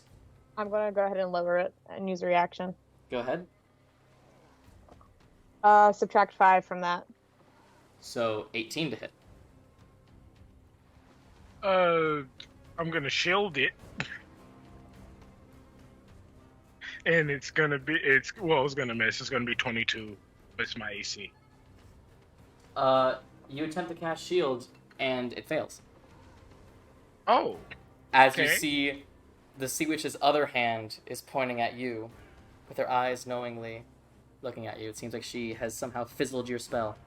I'm gonna go ahead and lower it and use a reaction. Go ahead. Subtract 5 from that. So 18 to hit. I'm gonna shield it. And it's gonna miss. It's gonna be 22. It's my AC. You attempt to cast shield, and it fails. Oh. As you Okay. see, the Sea Witch's other hand is pointing at you, with her eyes knowingly looking at you. It seems like she has somehow fizzled your spell.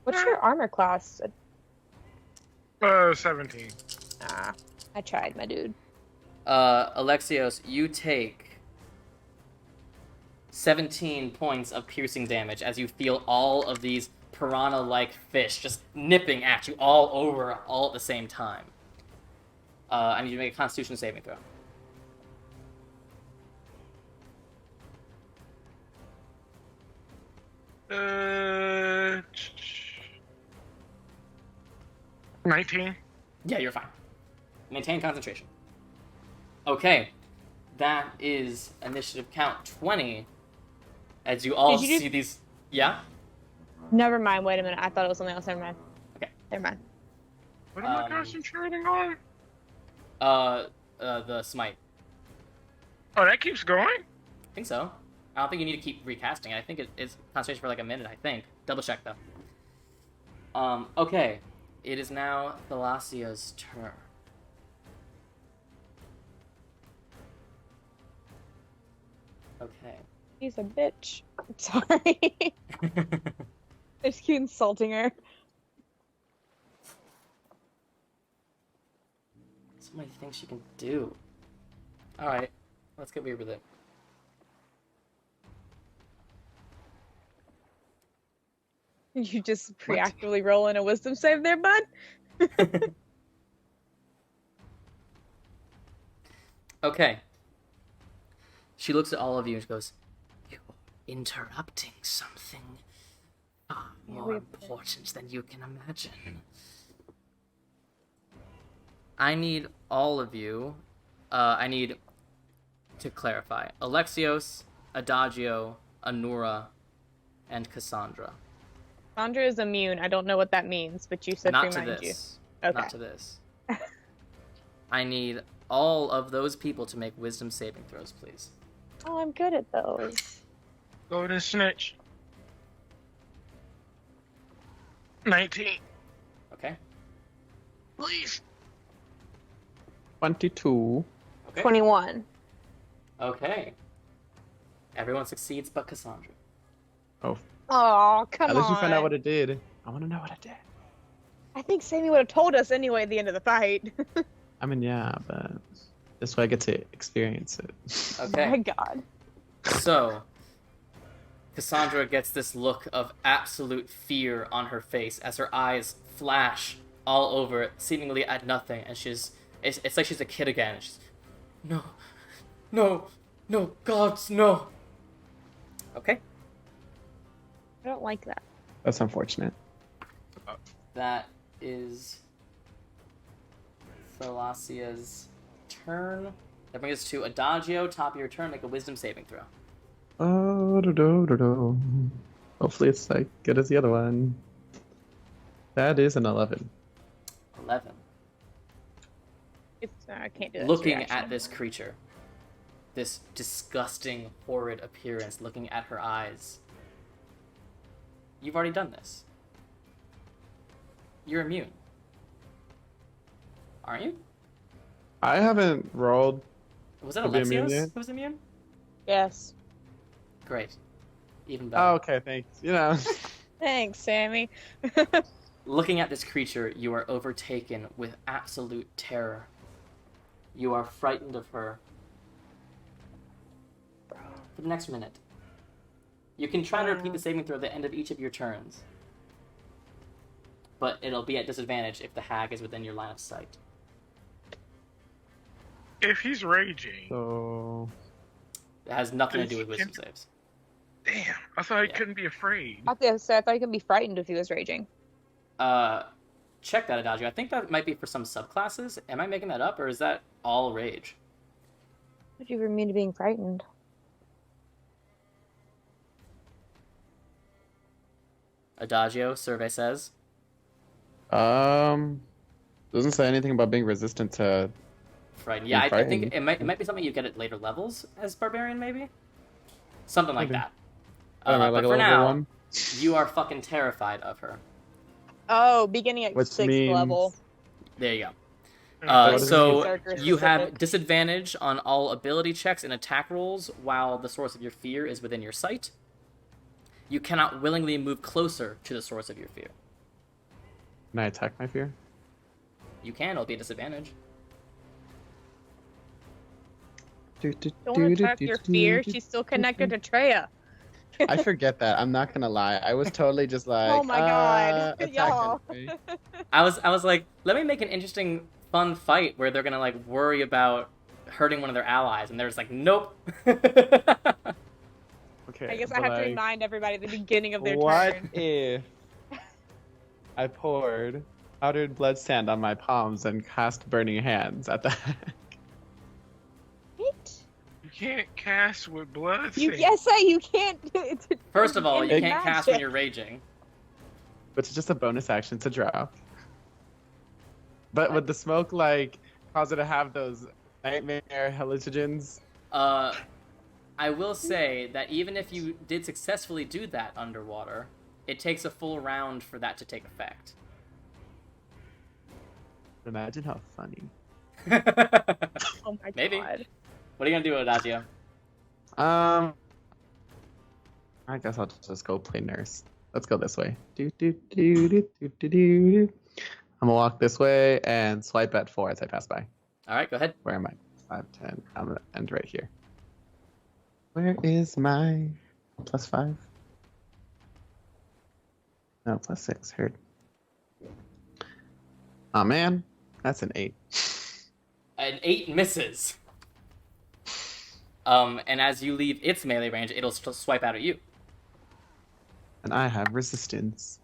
What's your armor class? 17. I tried, my dude. Alexios, you take 17 points of piercing damage as you feel all of these piranha-like fish just nipping at you all over, all at the same time. I need you to make a Constitution saving throw. Uh, 19. Yeah, you're fine. Maintain concentration. Okay, that is initiative count 20. As you all Did you see these... Yeah? Never mind. Wait a minute. I thought it was something else. Never mind. Okay. Never mind. What am I concentrating on? The smite. Oh, that keeps going? I think so. I don't think you need to keep recasting. I think it is concentration for like a minute, I think. Double check, though. Okay. It is now Thalassia's turn. Okay. He's a bitch. Sorry. I just keep insulting her. So many things she can do. Alright. Let's get weird with it. You just preactively roll in a wisdom save there, bud? Okay. She looks at all of you and she goes, "You're interrupting something far more important than you can imagine. I need all of you. I need to clarify. Alexios, Adagio, Anura, and Cassandra. Sandra is immune. I don't know what that means, but you said Not to remind this. you. Okay. Not to this. I need all of those people to make wisdom saving throws, please. Oh, I'm good at those. Golden snitch. 19. Okay? Please. 22. Okay. 21. Okay. Everyone succeeds but Cassandra. Oh, Oh, come at on. least you found out what it did. I want to know what it did. I think Sammy would have told us anyway at the end of the fight. I mean, yeah, but this way I get to experience it. Okay. My God. So, Cassandra gets this look of absolute fear on her face as her eyes flash all over, seemingly at nothing, and it's like she's a kid again. She's, no, gods, no. Okay, I don't like that. That's unfortunate. that is Thalassia's turn. That brings us to Adagio. Top of your turn, make a wisdom saving throw. Hopefully it's like good as the other one. That is an 11. 11. It's, I can't do that. Looking at this creature, this disgusting, horrid appearance, looking at her eyes. You've already done this. You're immune. Aren't you? I haven't rolled. Was it To be immune Alexios yet? who was immune? Yes. Great. Even better. Oh, okay, thanks. You know. Thanks, Sammy. Looking at this creature, you are overtaken with absolute terror. You are frightened of her for the next minute. You can try to repeat the saving throw at the end of each of your turns, but it'll be at disadvantage if the hag is within your line of sight. If he's raging, So It has nothing to do with wisdom saves. damn, I thought he Yeah. couldn't be afraid. I thought he could be frightened if he was raging. Check that, Adagio. I think that might be for some subclasses. Am I making that up, or is that all rage? What do you mean to being frightened? Adagio, survey says. doesn't say anything about being resistant to. Frightened. Yeah, Being I think frightened. it might be something you get at later levels as barbarian, maybe? Something like Maybe. that. Like but a for level now, 1. you are fucking terrified of her. Oh, beginning at Which 6th means- level. There you go. What does it So mean? Berserker you have specific. disadvantage on all ability checks and attack rolls while the source of your fear is within your sight. You cannot willingly move closer to the source of your fear. Can I attack my fear? You can, it'll be a disadvantage. Don't attack your fear. She's still connected to Traeia. I forget that. I'm not gonna lie. I was totally just like, Oh my God. attack Y'all. me. I was like, let me make an interesting, fun fight where they're gonna like worry about hurting one of their allies, and they're just like, nope. Okay. I guess I but, have to like, remind everybody at the beginning of their what turn. if I poured powdered blood sand on my palms and cast burning hands at the What? You can't cast with blood. You sand. yes, you can't. First of all, you It's can't cast when magic. you're raging. But it's just a bonus action to drop. But would the smoke like cause it to have those nightmare hallucinogens? I will say that even if you did successfully do that underwater, it takes a full round for that to take effect. Imagine how funny. Oh my Maybe. God. What are you gonna do, Adagio? I guess I'll just go play nurse. Let's go this way. I'm gonna walk this way and swipe at 4 as I pass by. All right, go ahead. Where am I? 5, 10. I'm gonna end right here. Where is my +5? No, +6. Heard. Oh man, that's an 8. An 8 misses. And as you leave its melee range, it'll swipe out at you. And I have resistance.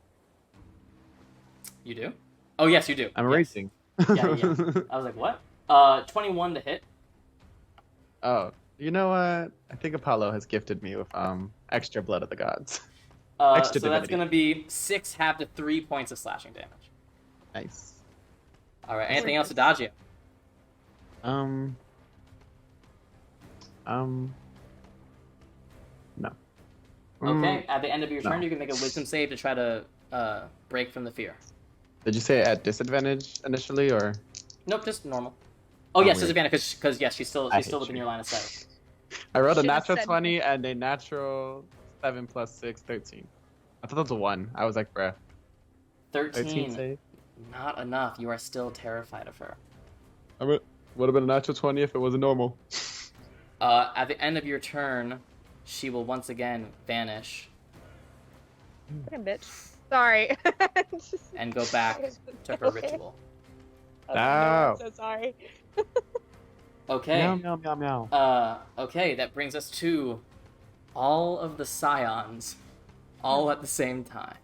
You do? Oh, yes, you do. I'm Yes. racing. Yeah. I was like, what? 21 to hit. Oh, you know what? I think Apollo has gifted me with extra blood of the gods. So Extra that's divinity. gonna be 6 half to 3 points of slashing damage. Nice. All right. Anything else, Adagio? No. Okay. At the end of your no. turn, you can make a Wisdom save to try to break from the fear. Did you say at disadvantage initially, or? Nope, just normal. Oh, Oh, yes, weird. disadvantage because yes, she's still I hate within you. your line of sight. I rolled a Should've natural said- 20 and a natural 7 + 6, 13. I thought that was a 1. I was like, bruh. 13 13. save. Not enough. You are still terrified of her. Would have been a natural 20 if it was a normal. At the end of your turn, she will once again vanish Fucking bitch. Sorry. and go back to her ritual. Oh, No. I'm so sorry. Okay. Meow, meow, meow, meow. Okay, that brings us to all of the scions, all at the same time.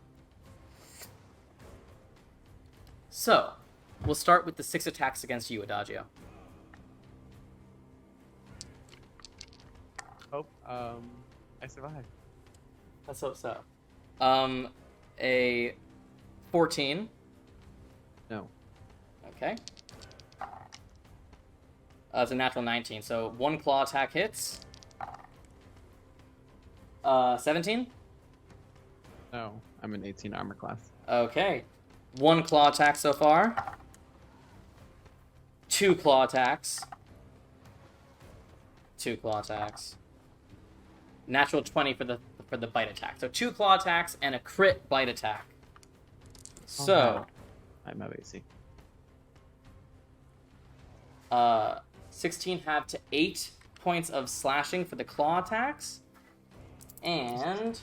So, we'll start with the 6 attacks against you, Adagio. Hope I survive. Let's hope so. A 14. No. Okay. It's a natural 19, so 1 claw attack hits. 17? No. I'm an 18 armor class. Okay. 1 claw attack so far. 2 claw attacks. 2 claw attacks. Natural 20 for the bite attack. So 2 claw attacks and a crit bite attack. So, I'm at AC. 16 have to 8 points of slashing for the claw attacks, and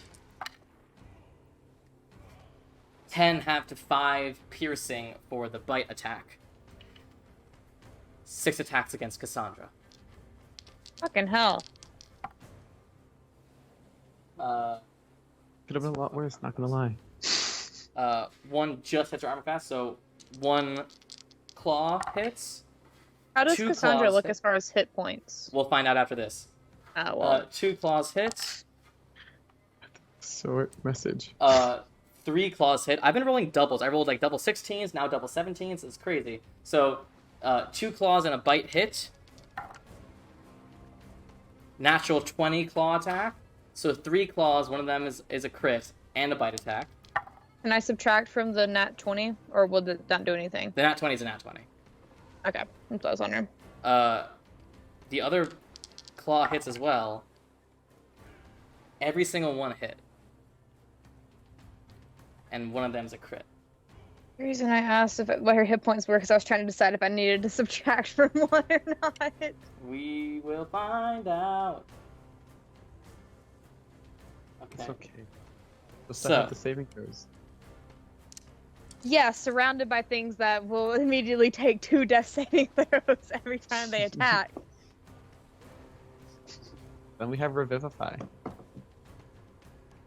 10 have to 5 piercing for the bite attack. 6 attacks against Cassandra. Fucking hell. Could have been a lot worse, not gonna lie. 1 just hits her armor class, so 1 claw hits. How does 2 Cassandra claws look hit. as far as hit points? We'll find out after this. Oh, well. 2 claws hit. Short message. 3 claws hit. I've been rolling doubles. I rolled like double 16s, now double 17s. It's crazy. So, 2 claws and a bite hit. Natural 20 claw attack. So 3 claws, one of them is a crit and a bite attack. Can I subtract from the nat 20, or will it not do anything? The nat 20 is a nat 20. Okay, that's what I was wondering. The other claw hits as well. Every single one hit. And one of them is a crit. The reason I asked what her hit points were because I was trying to decide if I needed to subtract from one or not. We will find out. Okay. It's okay. Just So- have the saving throws. Yeah, surrounded by things that will immediately take 2 death saving throws every time they attack. Then we have Revivify.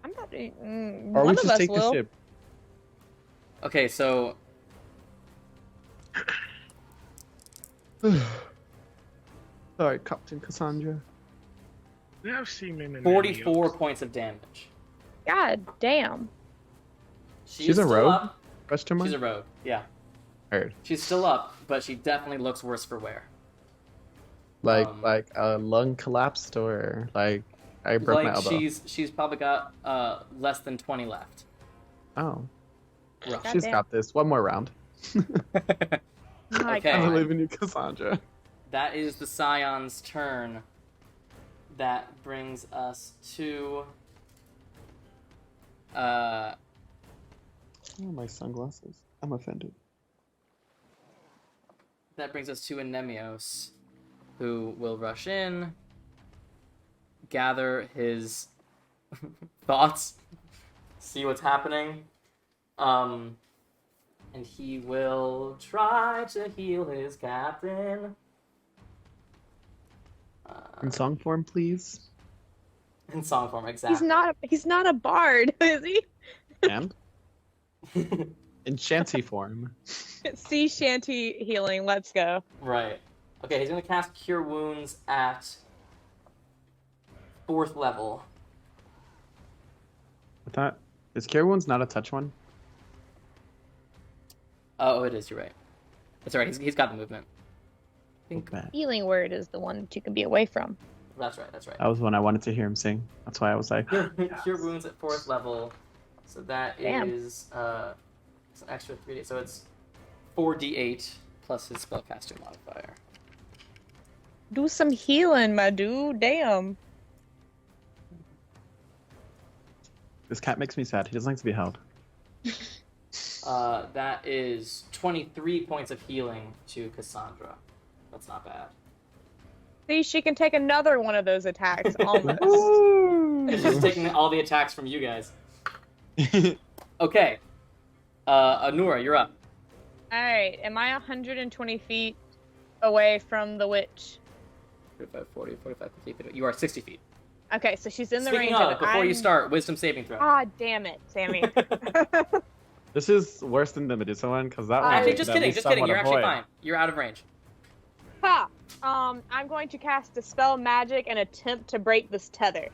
I'm not. Or One we of just us take will. the ship. Okay, so Sorry, Captain Cassandra. We have seamen in 44 the points of damage. God damn. She's She's a still rogue? up. Question mark? She's a rogue, yeah. Heard. She's still up, but she definitely looks worse for wear. Like Um, like a lung collapsed or like I broke my Like elbow. she's probably got less than 20 left. Oh, Rough. she's Goddamn. got this. One more round. My Okay. I God. believe in you, Cassandra. That is the Scion's turn. That brings us to Oh, my sunglasses. I'm offended. Anemios, who will rush in, gather his thoughts, see what's happening, and he will try to heal his captain. In song form, please. In song form, exactly. He's not a bard, is he? And in shanty form. Sea shanty healing, let's go. Right. Okay, he's gonna cast Cure Wounds at 4th level. I thought is Cure Wounds not a touch one? Oh, it is. You're right. That's right. He's got the movement. I think Bad. Healing word is the one that you can be away from. that's right. That's right. That was when I wanted to hear him sing. That's why I was like, Cure Wounds at 4th level. So that Damn. is it's an extra 3d. So it's 4d8 plus his spellcaster modifier. Do some healing, my dude. Damn. this cat makes me sad. He doesn't like to be held. That is 23 points of healing to Cassandra. That's not bad. See, she can take another one of those attacks almost. It's just taking all the attacks from you guys. Okay. Anura, you're up. Alright, am I 120 feet away from the witch? 35, 40, 45, 50 feet. You are 60 feet. Okay, so she's in the Speaking range of, of it. before you I'm- start, wisdom saving throw. Ah, damn it, Sammy. This is worse than the Medusa one because that one. Actually, I just could at kidding, least just kidding. somewhat You're actually avoid. fine. You're out of range. Ha! I'm going to cast Dispel Magic and attempt to break this tether.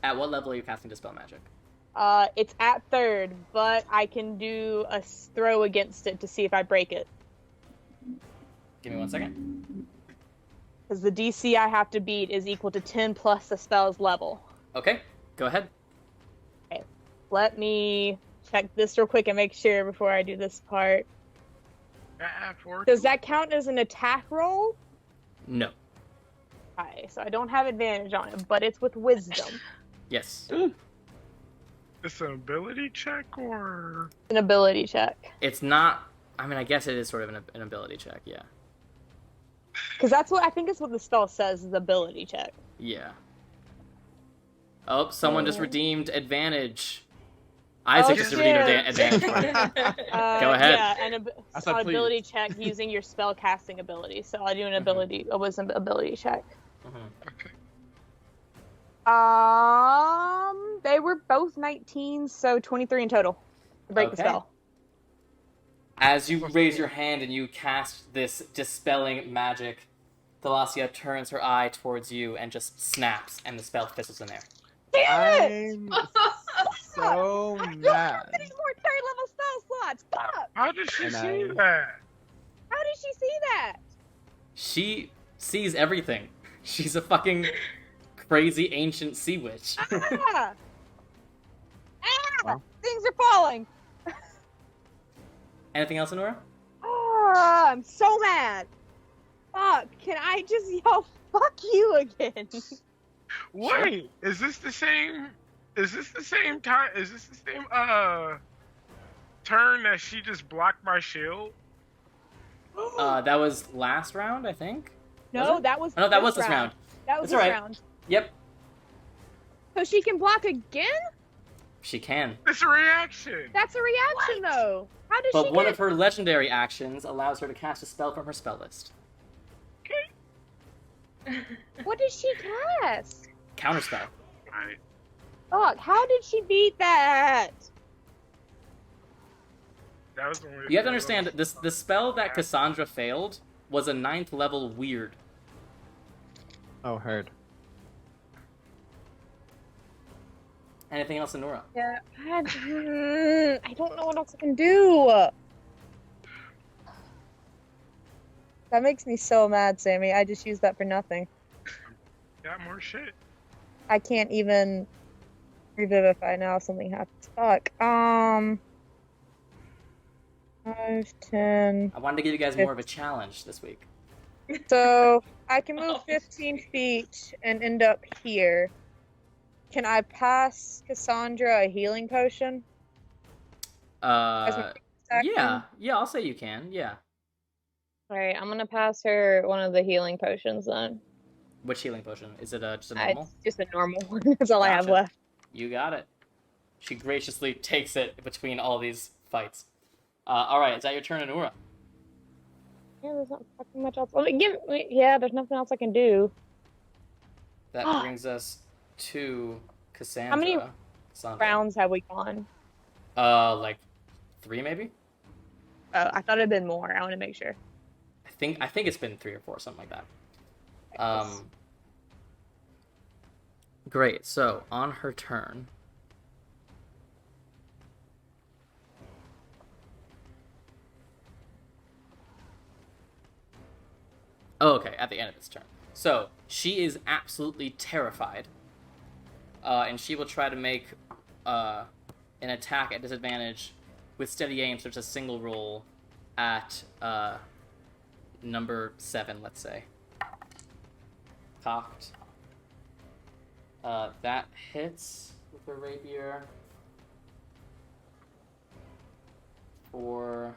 At what level are you casting Dispel Magic? It's at 3rd, but I can do a throw against it to see if I break it. Give me 1 second. Because the DC I have to beat is equal to 10 plus the spell's level. Okay, go ahead. Let me check this real quick and make sure before I do this part. Does that count as an attack roll? No. Okay, so I don't have advantage on it, but it's with wisdom. Yes. It's an ability check or An ability check. It's not. I mean, I guess it is sort of an ability check. Yeah. Because that's what I think is what the spell says is ability check. Yeah. Oh, someone just redeemed advantage. Isaac just shit. redeemed advantage. Go ahead. Yeah, an I said ability check using your spell casting ability. So I do an a wisdom ability check. okay. They were both 19, so 23 in total to break the Okay. spell. As you raise your hand and you cast this dispelling magic, Thalassia turns her eye towards you and just snaps, and the spell fizzles in there. Damn it! I'm so I don't have mad. any more third level spell slots. Fuck! How did she And see I- that? How did she see that? She sees everything. She's a fucking crazy ancient sea witch. Ah! Well. Things are falling. Anything else, Anora? Ah, I'm so mad. Fuck! Can I just yell "fuck you" again? Wait, is this the same? Is this the same time? Is this the same turn that she just blocked my shield? That was last round, I think. No, Was it? that was. Oh, no, that was this round. That was That's this alright. round. Yep, So she can block again? she can. It's a reaction. That's a reaction, though. How does But she one get? of her legendary actions allows her to cast a spell from her spell list. What did she cast? Counterspell. Right. Fuck! How did she beat that? That was only You have to understand that the spell that Cassandra failed was a 9th level weird. Oh, heard. Anything else, Anora? Yeah, I don't know what else I can do. That makes me so mad, Sammy. I just used that for nothing. Got more shit. I can't even revivify now if something happens. Fuck. 5, 10. I wanted to give you guys more of a challenge this week. So I can move 15 feet and end up here. Can I pass Cassandra a healing potion? Action? Yeah, I'll say you can. Yeah. Alright, I'm gonna pass her one of the healing potions then. Which healing potion? Is it just a normal? It's just a normal one. That's all I have Gotcha. left. You got it. She graciously takes it between all these fights. All right, is that your turn, Anura? Yeah, there's not fucking much else. Yeah, there's nothing else I can do. That brings us to Cassandra. How many Cassandra. rounds have we gone? Like 3 maybe. Oh, I thought it'd been more. I want to make sure. I think it's been 3 or 4, something like that. Great. So on her turn, oh, okay, at the end of its turn. So she is absolutely terrified, and she will try to make an attack at disadvantage with steady aim, so it's a single roll at number 7, let's say. Cocked. That hits with the rapier for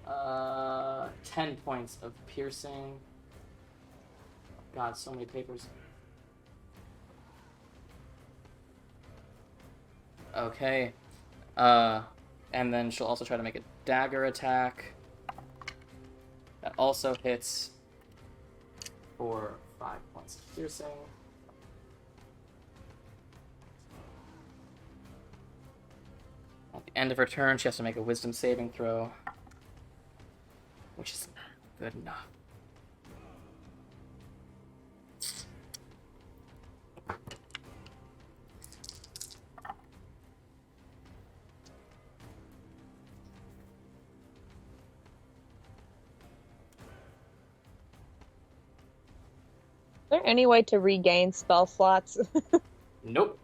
10 points of piercing. God, so many papers. Okay. And then she'll also try to make a dagger attack. That also hits for 5 points of piercing. At the end of her turn, she has to make a wisdom saving throw, which is not good enough. Is there any way to regain spell slots? Nope.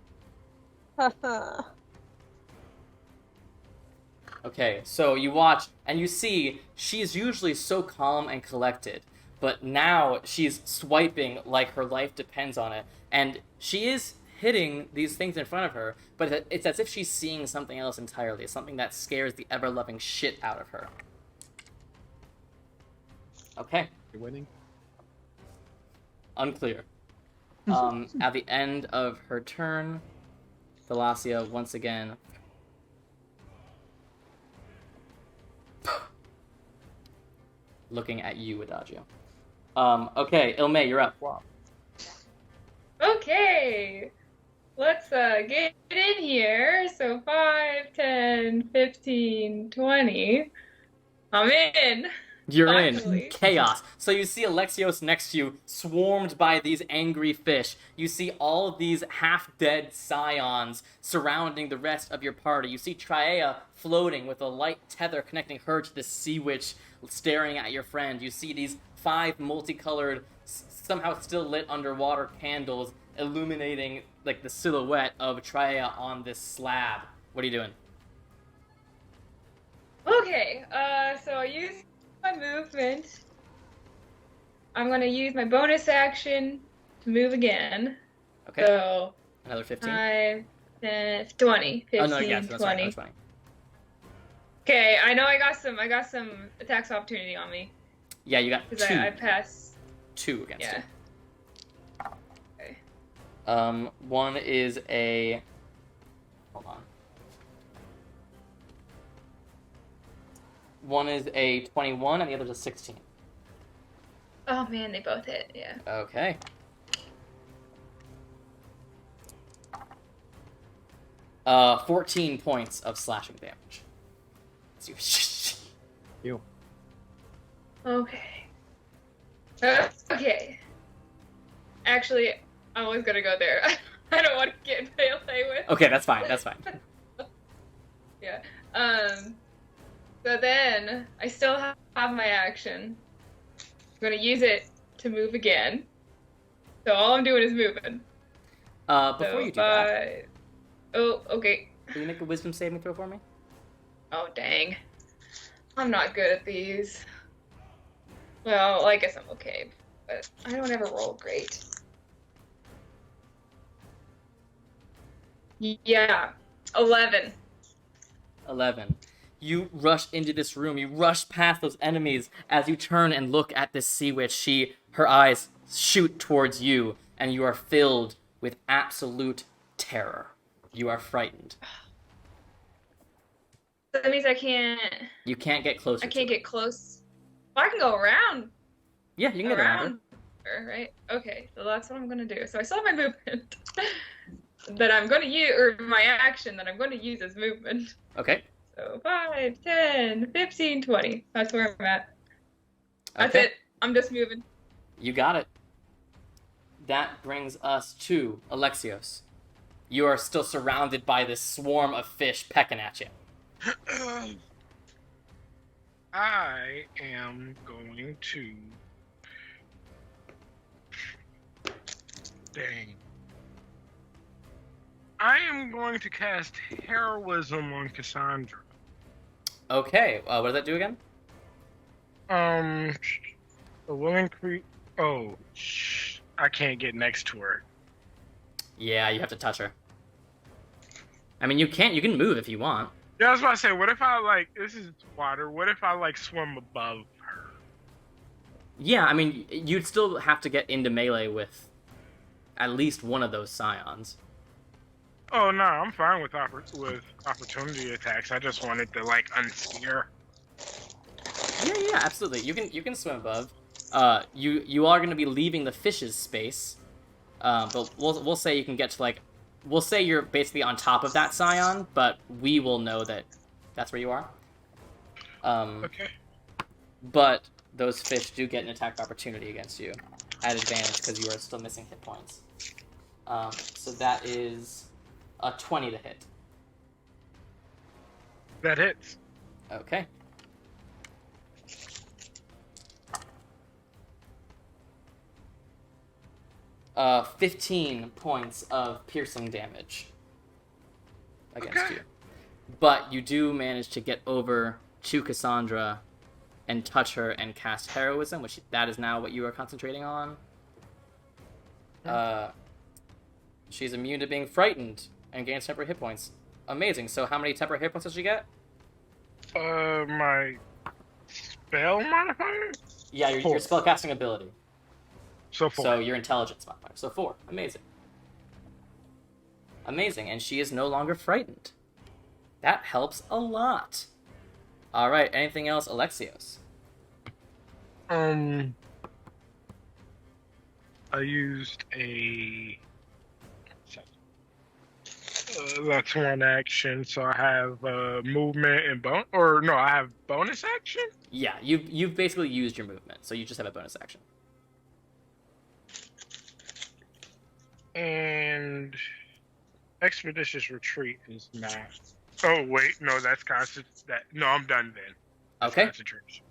Okay, so you watch and you see she's usually so calm and collected, but now she's swiping like her life depends on it, and she is hitting these things in front of her, but it's as if she's seeing something else entirely, something that scares the ever-loving shit out of her. Okay. You're winning. Unclear. At the end of her turn, Thalassia once again looking at you, Adagio. Okay, Ilme, you're up. Wow. Okay. Let's get in here. So 5, 10, 15, 20. I'm in. You're Finally. in chaos. So you see Alexios next to you, swarmed by these angry fish. You see all of these half-dead scions surrounding the rest of your party. You see Traeia floating with a light tether connecting her to the sea witch, staring at your friend. You see these 5 multicolored, somehow still lit underwater candles illuminating like the silhouette of Traeia on this slab. What are you doing? Okay, so I use my movement. I'm gonna use my bonus action to move again. Okay. So Another 15. 5, 10, 20, 15, Oh no, yes, that's 20. right. That's funny. Okay, I know I got some attacks opportunity on me. Yeah, you got Because 2. I passed. 2 against Yeah. you. Okay. One is a... Hold on. One is a 21 and the other's a 16. Oh man, they both hit, yeah. Okay. Uh, 14 points of slashing damage. You. Okay. Okay. Actually, I was gonna go there. I don't want to get melee with. Okay, that's fine. That's fine. Yeah. So then, I still have my action. I'm gonna use it to move again. So all I'm doing is moving. Before So you do that, Oh, okay. will you make a wisdom saving throw for me? Oh, dang. I'm not good at these. Well, I guess I'm okay, but I don't ever roll great. Yeah, 11. 11. You rush into this room. You rush past those enemies as you turn and look at this sea witch. Her eyes shoot towards you, and you are filled with absolute terror. You are frightened. That means I can't. You can't get closer. I can't to get close. Well, I can go around. Yeah, you can get around her. Right? Okay, so that's what I'm gonna do. So I still have my movement that I'm gonna use, or my action that I'm gonna use as movement. Okay. So 5, 10, 15, 20. That's where I'm at. That's Okay. it. I'm just moving. You got it. That brings us to Alexios. You are still surrounded by this swarm of fish pecking at you. I am going to. Dang. I am going to cast Heroism on Cassandra. Okay, what does that do again? A willing I can't get next to her. Yeah, you have to touch her. I mean, you can move if you want. Yeah, I was about to say, what if I, this is water, what if I, swim above her? Yeah, I mean, you'd still have to get into melee with at least one of those scions. Oh, no, I'm fine with opportunity attacks. I just wanted to, unsteer. Yeah, absolutely. You can swim above. You are going to be leaving the fish's space, but we'll say you can get to we'll say you're basically on top of that scion, but we will know that that's where you are. Okay. But those fish do get an attack opportunity against you at advantage because you are still missing hit points. So that is a 20 to hit. That hits. Okay. Uh, 15 points of piercing damage against Okay. you. But you do manage to get over to Cassandra and touch her and cast heroism, which that is now what you are concentrating on. She's immune to being frightened and gains temporary hit points. Amazing. So how many temporary hit points does she get? My spell modifier? Yeah, your spellcasting ability. So 4. So your intelligence modifier. So 4. Amazing. Amazing. And she is no longer frightened. That helps a lot. Alright, anything else, Alexios? I used a... that's one action, so I have movement and I have bonus action? Yeah, you've basically used your movement, so you just have a bonus action. And expeditious retreat is not. Oh wait, no, that's no, I'm done then. That's Okay. concentration.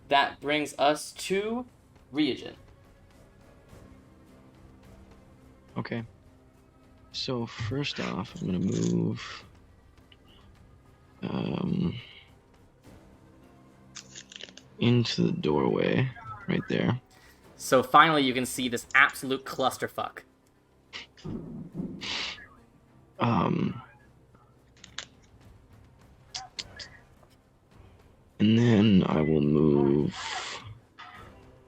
That brings us to Ryujin. Okay. So first off, I'm gonna move. Into the doorway, right there. So finally you can see this absolute clusterfuck. And then I will move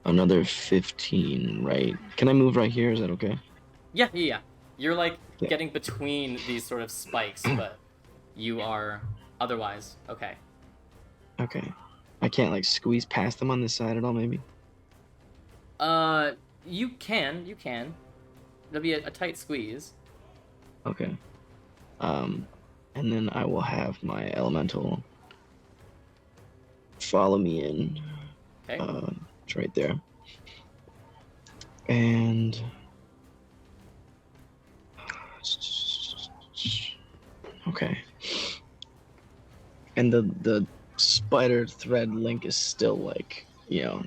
another 15, right? Can I move right here? Is that okay? Yeah. You're like Yeah. getting between these sort of spikes, but you are otherwise okay. Okay. I can't like squeeze past them on this side at all, maybe? You can. It'll be a tight squeeze. Okay. And then I will have my elemental follow me in. Okay. It's right there. And okay. And the spider thread link is still like,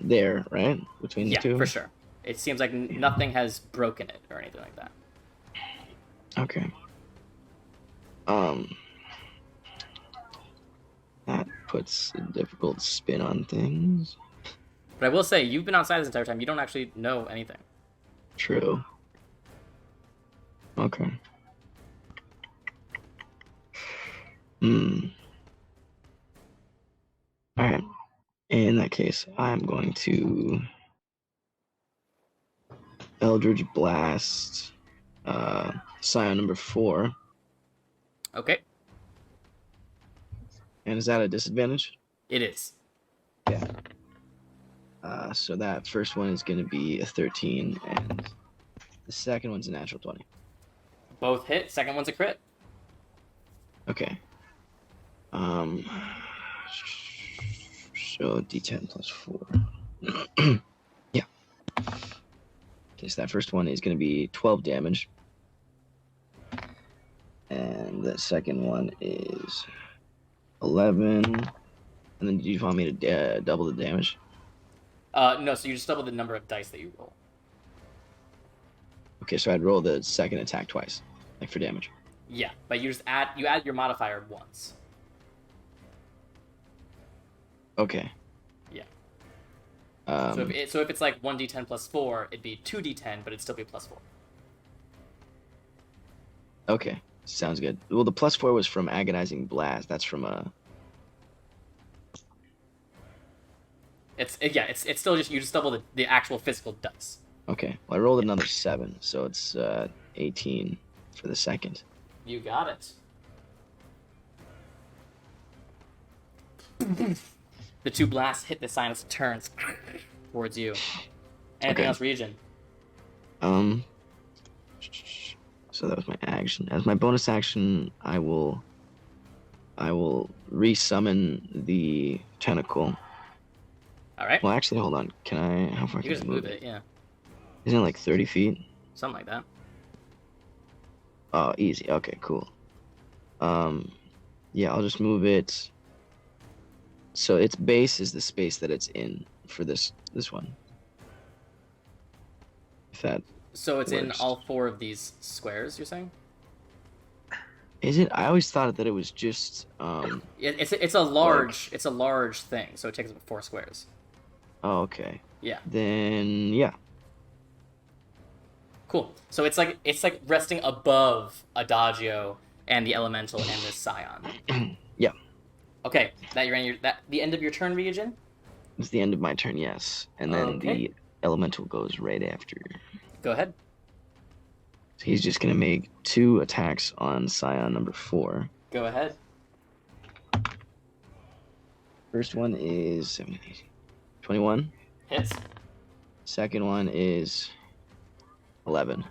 there, right? Between the Yeah, two? for sure. It seems like nothing has broken it or anything like that. Okay. That puts a difficult spin on things. But I will say, you've been outside this entire time. You don't actually know anything. True. Okay. Alright. In that case, I'm going to Eldridge Blast Scion number 4. Okay, And is that a disadvantage? it is. Yeah. So that first one is going to be a 13, and the second one's a natural 20. Both hit. Second one's a crit. Okay. So D10 plus 4. Yeah. Okay, so that first one is going to be 12 damage. And the second one is 11. And then did you want me to double the damage? No, so you just double the number of dice that you roll. Okay, so I'd roll the second attack twice, like for damage. Yeah, but you add your modifier once. Okay. Yeah. Um, So if it's like 1d10 plus 4, it'd be 2d10, but it'd still be plus 4. Okay, sounds good. Well, the plus 4 was from Agonizing Blast. That's from It's still just you just double the actual physical dice. Okay, well, I rolled another 7, so it's 18 for the second. You got it. The two blasts hit the sign as it turns towards you. Anything Okay. else, Region? So that was my action. As my bonus action, I will resummon the tentacle. All right. Well, actually, hold on. How far You can just I move it, yeah. Isn't it like 30 feet? Something like that. Oh, easy. Okay, cool. Yeah, I'll just move it. So its base is the space that it's in for this one. If that So it's in works. all 4 of these squares, you're saying? Is it? I always thought that it was just. It's a large thing, so it takes up 4 squares. Oh, okay. Yeah. Then yeah. Cool. So it's like resting above Adagio and the elemental and this scion. Yeah. Okay. The end of your turn, Ryujin? It's the end of my turn, yes. And then Okay. the elemental goes right after. Go ahead. So he's just gonna make 2 attacks on Scion number 4. Go ahead. First one is 17, 21. Hits. Second one is 11.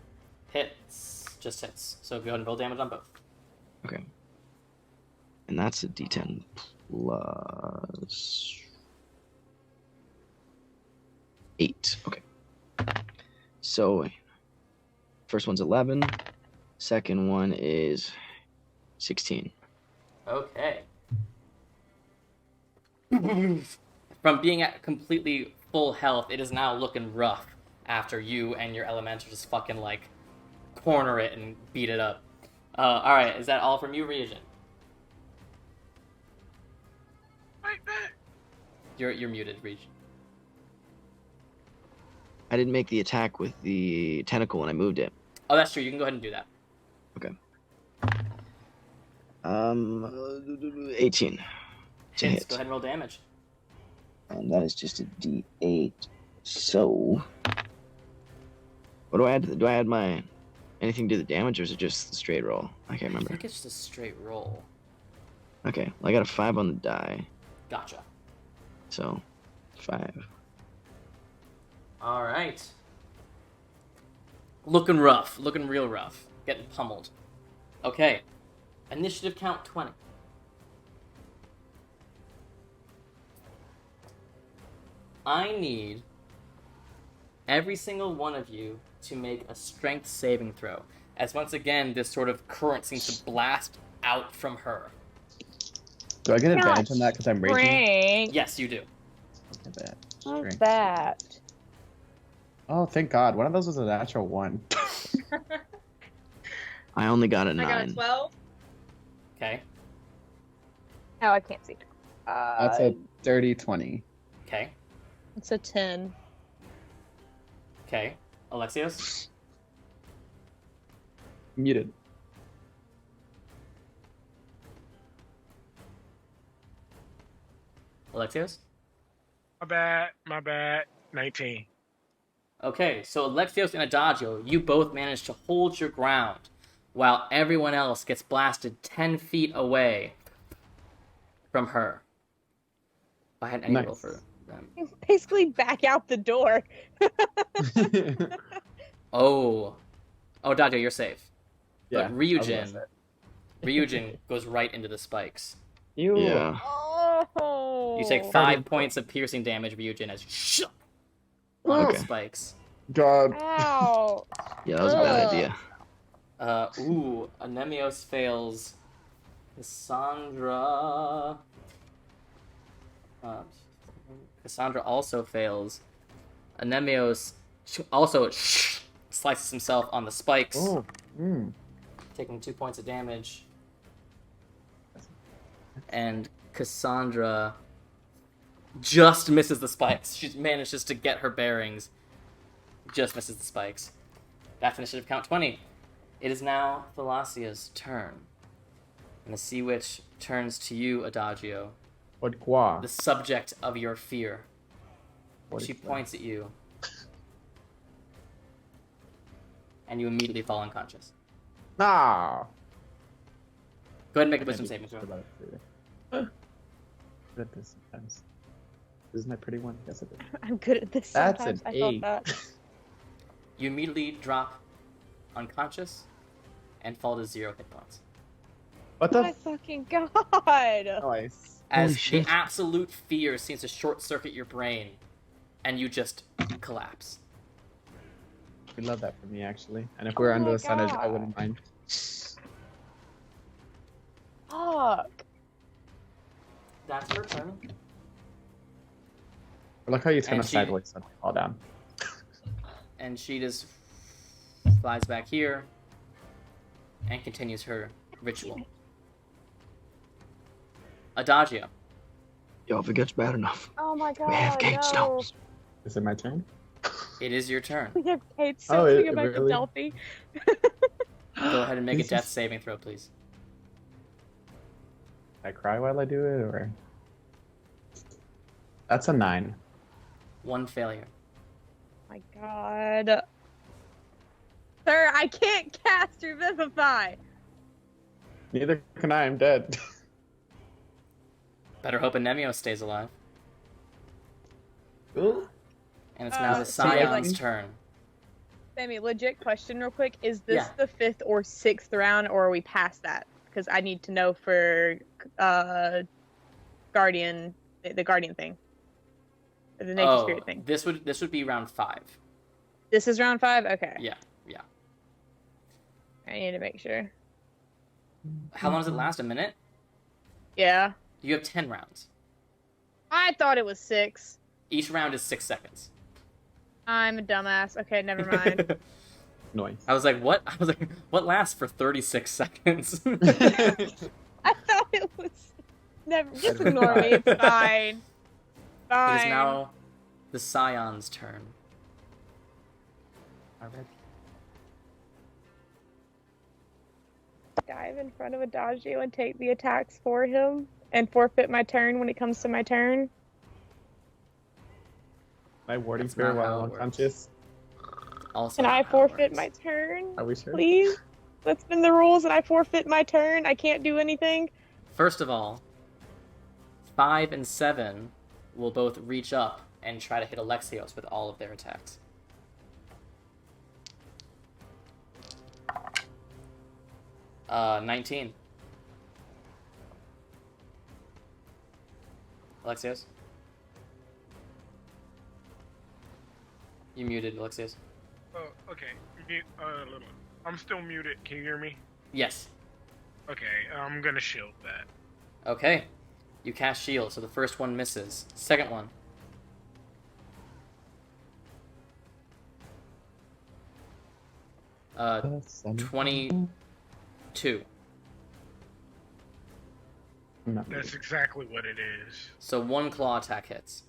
Hits. Just hits. So go ahead and roll damage on both. Okay. And that's a D10 plus 8. Okay. So first one's 11. Second one is 16. Okay. From being at completely full health, it is now looking rough after you and your elemental just fucking like corner it and beat it up. Alright, is that all from you, Ryujin? Like that. You're muted, Ryujin. I didn't make the attack with the tentacle when I moved it. Oh, that's true. You can go ahead and do that. Okay. 18. To Hits. hit. Go ahead and roll damage. And that is just a D8. So, what do I add? Do I add my anything to the damage, or is it just the straight roll? I can't I remember. think it's just a straight roll. Okay, well, I got a 5 on the die, Gotcha. so 5. Alright. Looking rough. Looking real rough. Getting pummeled. Okay. Initiative count 20. I need every single one of you to make a strength saving throw, as once again this sort of current seems to blast out from her. Do I get advantage on that because I'm raging? Frank, Yes, you do. Look at that. what's Strength. that? Oh, thank God. One of those was a natural 1. I only got a 9. I got a 12. Okay. Oh, I can't see. That's a dirty 20. Okay. It's a 10. Okay. Alexios? Muted. Alexios? My bad. 19. Okay, so Alexios and Adagio, you both manage to hold your ground, while everyone else gets blasted 10 feet away from her. If I had any roll Nice. for them. Basically back out the door. Oh, Adagio, you're safe. Yeah, But I was gonna Ryujin, say. Ryujin goes right into the spikes. You. Yeah. Oh. You take 5 points of piercing damage, Ryujin, as on the Okay. spikes. God. Ow. Yeah, that was a bad Ugh. idea. Anemios fails. Cassandra also fails. Anemios also slices himself on the spikes, Oh. taking 2 points of damage. And Cassandra just misses the spikes. She manages to get her bearings. Just misses the spikes. That's initiative count 20. It is now Thalassia's turn. And the Sea Witch turns to you, Adagio, What qua? the subject of your fear. What She is that? points at you. And you immediately fall unconscious. Ah. Go ahead and make a wisdom saving throw. Good at this sometimes. This is my pretty one. Yes, it is. I'm good at this. That's Sometimes an I felt 8. that. You immediately drop unconscious and fall to 0 hit points. What Oh the? my fucking god. Nice. As Holy the shit. absolute fear seems to short circuit your brain, and you just collapse. We love that for me, actually. And if Oh we were under my the sun, I God. wouldn't mind. Fuck. That's her turn. I like how you turn And us she- sideways and fall down. And she just flies back here and continues her ritual. Adagio. Yo, if it gets bad enough, Oh my god, we have gate no. stones. Is it my turn? It is your turn. We have Kate Oh, so we it- go back to really? Delphi. Go ahead and make a This death is- saving throw, please. I cry while I do it, or that's a 9. One failure. My god. Sir, I can't cast Revivify. Neither can I. I'm dead. Better hope Anemio stays alive. Ooh. And it's now the so you're Scion's like- turn. Sammy, legit question real quick. Is this Yeah. the 5th or 6th round, or are we past that? Because I need to know for Guardian, the Guardian thing. The Nature Spirit thing. This would be round 5. This is round 5? Okay. Yeah. I need to make sure. How long does it last? A minute? Yeah. You have 10 rounds. I thought it was 6. Each round is 6 seconds. I'm a dumbass. Okay, never mind. Noise. I was like, what? I was like, what lasts for 36 seconds? I thought it was... Never. Just ignore me. It's fine. Fine. It is now the Scion's turn. Alright. Dive in front of Adagio and take the attacks for him and forfeit my turn when it comes to my turn. My warding That's spirit not how while it works. unconscious. Also, Can I not how it forfeit works. my turn? Are we sure? Please? Let's spin the rules and I forfeit my turn. I can't do anything. First of all, 5 and 7 will both reach up and try to hit Alexios with all of their attacks. Uh, 19. Alexios? You muted, Alexios. Okay. I'm still muted. Can you hear me? Yes. Okay, I'm gonna shield that. Okay. You cast shield, so the first one misses. Second one. Uh, 22. I'm not That's exactly what it is. So one claw attack hits.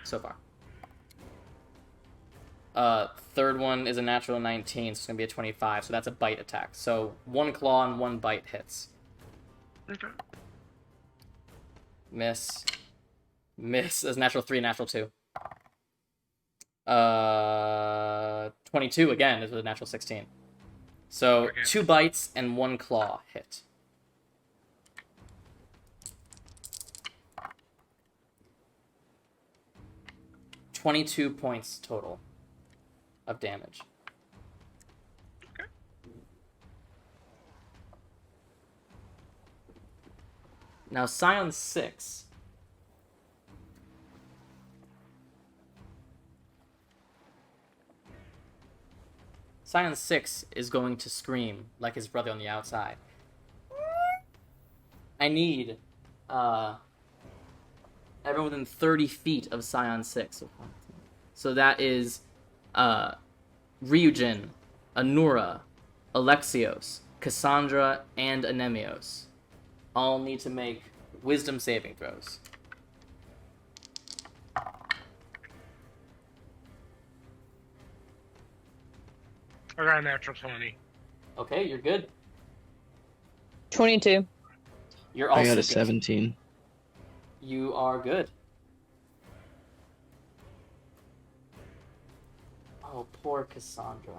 So far. Third one is a natural 19, so it's gonna be a 25, so that's a bite attack. So one claw and one bite hits. Okay. Miss. Miss as natural 3, natural 2. 22 again is with a natural 16. So Okay. 2 bites and 1 claw hit. $22 points total of damage. Okay. Now Scion 6. Scion 6 is going to scream like his brother on the outside. I need everyone within 30 feet of Scion 6. So that is Ryujin, Anura, Alexios, Cassandra, and Anemios. All need to make wisdom saving throws. I got a natural 20. Okay, you're good. 22. You're also I got a good. 17. You are good. Oh, poor Cassandra.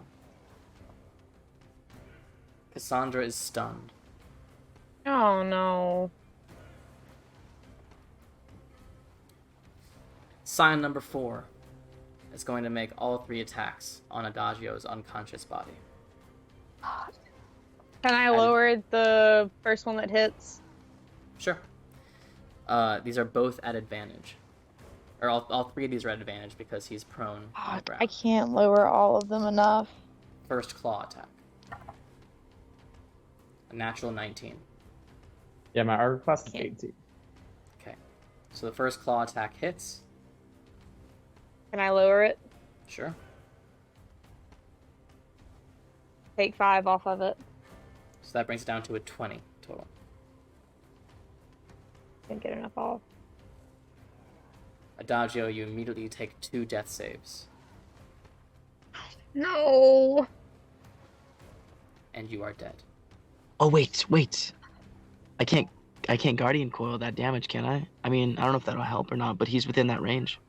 Cassandra is stunned. Oh no. Scion number 4 is going to make all 3 attacks on Adagio's unconscious body. Can I lower the first one that hits? Sure. These are both at advantage. Or all 3 of these are at advantage because he's prone on the ground. I can't lower all of them enough. First claw attack. A natural 19. Yeah, my armor class is Can't. 18. Okay. So the first claw attack hits. Can I lower it? Sure. Take 5 off of it. So that brings it down to a 20 total. Didn't get enough off. Adagio, you immediately take 2 death saves. No. And you are dead. Oh wait. I can't guardian coil that damage, can I? I mean, I don't know if that'll help or not, but he's within that range.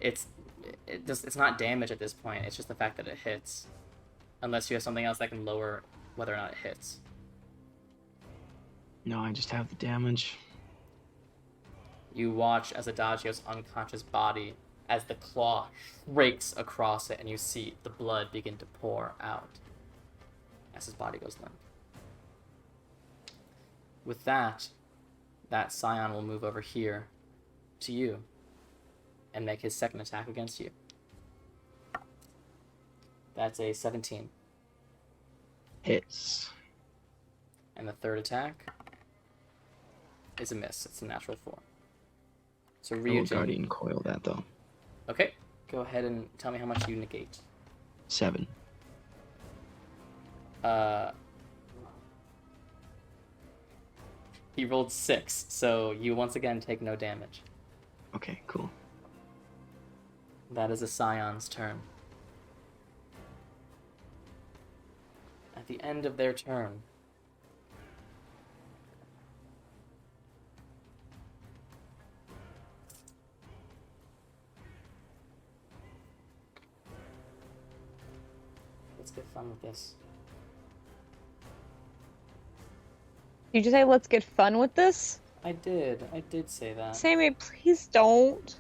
It's not damage at this point. It's just the fact that it hits. Unless you have something else that can lower whether or not it hits. No, I just have the damage. You watch as Adagio's unconscious body, as the claw rakes across it, and you see the blood begin to pour out as his body goes limp. With that Scion will move over here to you and make his second attack against you. That's a 17. Hits. And the third attack is a miss. It's a natural 4. So I will Ryujin. guardian coil that though. Okay, go ahead and tell me how much you negate. 7. He rolled 6, so you once again take no damage. Okay, cool. That is a Scion's turn. At the end of their turn, let's get fun with this. Did you say let's get fun with this? I did say that. Sammy, please don't.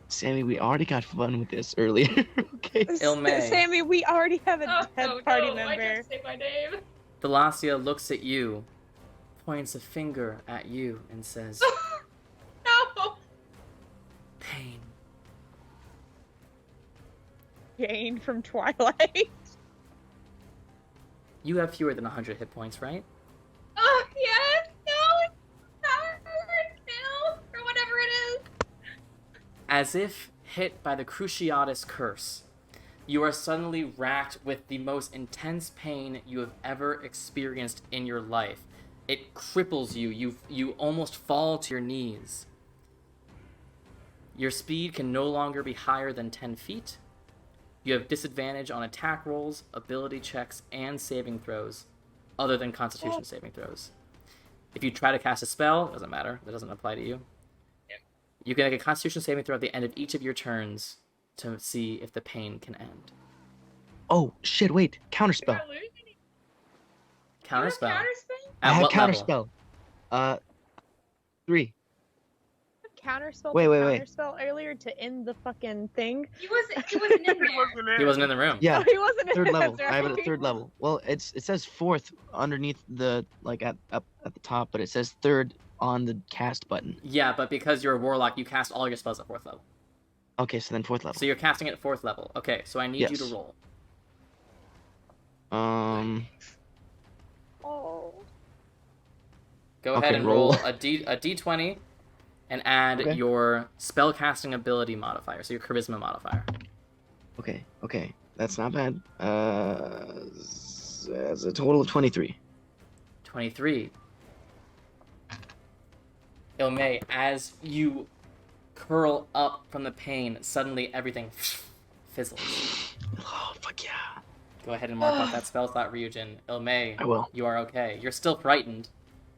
Sammy, we already got fun with this earlier. Okay. Ilmay. Sammy, we already have a dead party no, I member. didn't say my name. Thalassia looks at you, points a finger at you, and says, No! pain. Jane from Twilight. You have fewer than 100 hit points, right? Oh, yes! No! It's hard now! Or whatever it is! As if hit by the Cruciatus curse, you are suddenly racked with the most intense pain you have ever experienced in your life. It cripples you. You almost fall to your knees. Your speed can no longer be higher than 10 feet. You have disadvantage on attack rolls, ability checks, and saving throws, other than Constitution saving throws. If you try to cast a spell, doesn't matter. That doesn't apply to you. You can make a Constitution saving throw at the end of each of your turns to see if the pain can end. Oh shit! Wait, counterspell. You're losing. Counterspell. Counterspell? I At have what level? counterspell. 3. Counterspell. Wait. Counterspell earlier to end the fucking thing. He wasn't in there. He wasn't in the room. Yeah, Oh, he wasn't in third it, level. that's I have it right. at 3rd level. Well, it says 4th underneath the up at the top, but it says 3rd on the cast button. Yeah, but because you're a warlock, you cast all your spells at 4th level. Okay, so then 4th level. So you're casting it at 4th level. Okay, so I need you Yes. to roll. Oh. Go Okay, ahead and roll. roll a d20 and add Okay. your spellcasting ability modifier, so your charisma modifier. Okay, that's not bad. That's a total of 23. 23. Ilmay, as you curl up from the pain, suddenly everything fizzles. Oh fuck yeah! Go ahead and mark off that spell slot, Ryujin. Ilmay, I will. you are okay. You're still frightened,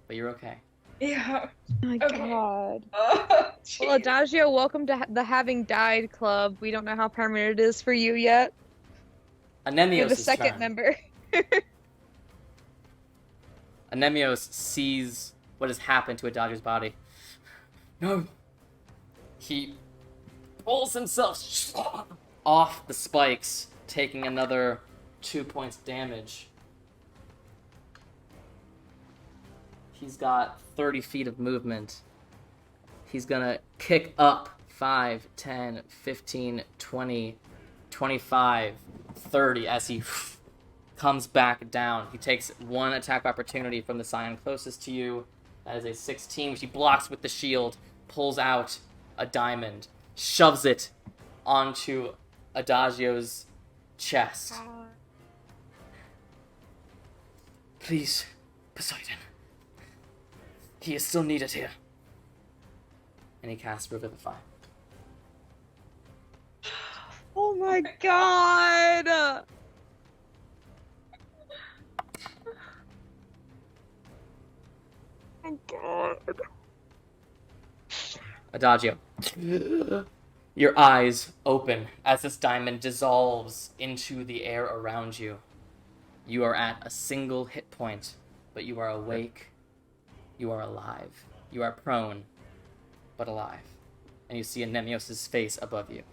but you're okay. Yeah. Oh my Okay. god. Oh, Well, jeez. Adagio, welcome to the Having Died Club. We don't know how permanent it is for you yet. You're Anemios' the second turn. member. Anemios sees what has happened to Adagio's body. No. He pulls himself off the spikes, taking another 2 points damage. He's got 30 feet of movement. He's gonna kick up 5, 10, 15, 20, 25, 30 as he comes back down. He takes one attack opportunity from the Scion closest to you. That is a 16, which he blocks with the shield, pulls out a diamond, shoves it onto Adagio's chest. Please, Poseidon. He is still needed here. And he casts Revivify. Oh my god! My god. Adagio. Your eyes open as this diamond dissolves into the air around you. You are at a single hit point, but you are awake. You are alive. You are prone, but alive. And you see Anemios' face above you.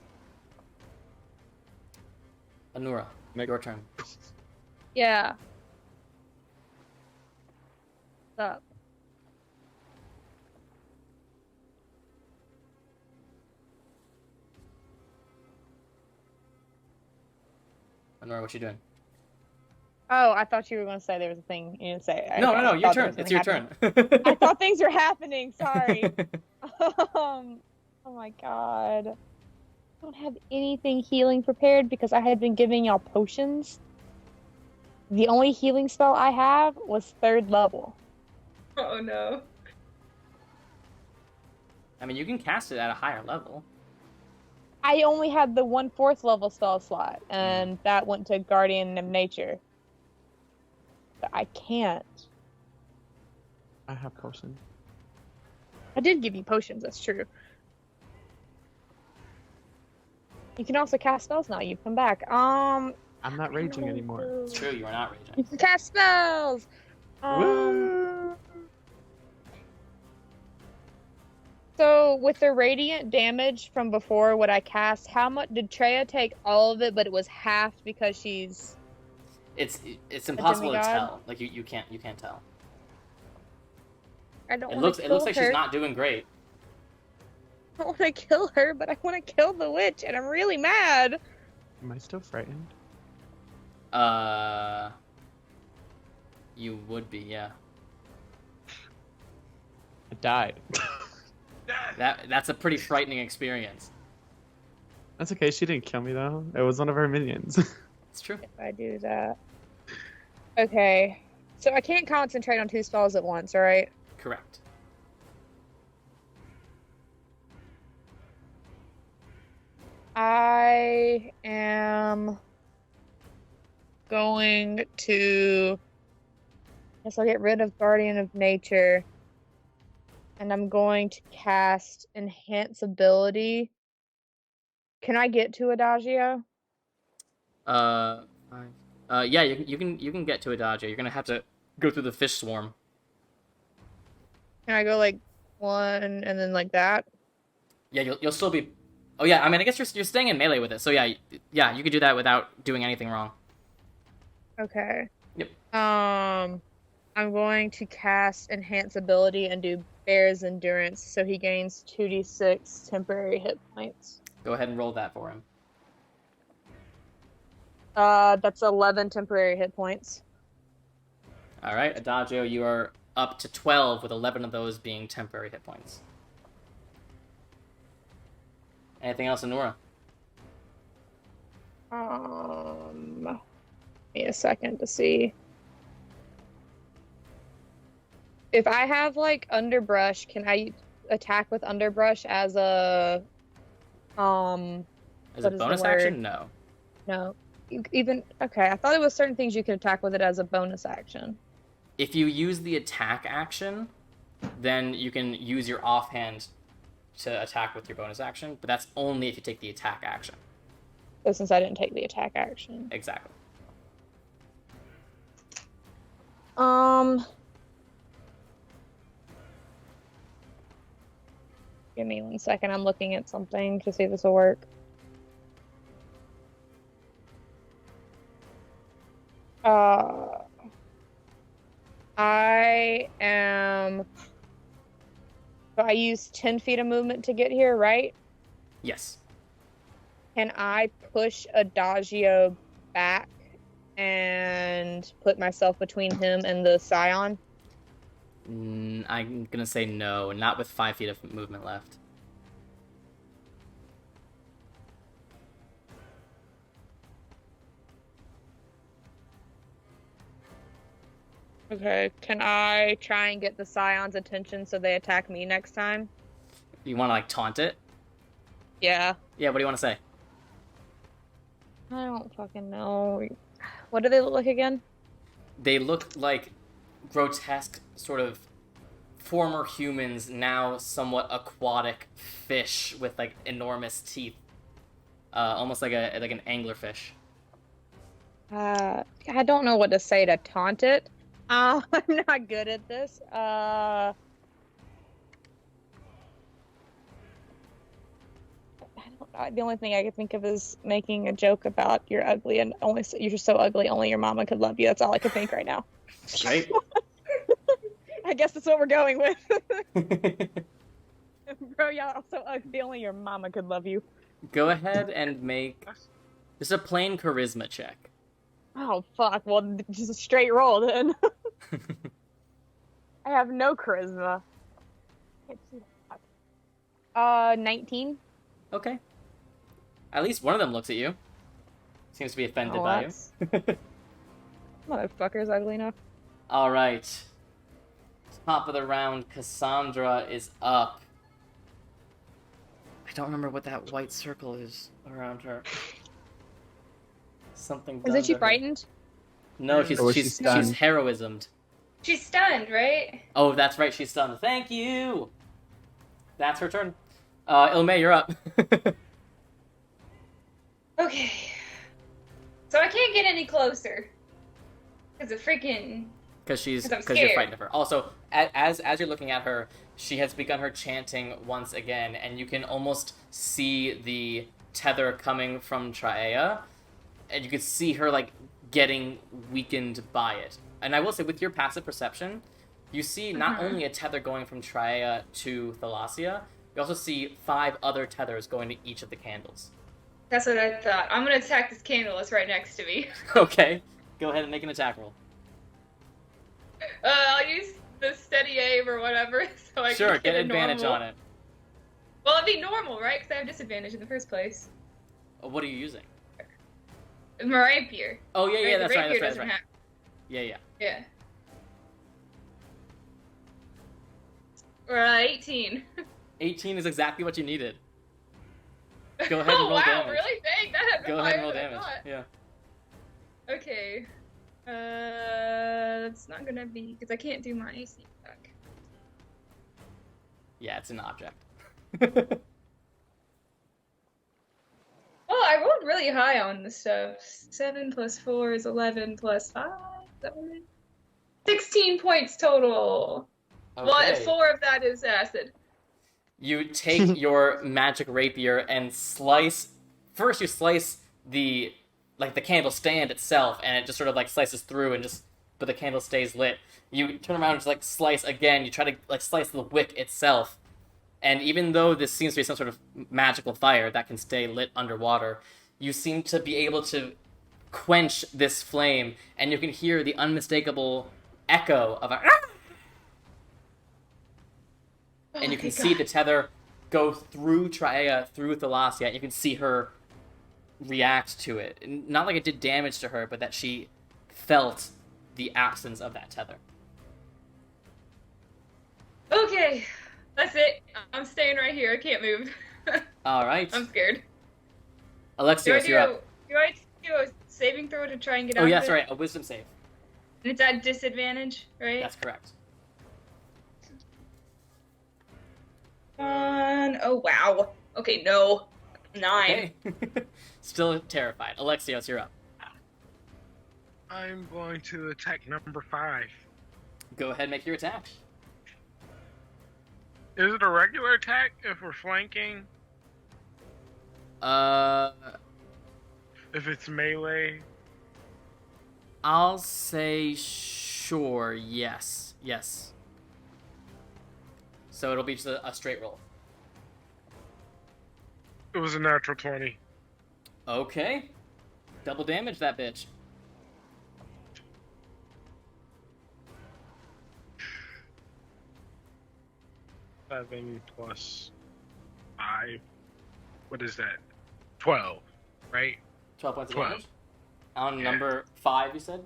Anura, your turn. Yeah. What's up? Anura, what you doing? Oh, I thought you were going to say there was a thing you didn't say. No, Okay, no, I your thought there turn. was It's something your happening. turn. I thought things were happening. Sorry. Oh my god. I don't have anything healing prepared because I had been giving y'all potions. The only healing spell I have was 3rd level. Oh no. I mean, you can cast it at a higher level. I only had the 1/4 level spell slot, and that went to Guardian of Nature. But I can't. I have potion. I did give you potions, that's true. You can also cast spells now. You've come back. I'm not raging anymore. It's true, you are not raging. You can cast spells. Woo! So with the radiant damage from before, what I cast, how much did Traeia take? All of it, but it was half because she's. It's impossible to demigod? tell. Like you can't tell. I don't It want looks to it kill looks like her. she's not doing great. I don't want to kill her, but I want to kill the witch, and I'm really mad. Am I still frightened? You would be, yeah. I died. That's a pretty frightening experience. That's okay. She didn't kill me though. It was one of her minions. It's true. If I do that. Okay. So I can't concentrate on 2 spells at once, alright? Correct. I am going to. Guess I'll get rid of Guardian of Nature. And I'm going to cast Enhance Ability. Can I get to Adagio? Five. Yeah, you can get to Adagio. You're gonna have to go through the fish swarm. Can I go like 1 and then like that? Yeah, you'll still be. Oh yeah, I mean I guess you're staying in melee with it. So yeah, you could do that without doing anything wrong. Okay. Yep. I'm going to cast Enhance Ability and do Bear's Endurance, so he gains 2d6 temporary hit points. Go ahead and roll that for him. That's 11 temporary hit points. All right, Adagio, you are up to 12 with 11 of those being temporary hit points. Anything else, Anura? Give me a second to see. If I have like underbrush, can I attack with underbrush as a As a what is the bonus word? action? No. No. Even okay, I thought it was certain things you could attack with it as a bonus action. If you use the attack action, then you can use your offhand to attack with your bonus action, but that's only if you take the attack action. So since I didn't take the attack action. Exactly. Give me 1 second. I'm looking at something to see if this will work. I am. So I used 10 feet of movement to get here, right? Yes. Can I push Adagio back and put myself between him and the Scion? I'm gonna say no, not with 5 feet of movement left. Okay, can I try and get the Scion's attention so they attack me next time? You want to like taunt it? Yeah. Yeah. What do you want to say? I don't fucking know. What do they look like again? They look like grotesque, sort of former humans, now somewhat aquatic fish with like enormous teeth, almost like an anglerfish. I don't know what to say to taunt it. I'm not good at this. I don't know. The only thing I can think of is making a joke about you're ugly and you're so ugly only your mama could love you. That's all I can think right now. Right? I guess that's what we're going with. Bro, y'all are so ugly only your mama could love you. Go ahead and make just a plain charisma check. Oh fuck! Well, just a straight roll then. I have no charisma. Can't see that. 19. Okay. At least one of them looks at you. Seems to be offended by you. Motherfucker's ugly enough. All right. Top of the round, Cassandra is up. I don't remember what that white circle is around her. Something. Isn't she done to her. frightened? No, Or she's stunned. heroismed. She's stunned, right? Oh, that's right, she's stunned. Thank you. That's her turn. Ilme, you're up. Okay. So I can't get any closer. Because of freaking... Because I'm you're scared. frightened of her. Also, as you're looking at her, she has begun her chanting once again, and you can almost see the tether coming from Traeia, and you can see her like getting weakened by it. And I will say, with your passive perception, you see not only a tether going from Traeia to Thalassia, you also see 5 other tethers going to each of the candles. That's what I thought. I'm gonna attack this candle that's right next to me. Okay, go ahead and make an attack roll. I'll use the steady aim or whatever, so I Sure, can get a advantage normal. on it. Well, it'd be normal, right? Because I have disadvantage in the first place. What are you using? My rapier. Oh, yeah, Right, that's the right, rapier that's doesn't right. have. Yeah. Yeah. 18. 18 is exactly what you needed. Go ahead and roll wow, damage. really? Dang, that Go ahead and roll damage. Thought. Yeah. Okay. It's not gonna be because I can't do my AC attack. Yeah, it's an object. Oh, I rolled really high on this stuff. 7 plus 4 is 11 plus 5. Is that what it is? 16 points total. Okay. Well, 4 of that is acid. You take your magic rapier and slice. First, you slice the candle stand itself, and it just sort of like slices through, and but the candle stays lit. You turn around and just like slice again. You try to like slice the wick itself, and even though this seems to be some sort of magical fire that can stay lit underwater, you seem to be able to quench this flame, and you can hear the unmistakable echo of a. And you can see the tether go through Traeia, through Thalassia, and you can see her react to it. Not like it did damage to her, but that she felt the absence of that tether. Okay, that's it. I'm staying right here. I can't move. All right. I'm scared. Alexios, you're up. Do I do a saving throw to try and get out Oh, of yes, it? right. A wisdom save. And it's at disadvantage, right? That's correct. Oh, wow. Okay, no. 9. Okay. Still terrified. Alexios, you're up. I'm going to attack number 5. Go ahead and make your attack. Is it a regular attack if we're flanking? If it's melee? I'll say sure. Yes. Yes. So it'll be just a straight roll. It was a natural 20. Okay. Double damage that bitch. 7 plus 5. What is that? 12, right? 12 points of 12. damage. On Yeah. number 5, you said?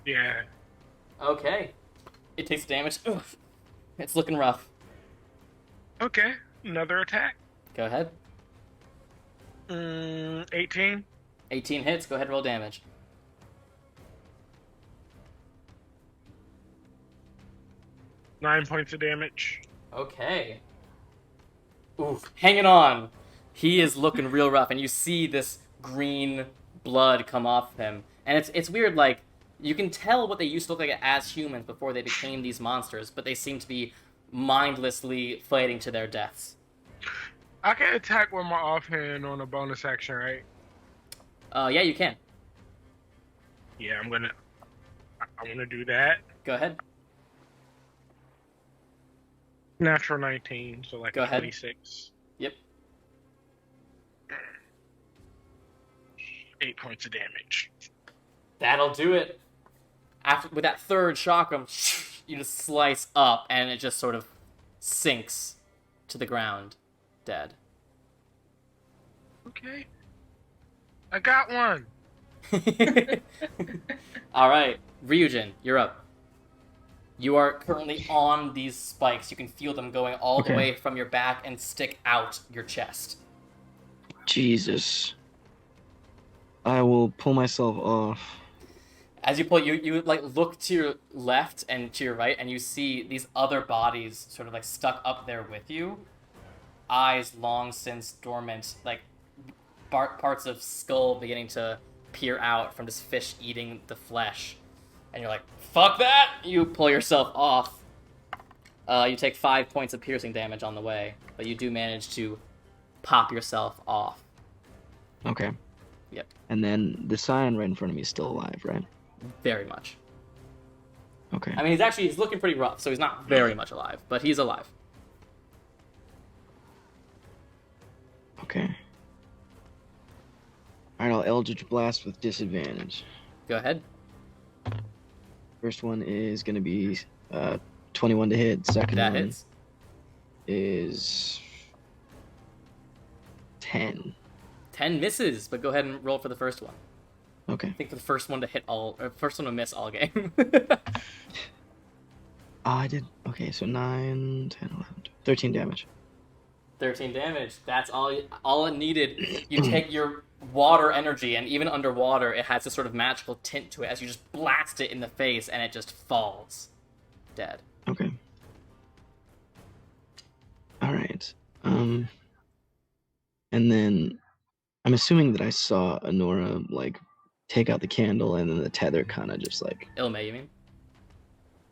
Yeah. Okay. It takes damage. Ugh. It's looking rough. Okay, another attack. Go ahead. 18. 18 hits. Go ahead and roll damage. Nine points of damage. Okay. Oof. Hanging on. He is looking real rough, and you see this green blood come off him. And it's weird, like, you can tell what they used to look like as humans before they became these monsters, but they seem to be mindlessly fighting to their deaths. I can attack with my offhand on a bonus action, right? Yeah, you can. Yeah, I'm gonna do that. Go ahead. Natural 19, so like Go a ahead. 26. Yep. 8 points of damage. That'll do it. With that third chakram, you just slice up, and it just sort of sinks to the ground, dead. Okay. I got one. All right, Ryujin, you're up. You are currently on these spikes. You can feel them going all the way from your back and stick out your chest. Jesus. I will pull myself off. As you pull, you like look to your left and to your right, and you see these other bodies sort of like stuck up there with you. Eyes long since dormant, like parts of skull beginning to peer out from this fish eating the flesh. And you're like, fuck that! You pull yourself off. You take 5 points of piercing damage on the way, but you do manage to pop yourself off. Okay. Yep. And then the Scion right in front of me is still alive, right? Very much. Okay. I mean, he's looking pretty rough, so he's not very much alive, but he's alive. Okay. Alright, I'll Eldridge Blast with disadvantage. Go ahead. First one is going to be 21 to hit. Second That one hits. is 10. 10 misses, but go ahead and roll for the first one. Okay. I think for the first one to hit first one to miss all game. I did. Okay, so 9, 10, 11, 13 damage. 13 damage. That's all it needed. You take your water energy, and even underwater, it has this sort of magical tint to it as you just blast it in the face, and it just falls dead. Okay. Alright. And then I'm assuming that I saw Honora, like, take out the candle, and then the tether kind of just, like... Ilme, you mean?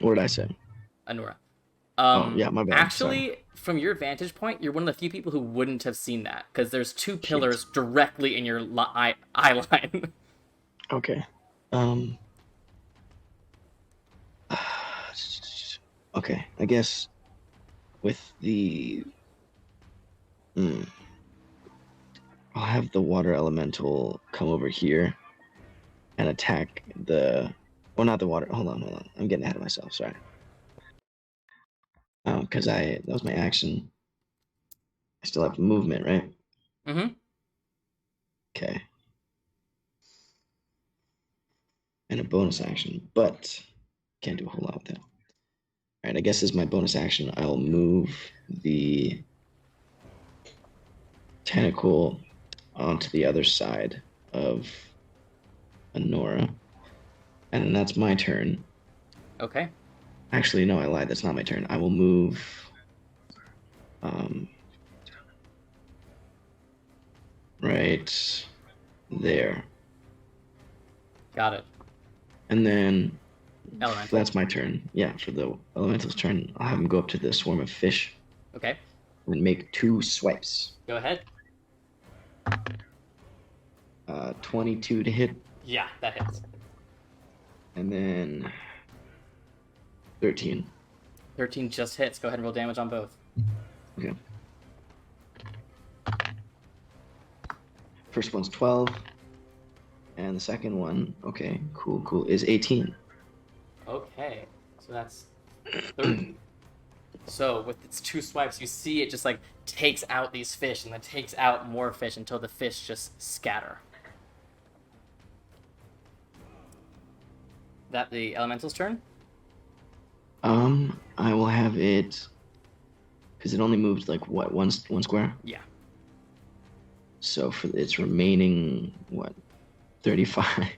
What did I say? Anora. Yeah, my bad. Actually, Sorry. from your vantage point, you're one of the few people who wouldn't have seen that, because there's two pillars directly in your eye line. Okay. Okay, I guess with the... I'll have the water elemental come over here and attack the... Well, not the water. Hold on. I'm getting ahead of myself, sorry. Because that was my action. I still have movement, right? Mm-hmm. Okay. And a bonus action, but can't do a whole lot with that. Alright, I guess as my bonus action, I'll move the tentacle onto the other side of Honora. And then that's my turn. Okay. Actually, no, I lied. That's not my turn. I will move... right there. Got it. And then... Elemental. That's my turn. Yeah, for the elemental's turn, I'll have him go up to the swarm of fish Okay. and make 2 swipes. Go ahead. 22 to hit, Yeah, that hits. and then 13. 13 just hits. Go ahead and roll damage on both. Okay. First one's 12, and the second one, okay, cool, is 18. Okay. So that's 30. So with its 2 swipes, you see it just like takes out these fish and then takes out more fish until the fish just scatter. That the elemental's turn? I will have it because it only moved like what one square. Yeah. So for its remaining 35,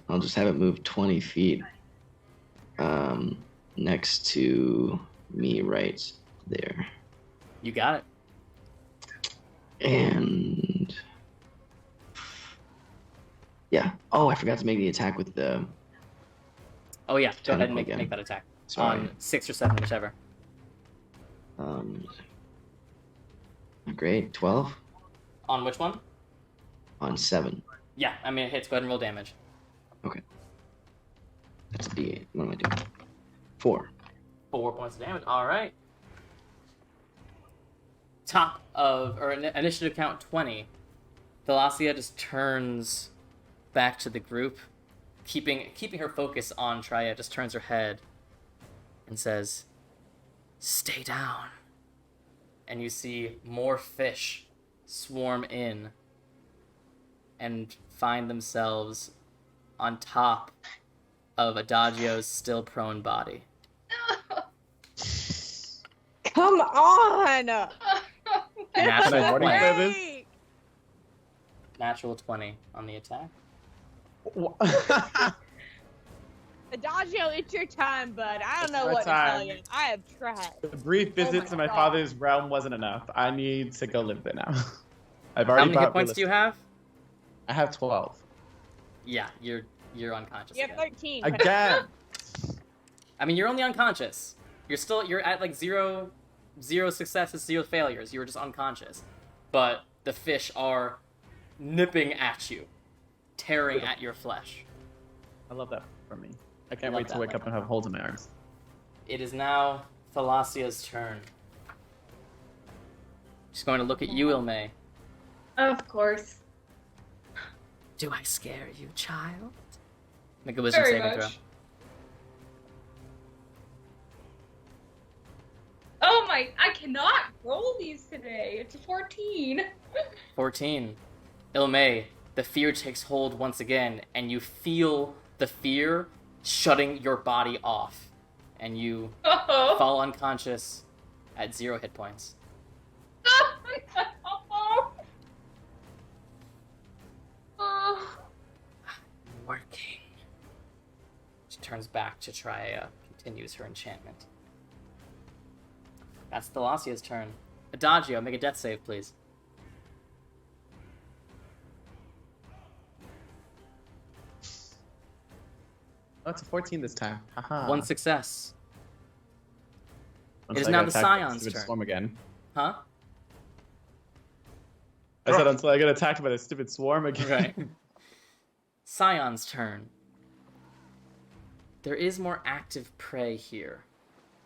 I'll just have it move 20 feet. Next to me right there. You got it. And yeah. Oh, I forgot to make the attack with the. Oh yeah, go ahead and Tentacle make again. that attack. Sorry. On 6 or 7, whichever. Great. 12 On which one? on 7. Yeah, I mean it hits. Go ahead and roll damage. Okay. That's a D8. What am I doing? 4. 4 points of damage. All right. Top of or initiative count 20. Thalassia just turns back to the group, keeping her focus on Traeia. Just turns her head and says, "Stay down." And you see more fish swarm in and find themselves on top of Adagio's still prone body. Come on! Natural What do you 20. say this? Natural 20 on the attack. Adagio, it's your time, bud. I don't know my what to time. tell you. I have tried. The brief visit my to my God. father's realm wasn't enough. I need to go live there now. I've How already many hit bought points real do you estate. have? I have 12. Yeah, you're unconscious You have again. 13. Again. I mean, you're only unconscious. You're at like zero successes, 0 failures. You were just unconscious. But the fish are nipping at you, tearing at your flesh. I love that for me. I can't Love wait to that, wake like up and have holes in my arms. It is now Thalassia's turn. She's going to look at you, Ilmay. Of course. Do I scare you, child? Make a wisdom Very saving much. Oh my, I cannot roll these today. It's a 14. 14. Ilmay, the fear takes hold once again, and you feel the fear shutting your body off. And you Oh. fall unconscious at 0 hit points. Oh. Working. She turns back to Traeia, continues her enchantment. That's Thalassia's turn. Adagio, make a death save, please. Oh, it's a 14 this time. Haha. 1 success. Once It is I now get the attacked by Scion's stupid turn. Swarm again. Huh? I said until I get attacked by the stupid swarm again. Right. Scion's turn. There is more active prey here.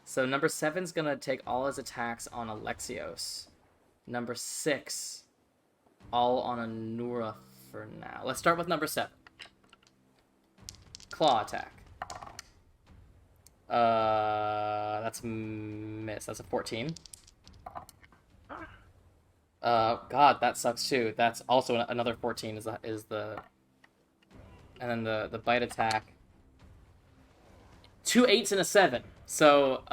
So number 7's gonna take all his attacks on Alexios. Number 6, all on Anura for now. Let's start with number 7. Claw attack. That's miss. That's a 14. God, that sucks too. That's also another 14 is the and then the bite attack. 2 8s and a 7. So,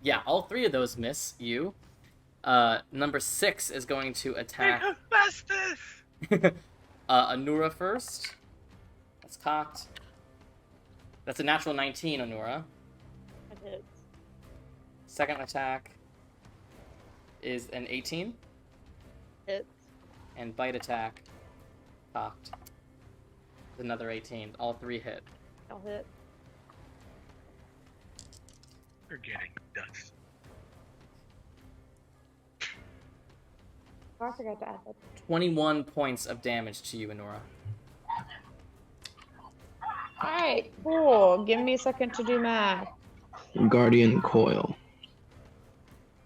yeah, all 3 of those miss you. Number 6 is going to attack Anura first. That's cocked. That's a natural 19, Anura. That hits. Second attack is an 18. Hits. And bite attack, cocked. Another 18. All 3 hit. I'll hit. You're getting dust. Oh, I forgot to add that. 21 points of damage to you, Anura. Alright, cool. Give me a second to do math. Guardian Coil.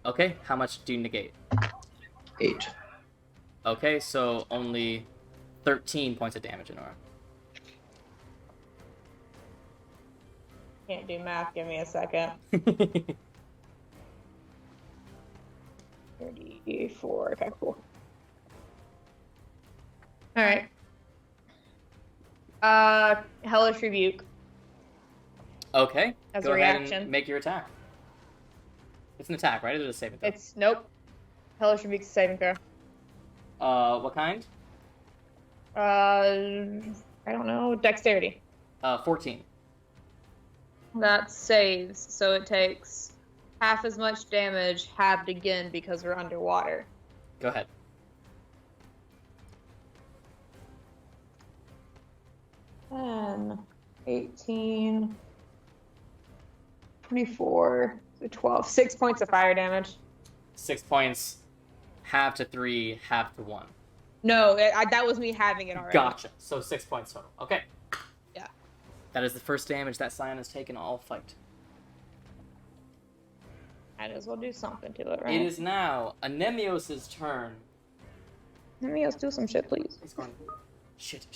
Okay, how much do you negate? 8. Okay, so only 13 points of damage, Anura. Can't do math. Give me a second. 34. Okay, cool. Alright. Hellish Rebuke. Okay. As Go a ahead reaction. and make your attack. It's an attack, right? Or is it a saving throw? It's nope. Hellish Rebuke's a saving throw. What kind? I don't know. Dexterity. 14. That saves, so it takes half as much damage halved again because we're underwater. Go ahead. 10, 18, 24, 12. 6 points of fire damage. 6 points, half to 3, half to 1. No, that was me having it already. Gotcha. So 6 points total. Okay. Yeah. That is the first damage that Scion has taken all fight. Might as well do something to it, right? It is now Anemios' turn. Let me do some shit, please. He's going, shit.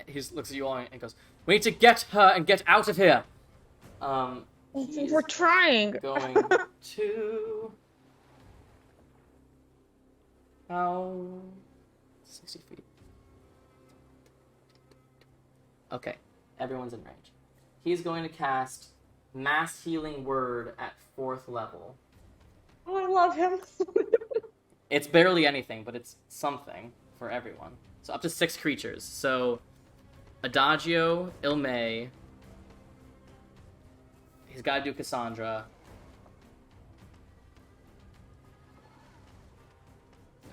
He just looks at you all and goes, we need to get her and get out of here. He's We're trying. going to... How... 60 feet. Okay, everyone's in range. He's going to cast Mass Healing Word at 4th level. Oh, I love him. It's barely anything, but it's something for everyone. So up to 6 creatures. So Adagio, Ilme. He's got to do Cassandra.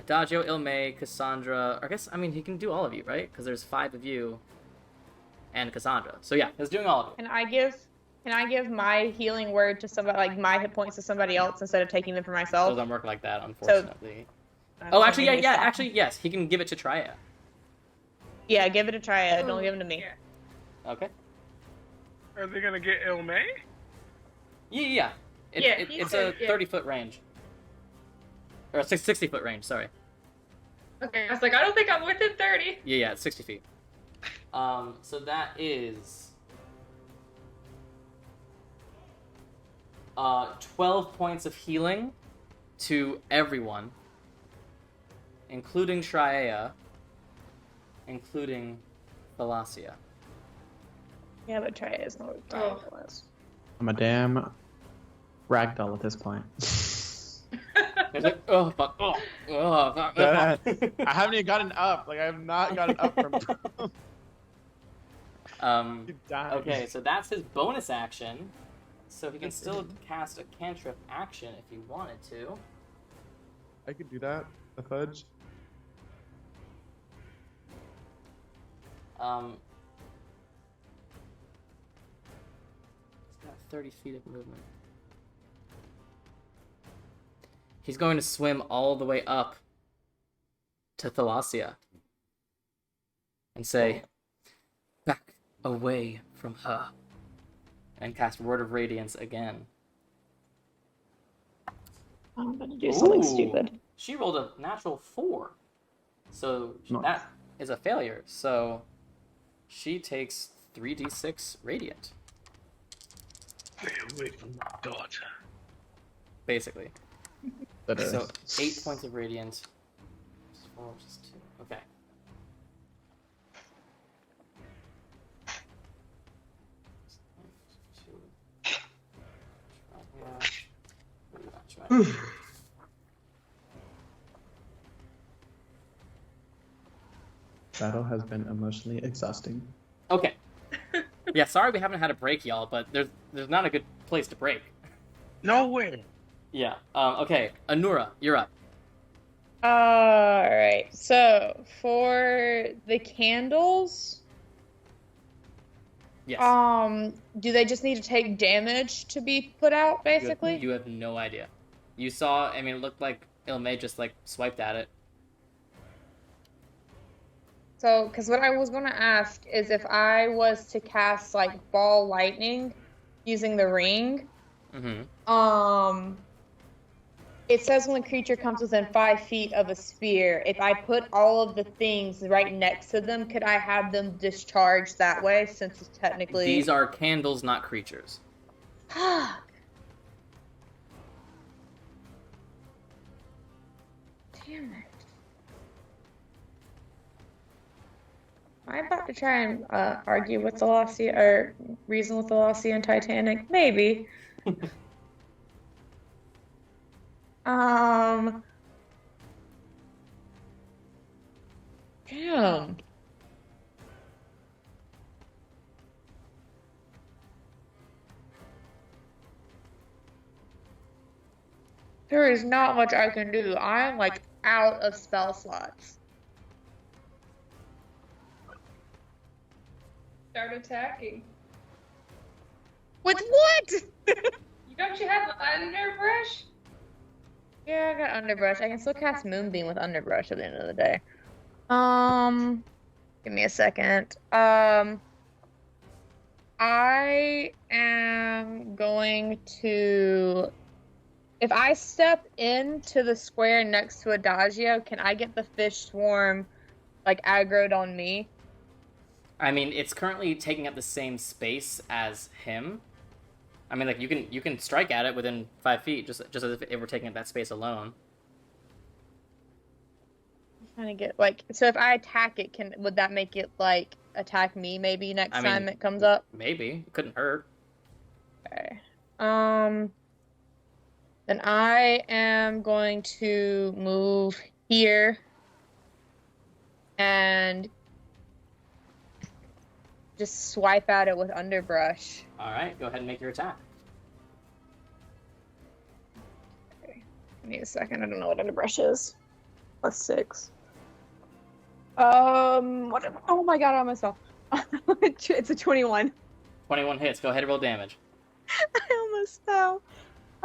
Adagio, Ilme, Cassandra. I guess, I mean, he can do all of you, right? Because there's 5 of you and Cassandra. So yeah, he's doing all of you. Can I give my healing word to somebody, like my hit points to somebody else instead of taking them for myself? Those don't work like that, unfortunately. Actually, Yes. He can give it to Traeia. Yeah, give it to Traeia. Don't give them to me. Okay. Are they gonna get Ilme? Yeah. It's a 30-foot range. Or a 60-foot range, sorry. Okay, I was like, I don't think I'm within 30. Yeah, it's 60 feet. So that is... 12 points of healing to everyone, including Traeia, including Thalassia. Yeah, but Traeia is not ridiculous. I'm a damn ragdoll at this point. It's like, oh, fuck, fuck. I haven't even gotten up. Like, I have not gotten up from... Okay, so that's his bonus action. So he can still cast a cantrip action if he wanted to. I could do that. The fudge. He's got 30 feet of movement. He's going to swim all the way up to Thalassia and say, back away from her. And cast Word of Radiance again. I'm gonna do something stupid. She rolled a natural 4. So Nice. that is a failure. So she takes 3d6 Radiant. Stay away from my daughter. Basically. That is. So 8 points of Radiant. 4, which is 2. Okay. Battle has been emotionally exhausting. Okay. Yeah, sorry we haven't had a break, y'all, but there's not a good place to break. Nowhere. Yeah. Okay. Anura, you're up. Alright, so for the candles, Yes. do they just need to take damage to be put out, basically? You have no idea. You saw, I mean, it looked like Ilme just, like, swiped at it. So, because what I was going to ask is if I was to cast, like, ball lightning using the ring, Mm-hmm. it says when the creature comes within 5 feet of a spear, if I put all of the things right next to them, could I have them discharged that way, since it's technically... These are candles, not creatures. Fuck. Damn it. Am I about to try and argue with Thalassia or reason with Thalassia and Titanic? Maybe. Damn. There is not much I can do. I am like out of spell slots. Start attacking. With what? Don't you have underbrush? Yeah, I got underbrush. I can still cast Moonbeam with underbrush at the end of the day. Give me a second. I am going to. If I step into the square next to Adagio, can I get the fish swarm, like, aggroed on me? I mean, it's currently taking up the same space as him. I mean, like, you can strike at it within 5 feet, just as if it were taking up that space alone. I'm trying to get, like, so if I attack it, would that make it, like, attack me maybe next time it comes up? Maybe. It couldn't hurt. Okay. Then I am going to move here and just swipe at it with underbrush. Alright, go ahead and make your attack. Okay. Give me a second. I don't know what underbrush is. +6. Oh my god, I almost fell. It's a 21. 21 hits. Go ahead and roll damage. I almost fell.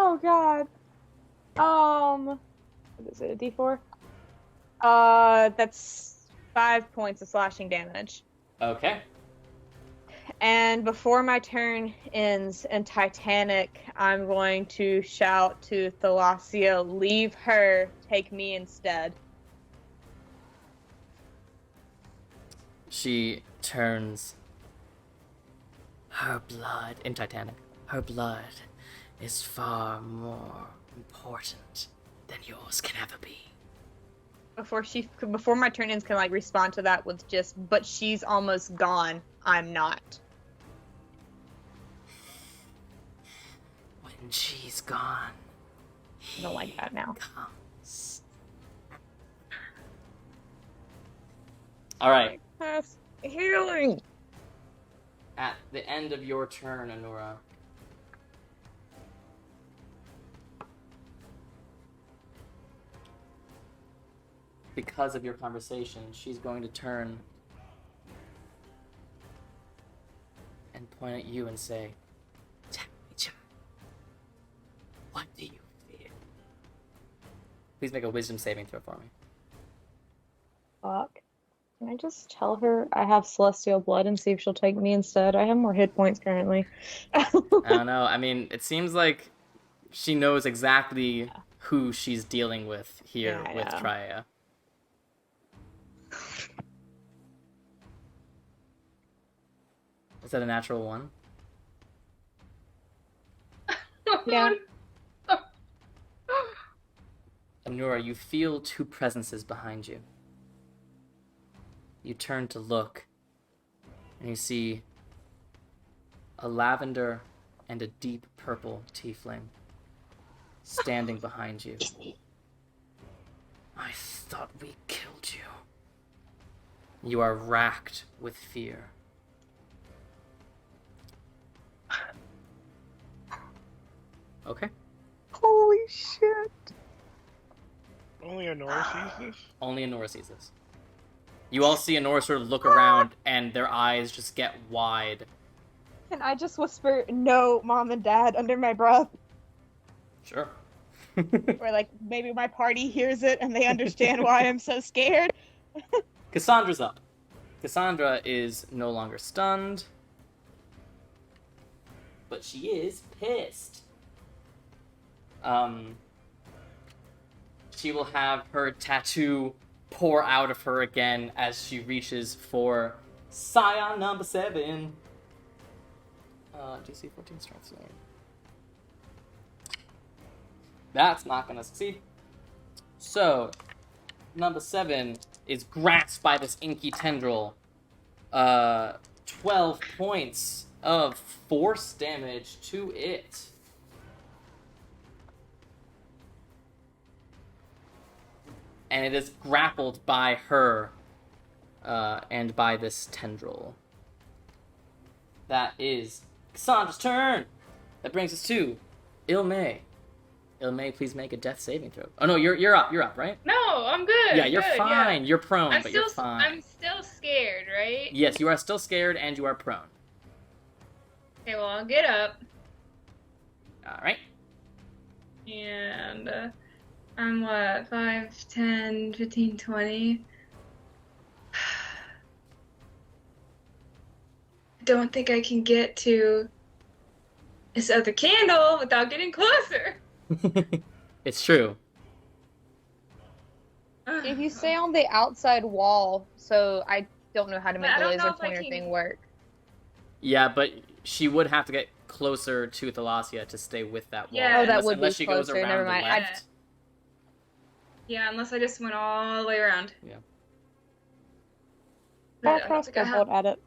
Oh god. What is it, a D4? That's 5 points of slashing damage. Okay. And before my turn ends in Titanic, I'm going to shout to Thalassia, leave her, take me instead. She turns. Her blood, in Titanic, her blood is far more important than yours can ever be. Before my turn ends, can like respond to that with just, but she's almost gone. I'm not. When she's gone, I don't like that now. comes. All right. That's healing. At the end of your turn, Anura, because of your conversation, she's going to turn and point at you and say, "Tell me, child, what do you fear?" Please make a wisdom saving throw for me. Fuck. Can I just tell her I have celestial blood and see if she'll take me instead? I have more hit points currently. I don't know. I mean, it seems like she knows exactly who she's dealing with here Yeah, I with know. Traeia. Is that a natural 1? Yeah. Anura, you feel 2 presences behind you. You turn to look, and you see a lavender and a deep purple tiefling standing behind you. I thought we killed you. You are racked with fear. Okay. Holy shit. Only Honora sees this? Only Anora sees this. You all see Anora sort of look around, and their eyes just get wide. Can I just whisper, no, mom and dad, under my breath? Sure. Or like, maybe my party hears it and they understand why I'm so scared? Cassandra's up. Cassandra is no longer stunned, but she is pissed. She will have her tattoo pour out of her again as she reaches for Scion number 7. DC 14 strength save. That's not gonna succeed. So, number 7 is grasped by this inky tendril 12 points of force damage to it. And it is grappled by her and by this tendril. That is Cassandra's turn. That brings us to Ilmay. Ilmay, please make a death saving throw. Oh no, you're up, right? No, I'm good. Yeah, you're good, fine. Yeah. You're prone, but you're fine. I'm still scared, right? Yes, you are still scared and you are prone. Okay, well, I'll get up. Alright. And I'm what, 5, 10, 15, 20. I don't think I can get to this other candle without getting closer. It's true. If you stay on the outside wall, so I don't know how to make But I the don't know laser if I pointer can- thing work. Yeah, but she would have to get closer to Thalassia to stay with that wall. Yeah. Oh, that would be unless she goes closer, around never the mind. left. Yeah, unless I just went all the way around. Yeah. But I'll I don't cross think I the have- bolt at it.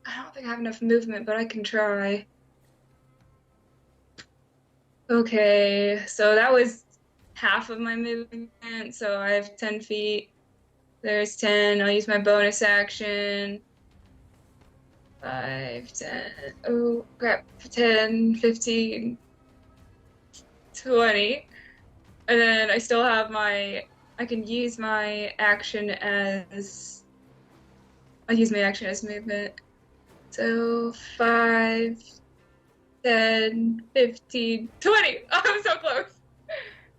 I don't think I have enough movement, but I can try. Okay, so that was half of my movement, so I have 10 feet. There's 10. I'll use my bonus action. 5, 10. Oh, crap. 10, 15, 20. And then I still have I can use my action as. I'll use my action as movement. So 5, 10, 15, 20. Oh, I'm so close.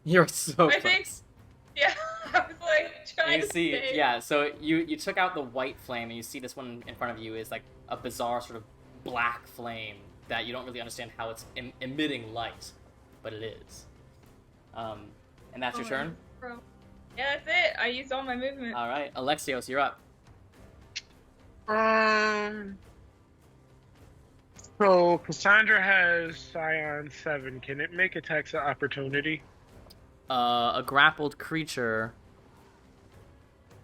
You're so I close. think- Yeah, I was like trying And you to see, stay. yeah, so you took out the white flame, and you see this one in front of you is like a bizarre sort of black flame that you don't really understand how it's emitting light, but it is. And that's your Oh, turn? bro. Yeah, that's it. I used all my movement. Alright, Alexios, you're up. So Cassandra has Scion 7. Can it make attacks of opportunity? A grappled creature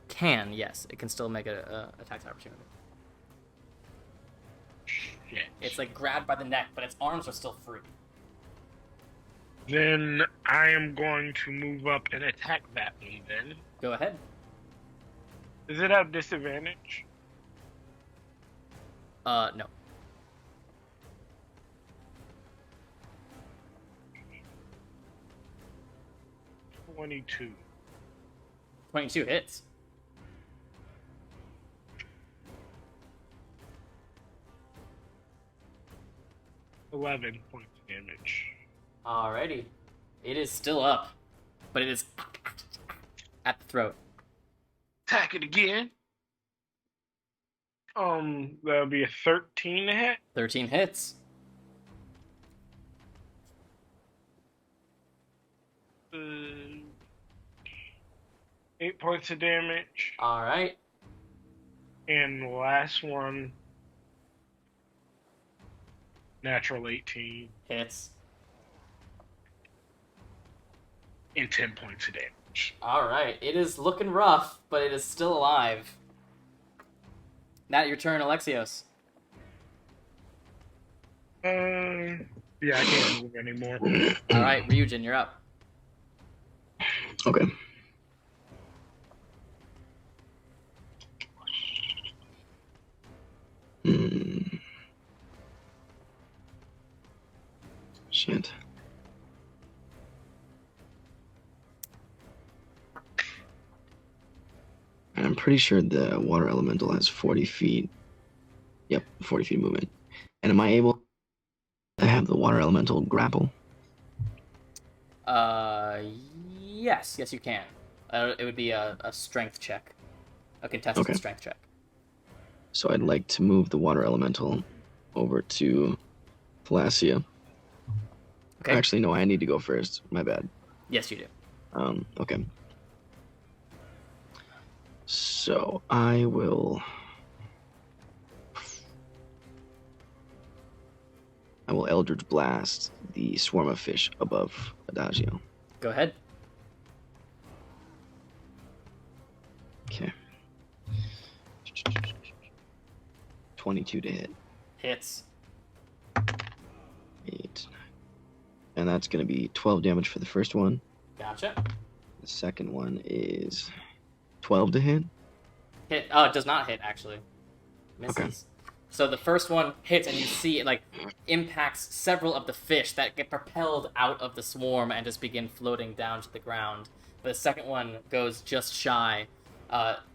can, yes, it can still make a attack opportunity. Shit. It's like grabbed by the neck, but its arms are still free. Then I am going to move up and attack that one then. Go ahead. Does it have disadvantage? No. – 22. 22 hits. $11 points of damage. Alrighty. It is still up, but it is at the throat. Attack it again. That'll be a 13 to hit. 13 hits. Uh, 8 points of damage. Alright. And the last one, natural 18. Hits. And 10 points of damage. Alright. It is looking rough, but it is still alive. Nat, your turn, Alexios. Yeah, I can't move anymore. Alright, Ryujin, you're up. Okay. Shit. And I'm pretty sure the water elemental has 40 feet. Yep, 40 feet movement. And am I able to have the water elemental grapple? Yes, you can. It would be a strength check. A contested Okay. strength check. So I'd like to move the water elemental over to Thalassia. Okay. Actually, no, I need to go first. My bad. Yes, you do. Okay. So I will Eldridge Blast the swarm of fish above Adagio. Go ahead. Okay. 22 to hit. Hits. 8. And that's going to be 12 damage for the first one. Gotcha. The second one is 12 to hit. Hit. Oh, it does not hit, actually. Misses. Okay. So the first one hits, and you see it, like, impacts several of the fish that get propelled out of the swarm and just begin floating down to the ground. But the second one goes just shy.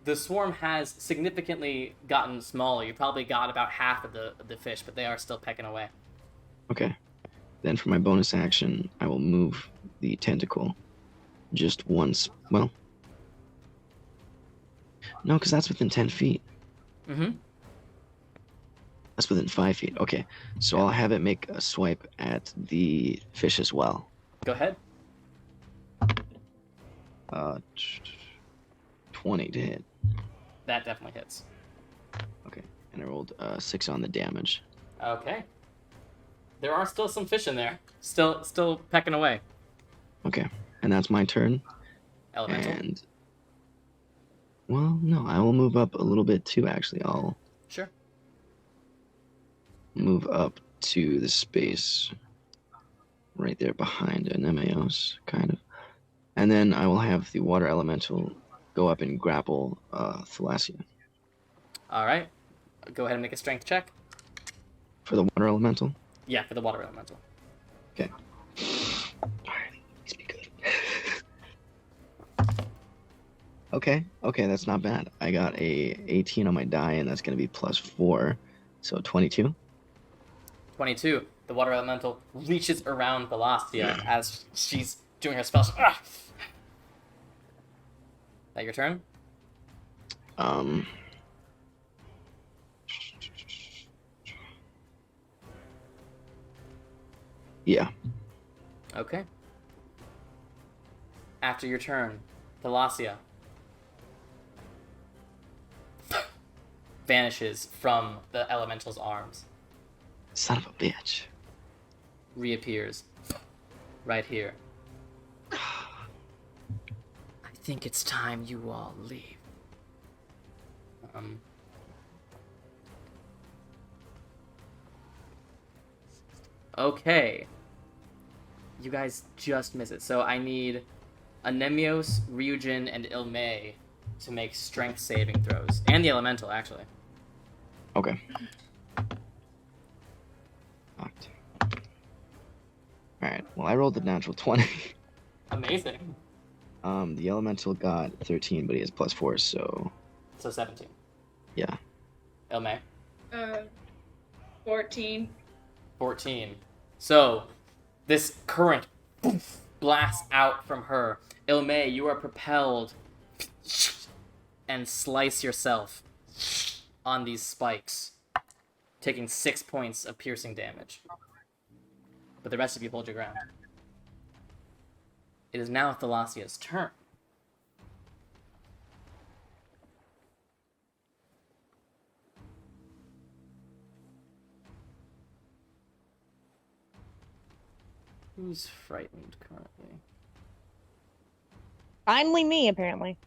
The swarm has significantly gotten smaller. You probably got about half of the fish, but they are still pecking away. Okay. Then for my bonus action, I will move the tentacle just once. Well, no, because that's within 10 feet. Mm-hmm. That's within 5 feet. Okay. So I'll have it make a swipe at the fish as well. Go ahead. 20 to hit. That definitely hits. Okay. And I rolled 6 on the damage. Okay. There are still some fish in there. Still pecking away. Okay. And that's my turn. Elemental. And well, no, I will move up a little bit too, actually. I'll Sure. move up to the space right there behind Anemeos, kind of. And then I will have the water elemental go up and grapple Thalassia. All right. Go ahead and make a strength check. For the water elemental? Yeah, for the water elemental. Okay. Alright, please be good. Okay, that's not bad. I got a 18 on my die, and that's going to be +4, so 22. 22. The water elemental reaches around Thalassia as she's doing her spell. Ah! That your turn? Yeah. Okay. After your turn, Thalassia vanishes from the elemental's arms. Son of a bitch. Reappears right here. I think it's time you all leave. Okay. You guys just miss it. So I need Anemios, Ryujin, and Ilmei to make strength saving throws. And the elemental, actually. Okay. Fucked. Alright, well, I rolled the natural 20. Amazing. The elemental got 13, but he has +4, so So 17. yeah. Ilmei. 14. 14. So, this current blasts out from her. Ilmei, you are propelled and slice yourself on these spikes, taking 6 points of piercing damage. But the rest of you hold your ground. It is now Thalassia's turn. Who's frightened currently? Finally me, apparently.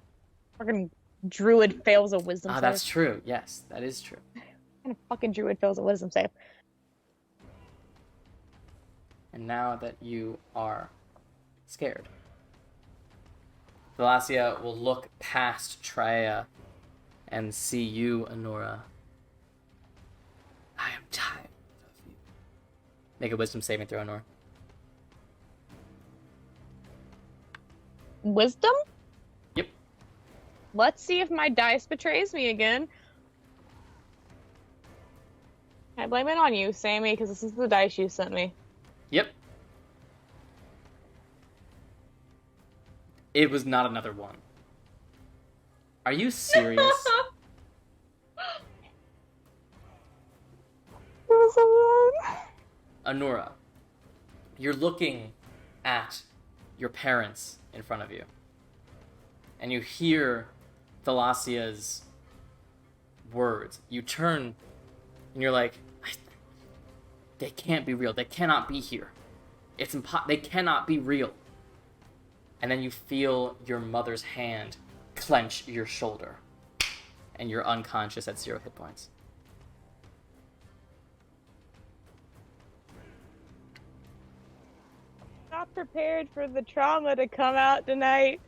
Fucking druid fails a wisdom Ah, save. that's true. Yes, that is true. What kind of fucking druid fails a wisdom save? And now that you are scared, Thalassia will look past Traeia and see you, Honora. I am tired of you. Make a wisdom saving throw, Honora. Wisdom? Yep. Let's see if my dice betrays me again. I blame it on you, Sammy, because this is the dice you sent me. Yep. It was not another one. Are you serious? It was a one. Honora, you're looking at your parents in front of you. And you hear Thalassia's words. You turn and you're like, they can't be real. They cannot be here. They cannot be real. And then you feel your mother's hand clench your shoulder. And you're unconscious at 0 hit points. prepared for the trauma to come out tonight.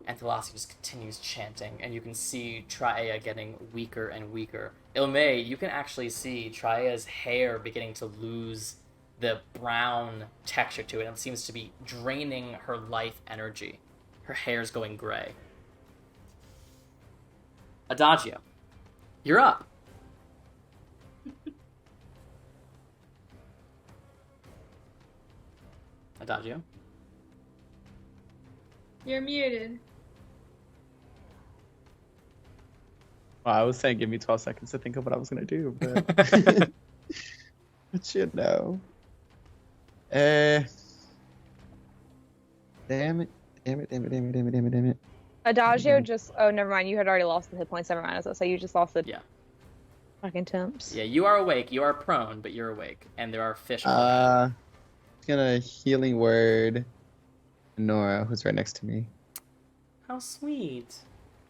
And Thalassia just continues chanting, and you can see Traeia getting weaker and weaker. Ilme, you can actually see Traeia's hair beginning to lose the brown texture to it, and it seems to be draining her life energy. Her hair's going gray. Adagio, you're up. Adagio? You're muted. Well, I was saying give me 12 seconds to think of what I was gonna do, but but you know. Damn it. Adagio just. Oh, never mind. You had already lost the hit points. Never mind. So you just lost the. Yeah. Fucking temps. Yeah, you are awake. You are prone, but you're awake. And there are fish. Gonna healing word Nora, who's right next to me. How sweet.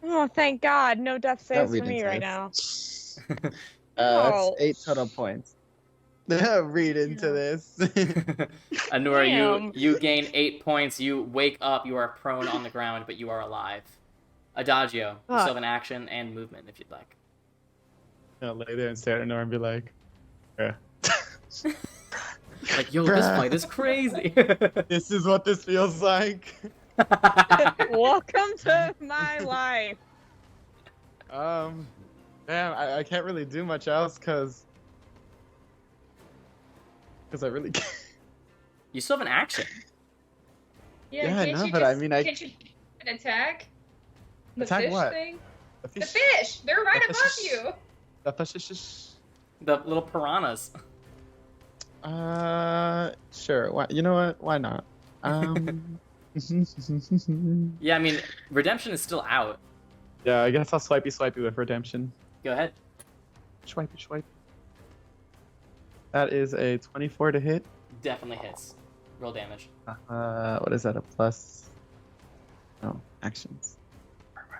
Oh, thank God. No death saves Don't for me read right into now. That's Oh. 8 total points. Read into this. Anura, Damn. you gain 8 points. You wake up. You are prone on the ground, but you are alive. Adagio, you still have an action and movement if you'd like. I'll lay there and stare at Nora and be like, yeah. Like, yo, this fight is crazy. This is what this feels like. Welcome to my life. Man, I can't really do much else because I really can't. You still have an action. Yeah, I can't know, you but just, I mean, can't you an attack? The Attack fish what? thing? The The fish! They're right The above fish- you! The fish. The little piranhas. Sure. Why? You know what? Why not? Yeah, I mean, redemption is still out. Yeah, I guess I'll swipey with redemption. Go ahead. Swipe. That is a 24 to hit. Definitely hits. Roll damage. What is that? A plus? No, actions.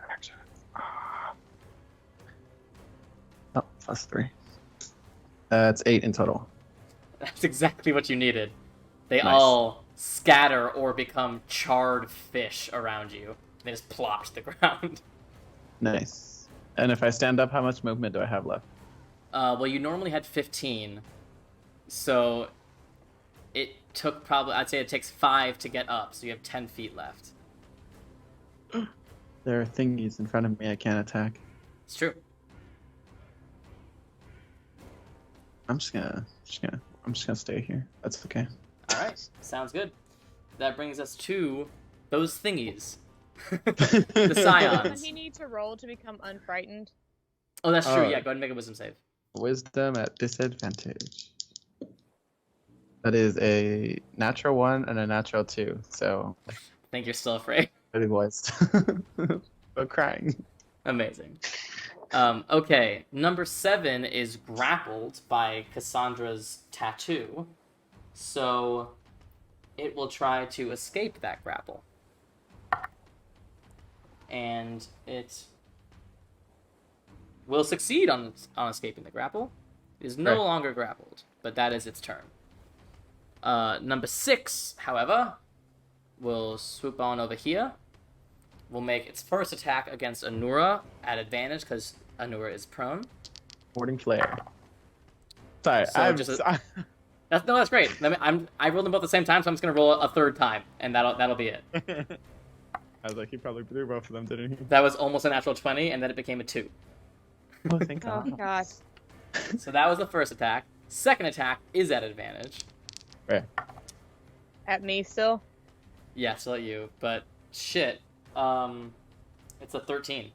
Actions. Oh, plus 3. That's 8 in total. That's exactly what you needed. They Nice. all scatter or become charred fish around you. They just plop to the ground. Nice. And if I stand up, how much movement do I have left? Well, you normally had 15, so it took probably, I'd say it takes 5 to get up, so you have 10 feet left. There are thingies in front of me I can't attack. It's true. I'm just gonna stay here. That's okay. Alright, sounds good. That brings us to those thingies. The scions. Doesn't he need to roll to become unfrightened? Oh, that's true, Oh. yeah, go ahead and make a wisdom save. Wisdom at disadvantage. That is a natural 1 and a natural 2. So, I think you're still afraid. pretty voiced. I'm crying. Amazing. Okay, number 7 is grappled by Cassandra's tattoo, so it will try to escape that grapple. And it will succeed on escaping the grapple. It is no Right. longer grappled, but that is its turn. Number 6, however, will swoop on over here. Will make its first attack against Anura at advantage because Anura is prone. Warding flare. Sorry, So I'm just That's great. I rolled them both at the same time, so I'm just gonna roll a third time, and that'll be it. I was like, he probably threw both of them, didn't he? That was almost a natural 20, and then it became a 2. Oh, thank Oh God. God. So that was the first attack. Second attack is at advantage. Right. At me still. Yeah, still at you, but shit. It's a 13.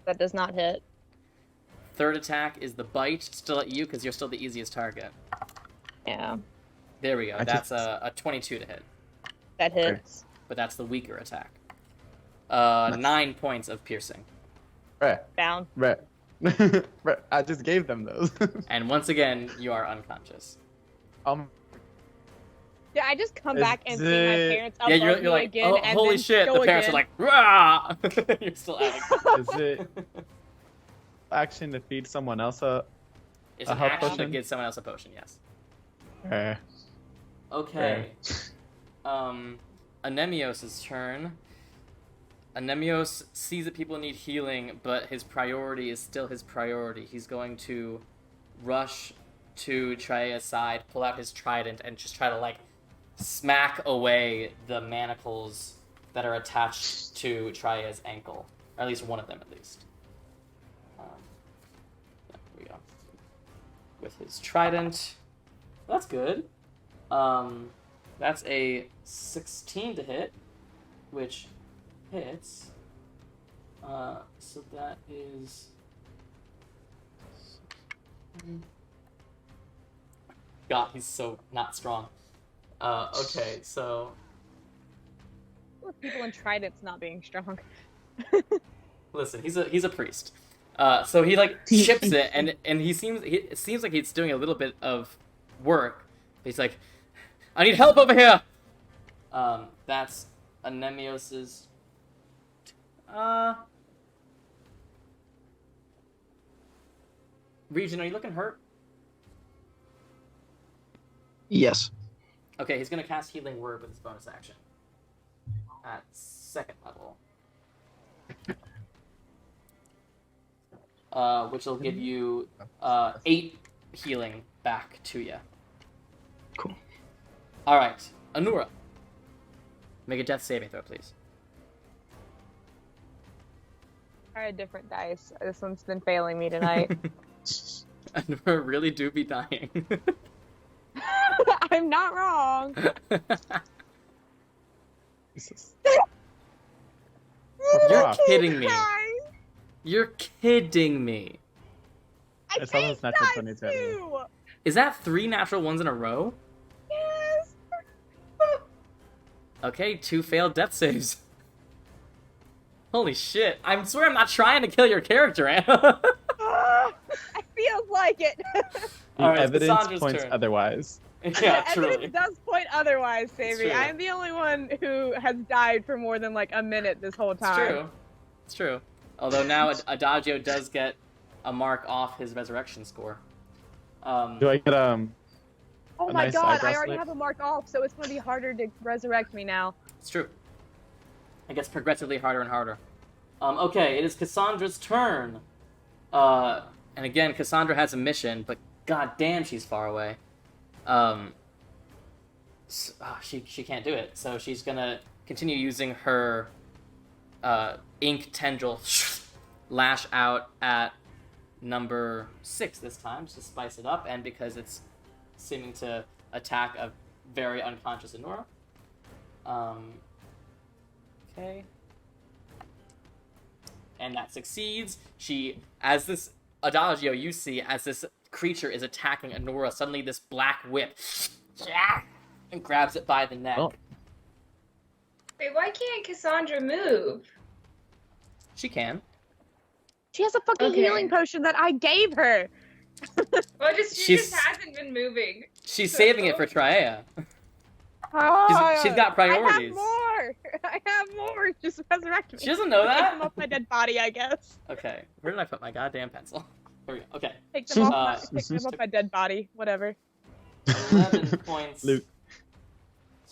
That does not hit. Third attack is the bite, still at you because you're still the easiest target. Yeah. There we go. I That's just- a 22 to hit, That hits. but that's the weaker attack. 9 points of piercing. Right. Down. Right. Right. I just gave them those. And once again, you are unconscious. Yeah, I just come Is back and see my it- parents above Yeah, you're me like, again, oh, and holy then shit, go the parents again. are like, rah! You're still at it. Is it action to feed someone else a It's A an health action to potion? give someone else a potion, yes. Okay. Anemios' turn. Anemios sees that people need healing, but his priority is still his priority. He's going to rush to Traea's side, pull out his trident, and just try to, like, smack away the manacles that are attached to Traea's ankle. Or at least one of them, at least. There we go. With his trident. That's good. That's a 16 to hit, which hits. So that is... God, he's so not strong. Okay, so... With people in tridents not being strong. Listen, he's a priest. So he, like, chips it, and it seems like he's doing a little bit of work. He's like, I need help over here! That's Anemios's... Region, are you looking hurt? Yes. Okay, he's gonna cast Healing Word with his bonus action. At 2nd level. Which will give you 8 healing back to you. Cool. Alright, Anura. Make a death saving throw, please. Try a different dice. This one's been failing me tonight. Anura really do be dying. I'm not wrong. Jesus. You're kidding me. Guys, You're kidding me. I It's almost can't natural die 20 to too. Is that 3 natural ones in a row? Yes. Okay, 2 failed death saves. Holy shit. I swear I'm not trying to kill your character, Anna. I feel like it. The Alright, it's evidence Cassandra's points turn. otherwise. Yeah, The truly. evidence does point otherwise, Savy. true. I am the only one who has died for more than like a minute this whole It's time. true. It's true. Although now Adagio does get a mark off his resurrection score. Do I get Oh A my nice god, eye I already bracelet. have a mark off, so it's going to be harder to resurrect me now. It's true. It gets progressively harder and harder. Okay, it is Cassandra's turn. And again, Cassandra has a mission, but god damn, she's far away. She can't do it, so she's gonna continue using her ink tendril, lash out at number 6 this time, just to spice it up, and because it's seeming to attack a very unconscious Anora. Okay. And that succeeds. As this Adagio, you see, as this creature is attacking Anora, suddenly this black whip and grabs it by the neck. Oh. Wait, why can't Cassandra move? She can. She has a fucking Okay. healing potion that I gave her. Well, she She's- just hasn't been moving. She's saving it for Traeia. Oh, She's got priorities. I have more. Just resurrect me. She doesn't know Take them that? off my dead body, I guess. Okay, where did I put my goddamn pencil? There we go. Okay, Take them off, Uh, take them off my dead body. Whatever. 11 points Luke?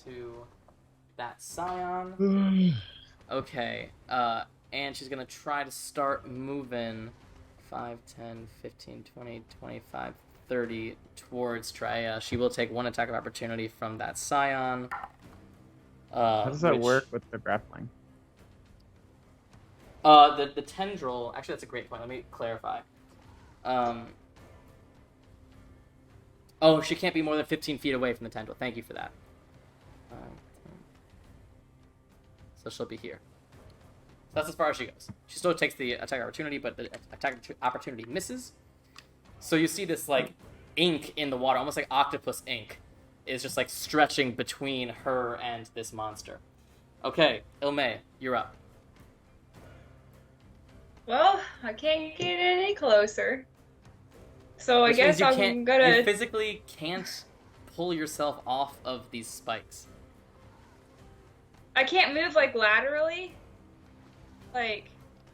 to that scion. Okay, and she's gonna try to start moving 5, 10, 15, 20, 25, 30 towards Traeia. She will take 1 attack of opportunity from that scion. How does that which- work with the grappling? The tendril. Actually, that's a great point. Let me clarify. Oh, she can't be more than 15 feet away from the tendril. Thank you for that. So she'll be here. So that's as far as she goes. She still takes the attack opportunity, but the attack opportunity misses. So you see this, like, ink in the water, almost like octopus ink, is just, like, stretching between her and this monster. Okay, Ilme, you're up. Well, I can't get any closer. So I Which means guess you I'm can't- gonna. You physically can't pull yourself off of these spikes. I can't move like laterally. Like,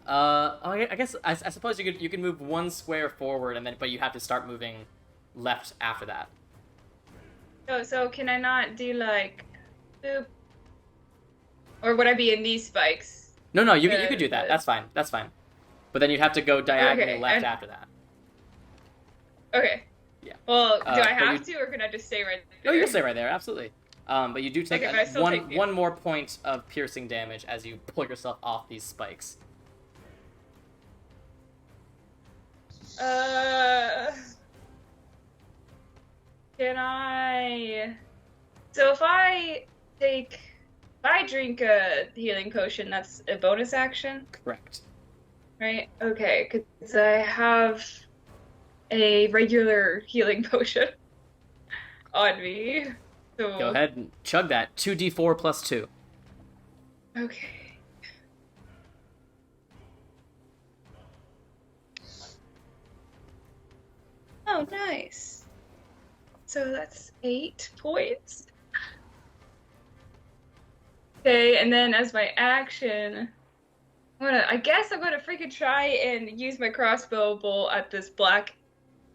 I guess I suppose you could move 1 square forward, and then but you have to start moving left after that. So can I not do like, boop? Or would I be in these spikes? No, you could do that. That's fine. But then you'd have to go diagonally Okay, left and- after that. Okay. Yeah. Well, do I but have to, or can I just stay right there? No, you can stay right there, absolutely. But you do take Okay, but I still take one more point of piercing damage as you pull yourself off these spikes. Can I? So if I drink a healing potion, that's a bonus action, Correct. right? Okay, because I have a regular healing potion on me. So Go ahead and chug that. 2d4 plus 2. Okay. Oh, nice. So that's 8 points. Okay, and then as my action, I guess I'm gonna freaking try and use my crossbow bolt at this black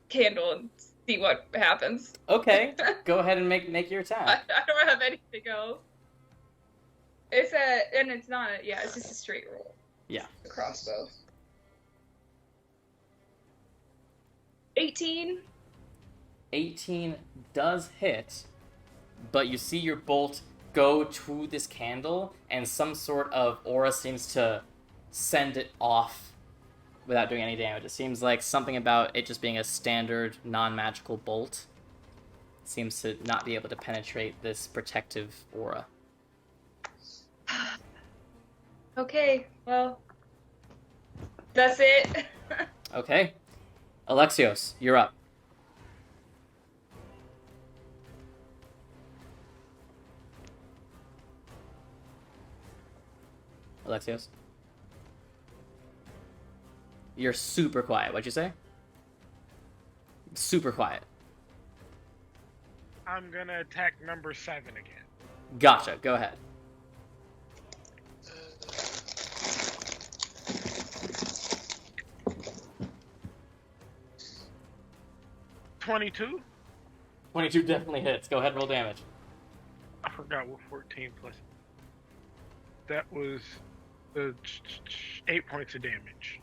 candle and see what happens. Okay, go ahead and make your attack. I don't have anything else. It's not it's just a straight roll. Yeah. The crossbow. 18. 18 does hit, but you see your bolt go to this candle, and some sort of aura seems to send it off without doing any damage. It seems like something about it just being a standard non-magical bolt seems to not be able to penetrate this protective aura. Okay, well, that's it. Okay. Alexios, you're up. Alexios? You're super quiet. What'd you say? Super quiet. I'm gonna attack number 7 again. Gotcha. Go ahead. $22? 22 definitely hits. Go ahead and roll damage. I forgot what 14 plus. That was 8 points of damage.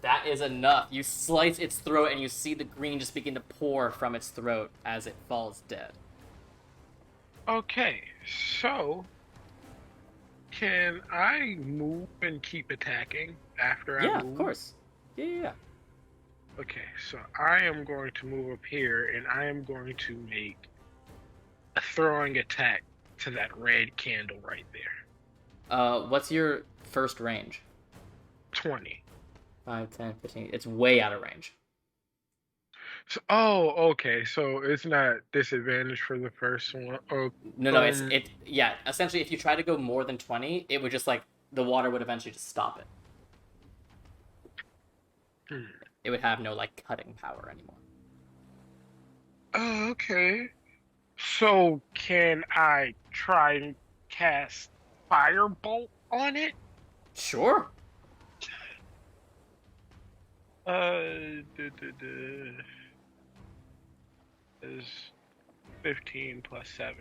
That is enough. You slice its throat and you see the green just begin to pour from its throat as it falls dead. Okay, so can I move and keep attacking after I Yeah, move? of course. Yeah. Okay, so I am going to move up here and I am going to make a throwing attack to that red candle right there. What's your first range? 20. 5, 10, 15. It's way out of range. So, okay. So it's not disadvantage for the first one. Oh, No, yeah. Essentially, if you try to go more than 20, it would just the water would eventually just stop it. It would have no cutting power anymore. Oh, okay. So can I try and cast Firebolt on it? Sure. Is 15 plus 7.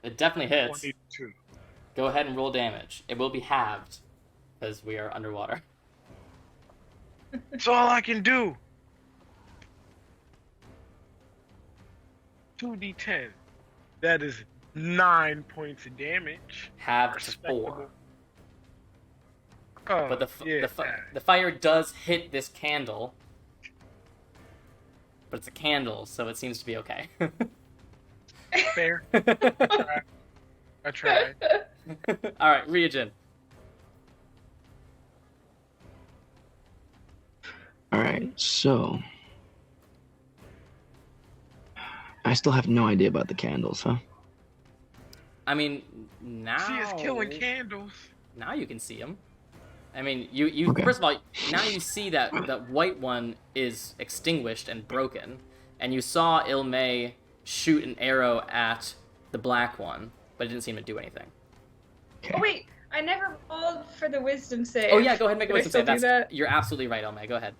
It definitely hits. 22. Go ahead and roll damage. It will be halved because we are underwater. That's all I can do. 2d10. That is 9 points of damage. Halved to Respectable. 4. Oh, But yeah. the fire does hit this candle. But it's a candle, so it seems to be okay. Fair. I tried. Alright, Ryujin. Alright, so. I still have no idea about the candles, huh? I mean, now... She is killing candles. Now you can see them. I mean, you Okay. First of all, now you see that that white one is extinguished and broken, and you saw Ilmay shoot an arrow at the black one, but it didn't seem to do anything. Okay. Oh wait, I never rolled for the wisdom save. Oh yeah, go ahead and make a Can I wisdom save. still do that? You're absolutely right, Ilmay. Go ahead.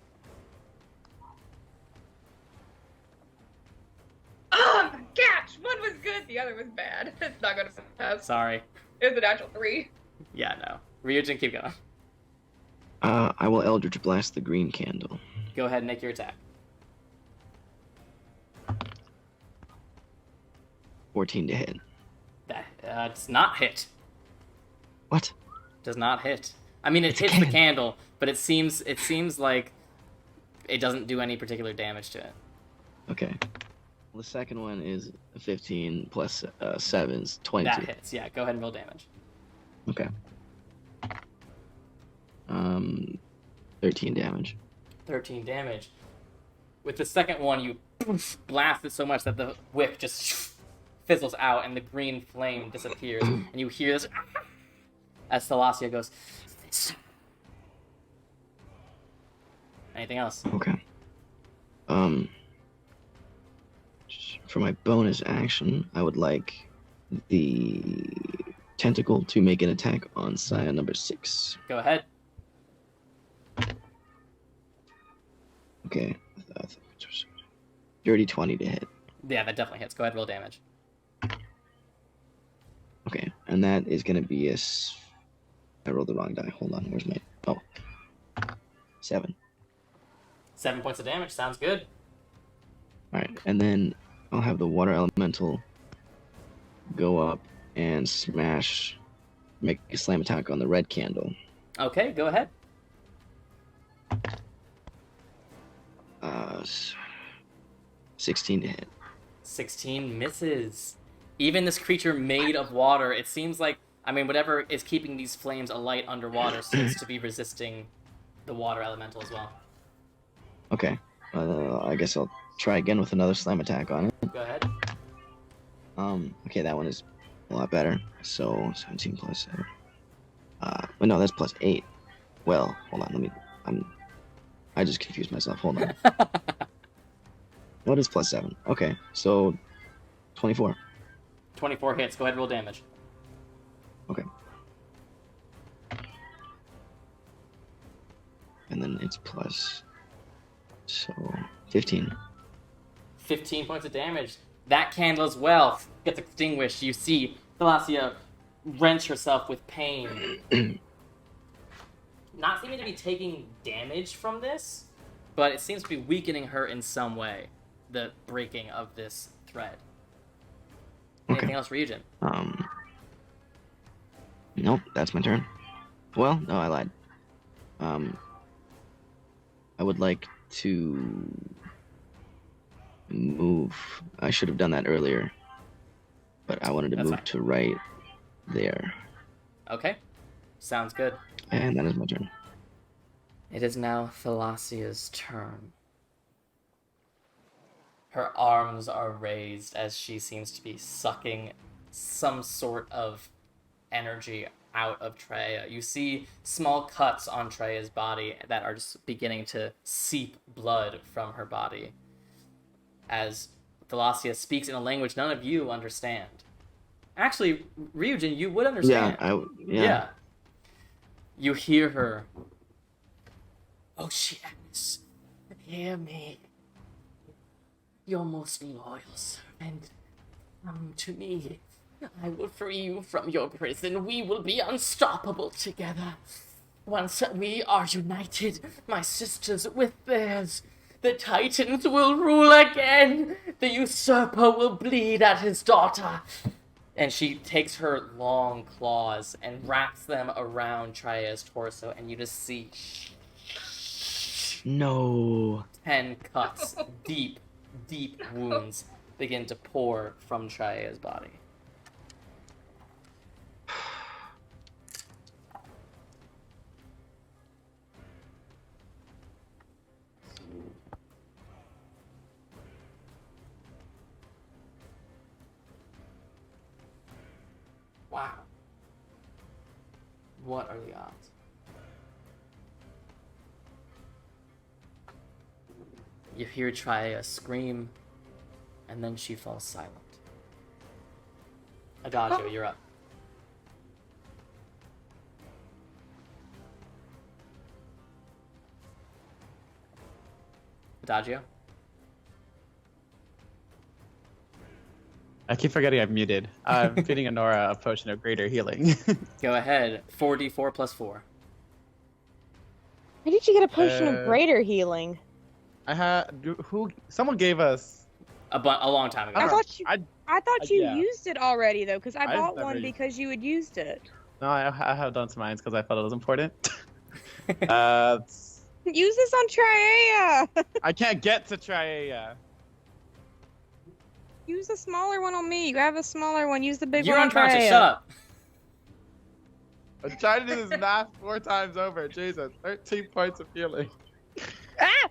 The other was bad. It's not gonna pass. Sorry. It was a natural 3. Yeah, no. Ryujin, keep going. I will Eldritch Blast the green candle. Go ahead and make your attack. 14 to hit. That does not hit. What? Does not hit. I mean, it It's a hits the cannon. candle, but it seems like it doesn't do any particular damage to it. Okay. The second one is 15 plus 7 is 22. That hits. Yeah, go ahead and roll damage. Okay. 13 damage. 13 damage. With the second one, you blast it so much that the wick just fizzles out and the green flame disappears, and you hear this as Thalassia goes. Anything else? Okay. For my bonus action, I would like the tentacle to make an attack on Scion number 6. Go ahead. Okay. Dirty 20 to hit. Yeah, that definitely hits. Go ahead, roll damage. Okay, and that is gonna be I rolled the wrong die. Hold on, where's my... Oh. 7. 7 points of damage. Sounds good. Alright, and then I'll have the water elemental go up and make a slam attack on the red candle. Okay, go ahead. 16 to hit. 16 misses. Even this creature made of water, it seems like, I mean, whatever is keeping these flames alight underwater seems to be resisting the water elemental as well. Okay, I guess I'll try again with another slam attack on it. Go ahead. Okay, that one is a lot better. So 17 plus 7. But no, that's plus 8. Well, hold on, I just confused myself. Hold on. What is plus 7? Okay, so 24. 24 hits. Go ahead, roll damage. Okay. And then it's plus, so 15. 15 points of damage. That candle as well gets extinguished. You see Thalassia wrench herself with pain. Not seeming to be taking damage from this, but it seems to be weakening her in some way. The breaking of this thread. Anything else, Ryujin? Nope, that's my turn. Well, no, I lied. I would like to move. I should have done that earlier, but I wanted to That's move fine. to right there. Okay. Sounds good. And that is my turn. It is now Thalassia's turn. Her arms are raised as she seems to be sucking some sort of energy out of Traeia. You see small cuts on Traea's body that are just beginning to seep blood from her body as Thalassia speaks in a language none of you understand. Actually, Ryujin, you would understand. Yeah. You hear her. Oceanus, hear me. Your most loyal servant, come to me. I will free you from your prison. We will be unstoppable together. Once we are united, my sisters with theirs, the Titans will rule again. The usurper will bleed at his daughter. And she takes her long claws and wraps them around Traea's torso, and you just see No. 10 cuts, deep wounds begin to pour from Traea's body. Wow. What are the odds? You hear Traeia scream, and then she falls silent. Adagio, you're up. Adagio? I keep forgetting I've muted. I'm feeding Honora a potion of greater healing. Go ahead. 4d4 plus 4. Why did you get a potion of Uh, greater healing? Someone gave us. A long time ago. I thought you. I- I thought you yeah. used it already though, because I I've bought never one used- because you had used it. No, I have done some mines because I thought it was important. Use this on Traeia. I can't get to Traeia. Use the smaller one on me. You have a smaller one. Use the big You're one on unconscious. Traeia. Shut up. I'm trying to do this math 4 times over. Jesus, 13 points of healing. Ah!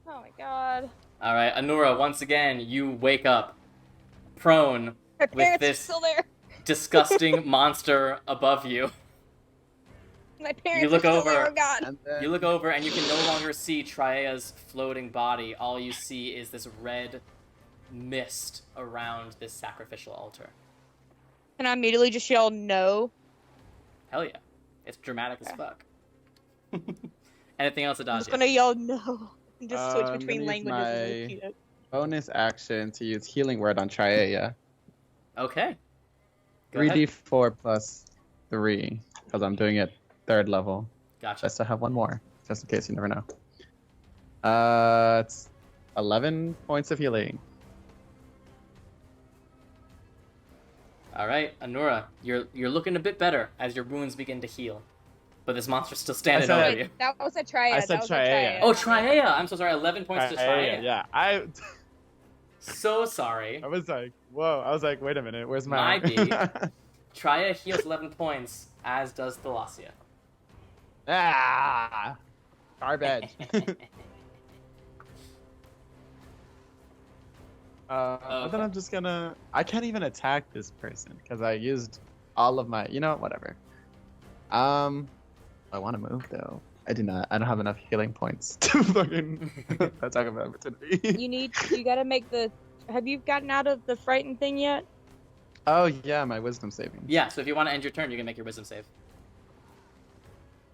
Oh my god. All right, Anura. Once again, you wake up, prone, My with parents are this still there. disgusting monster above you. My parents You look are still over. there. Oh god. And then, You look over and you can no longer see Traea's floating body. All you see is this red mist around this sacrificial altar. And I immediately just yelled no. Hell yeah. It's dramatic as fuck. Anything else, I'm just Adagio? gonna yell no. And just switch I'm between gonna use languages and my- repeat it. bonus action to use healing word on Traeia. Okay. Go ahead. 3d4 plus 3, because I'm doing it 3rd level. Gotcha. Just to have one more, just in case you never know. It's 11 points of healing. All right, Anura, you're looking a bit better as your wounds begin to heal, but this monster's still standing I said- over you. That was a Traeia. I said that was a Traeia. Oh, Traeia! I'm so sorry. 11 points to Traeia. Yeah, I So sorry. was like, whoa. I was like, wait a minute, where's My my... B. Traeia heals 11 points, as does Thalassia. Ah! Garbage. And then I'm just gonna... I can't even attack this person, because I used all of my... You know what? Whatever. I want to move, though. I do not. I don't have enough healing points to fucking attack of opportunity. You gotta make the. Have you gotten out of the frightened thing yet? Oh, yeah, my wisdom saving. Yeah, so if you want to end your turn, you can make your wisdom save.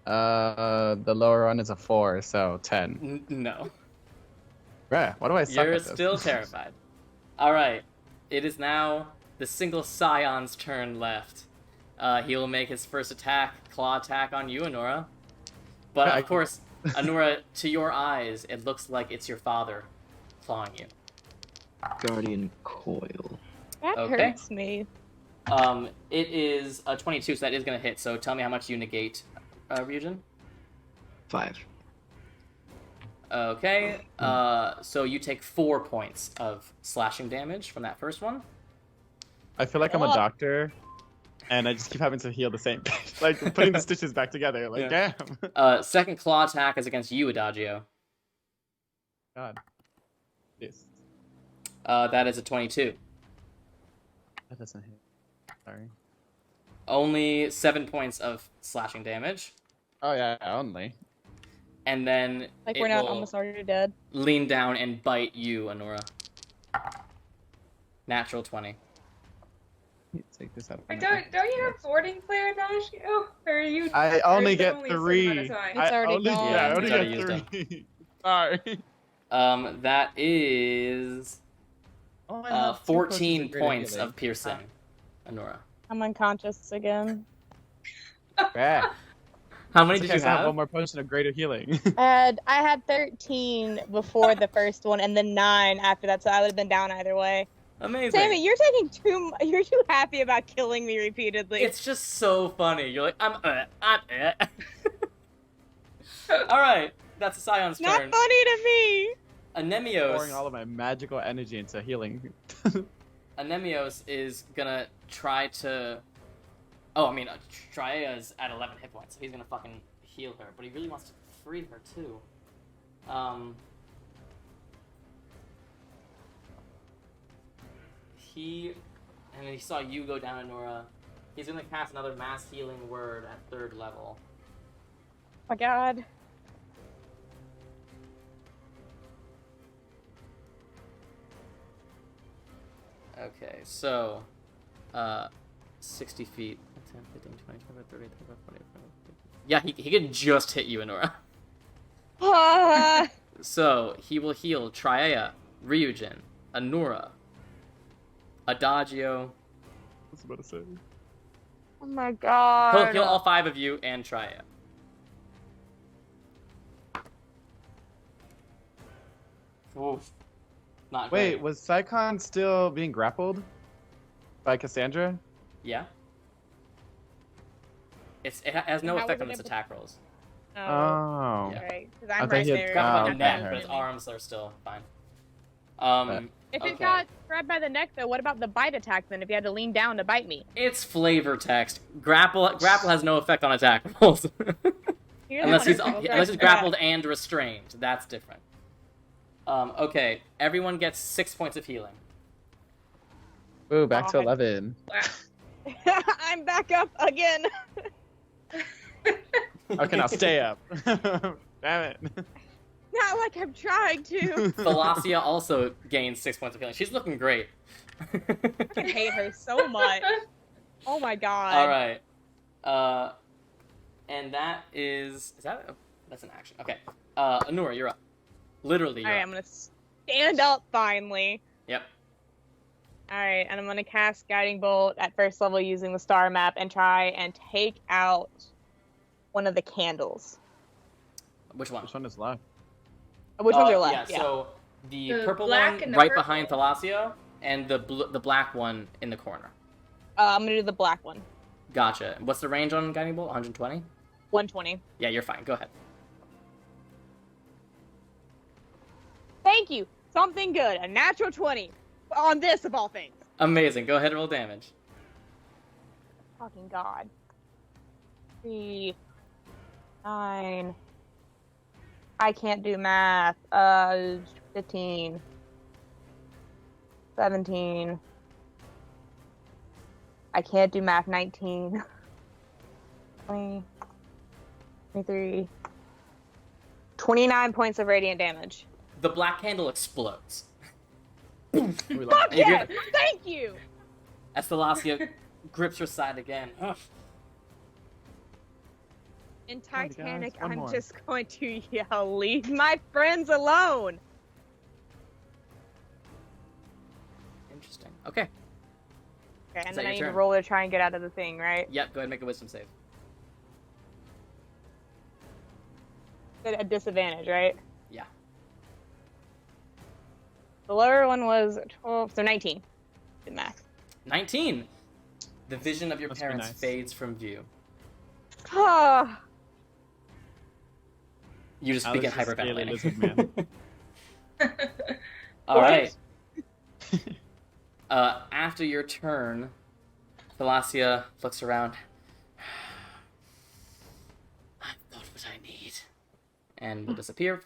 The lower one is a 4, so 10. No. Bruh, what do I suck You're at this? still terrified. Alright. It is now the single Scion's turn left. He will make his first attack, claw attack on you, Anura. But I- of course, Anura, to your eyes, it looks like it's your father clawing you. Guardian Coil. That Okay. hurts me. It is a 22, so that is going to hit. So tell me how much you negate, Ryujin. 5. Okay. So you take 4 points of slashing damage from that first one. I feel like I'm a Oh. doctor, and I just keep having to heal the same like putting the stitches back together. Like, damn. Second claw attack is against you, Adagio. God. Yes. That is a 22. That doesn't hit. Sorry. Only 7 points of slashing damage. Oh, yeah, only. And then Like it we're not will almost already dead. lean down and bite you, Anura. Natural 20. Take this out of Wait, my don't you have boarding player Adagio? Or are you? I or only is it get only a certain 3. amount of time? It's already only, gone. Yeah, I only He's already get used 3. Sorry. That is Oh, I have 2 14 potions of greater points healing. of piercing, Anura. I'm unconscious again. Bad. How many It's did okay, you so I have have? one more potion of greater healing. I had 13 before the first one, and then 9 after that, so I would have been down either way. Amazing. Sammy, you're you're too happy about killing me repeatedly. It's just so funny. You're like, I'm Alright, that's Scion's not turn. funny to me. Pouring all Anemios. of my magical energy into healing. Anemios is gonna try to. Oh, I mean, Traea's at 11 hit points, so he's gonna fucking heal her, but he really wants to free her too. And then he saw you go down, Anura. He's gonna cast another mass healing word at 3rd level. Oh my god. Okay, so, 60 feet, 10, 15, 20, 25, 30, 35, 40, 50. Yeah, he could just hit you, Anura. Ah, So he will heal Traeia, Ryujin, Anura, Adagio. I was about to say. Oh my god. He'll heal all 5 of you and Traeia. Oof. Not Wait, great. was Saikon still being grappled by Cassandra? Yeah. It has no How effect was on it its able- attack rolls. Oh, Oh. Yeah. right. Because I I'm thought right he had there. Grab Oh, by the okay, neck, okay. but its arms are still fine. If it okay. got grabbed by the neck, though, what about the bite attack then? If you had to lean down to bite me? It's flavor text. Grapple has no effect on attack rolls. You're unless the he's one who unless he's said grappled and restrained. That's different. Okay, everyone gets 6 points of healing. Ooh, back to God. 11. Wow. that. I'm back up again. Okay, now stay up. Damn it. Not like I'm trying to. Thalassia also gains 6 points of healing. She's looking great. I hate her so much. Oh my god. All right. And that is that's an action. Okay. Anura, you're up. Literally, you're Alright, up. I'm gonna stand up finally. Yep. Alright, and I'm gonna cast Guiding Bolt at first level using the star map and try and take out one of the candles. Which one? Which one is left? Which ones are left? Yeah, so the The purple black one and the right purple. behind Thalassia, and the black one in the corner. I'm gonna do the black one. Gotcha. What's the range on Guiding Bolt? 120? 120. Yeah, you're fine. Go ahead. Thank you. Something good. A natural 20. On this, of all things. Amazing. Go ahead and roll damage. Fucking god. 3, 9. I can't do math. 15. 17. I can't do math. 19. 20. 23. 29 points of radiant damage. The black candle explodes. We love Fuck And you yes! get- Thank you! As Thalassia grips her side again. Ugh. In on, guys, Titanic, one I'm more. just going to yell, leave my friends alone! Interesting. Okay. Okay, and Is then that I your need to turn? roll to try and get out of the thing, right? Yep, go ahead and make a wisdom save. At a disadvantage, right? Yeah. The lower one was 12, so 19. Good math. 19. The vision of your Must be parents nice. fades from view. Ah, You just I begin was just scaly lizard hyperventilating. man. All right. After your turn, Thalassia looks around. I've got what I need. And will disappear.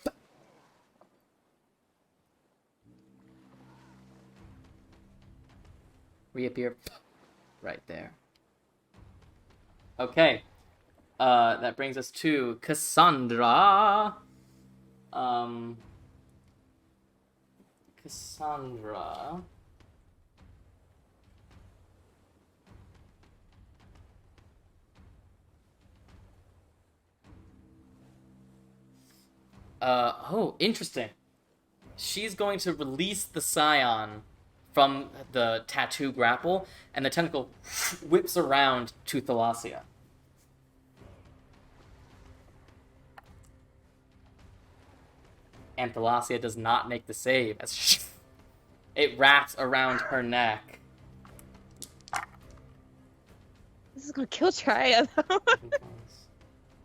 Reappear right there. Okay. That brings us to Cassandra. Cassandra. Oh, interesting. She's going to release the scion from the tattoo grapple, and the tentacle whips around to Thalassia. And Thalassia does not make the save as it wraps around her neck. this is gonna kill Traeia, though.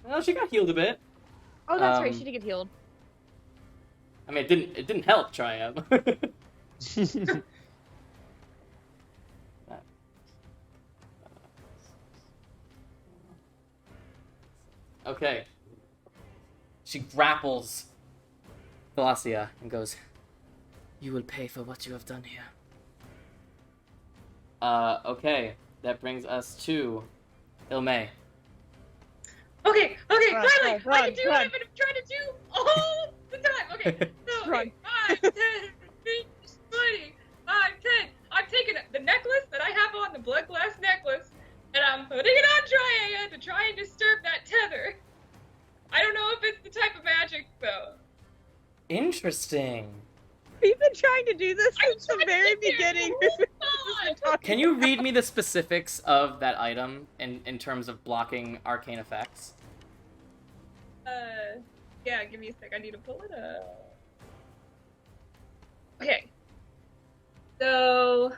Well, she got healed a bit. Oh, that's right, Um, she did get healed. I mean, it didn't help Traeia. Okay. She grapples Thalassia and goes, "You will pay for what you have done here." Okay. That brings us to Ilmay. Okay, Run, finally! run, I can do what run. I've been trying to do all the time! Okay, so, Run. 5, 10, 15, 20, 5, 10. I'm taking the necklace that I have on, the blood glass necklace, and I'm putting it on Traeia to try and disturb that tether. I don't know if it's the type of magic, though. Interesting. We've been trying to do this since the very beginning. Can you read me the specifics of that item in terms of blocking arcane effects? Yeah, give me a sec. I need to pull it up. Okay. So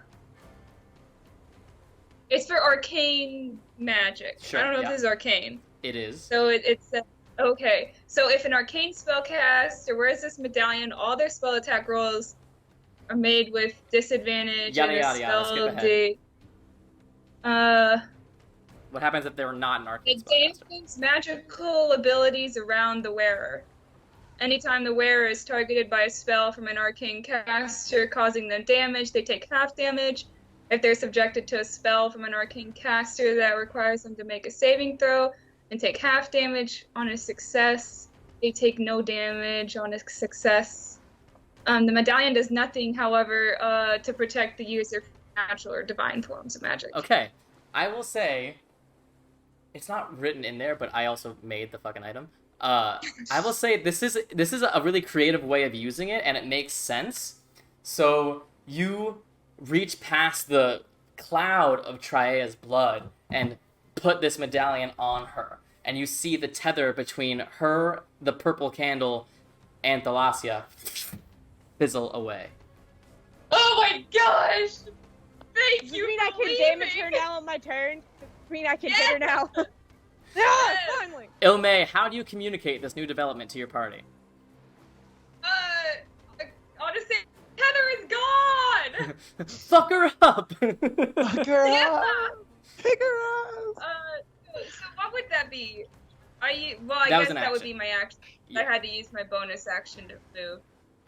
it's for arcane magic. Sure, I don't know yeah. if this is arcane. It is. So it's okay. So if an arcane spellcaster wears this medallion, all their spell attack rolls are made with disadvantage. Yada, and yada, yada. Skip spell ahead. What happens if they're not an arcane it spellcaster? gains magical abilities around the wearer. Anytime the wearer is targeted by a spell from an arcane caster causing them damage, they take half damage. If they're subjected to a spell from an arcane caster that requires them to make a saving throw and take half damage on a success, they take no damage on a success. The medallion does nothing, however, to protect the user from natural or divine forms of magic. Okay, I will say, it's not written in there, but I also made the fucking item. I will say this is a really creative way of using it, and it makes sense. So you reach past the cloud of Traeia's blood and put this medallion on her, and you see the tether between her, the purple candle, and Thalassia fizzle away. Oh my gosh! Thank you. You mean for I can leaving. damage her now on my turn? You mean I can hit her now? Yeah, Yes. finally. Ilme, how do you communicate this new development to your party? Honestly, Heather is gone. Fuck her up! Fuck her Yeah. up! Pick her up! So what would that be? I That was guess an that would action. be my action. Yeah. I had to use my bonus action to move.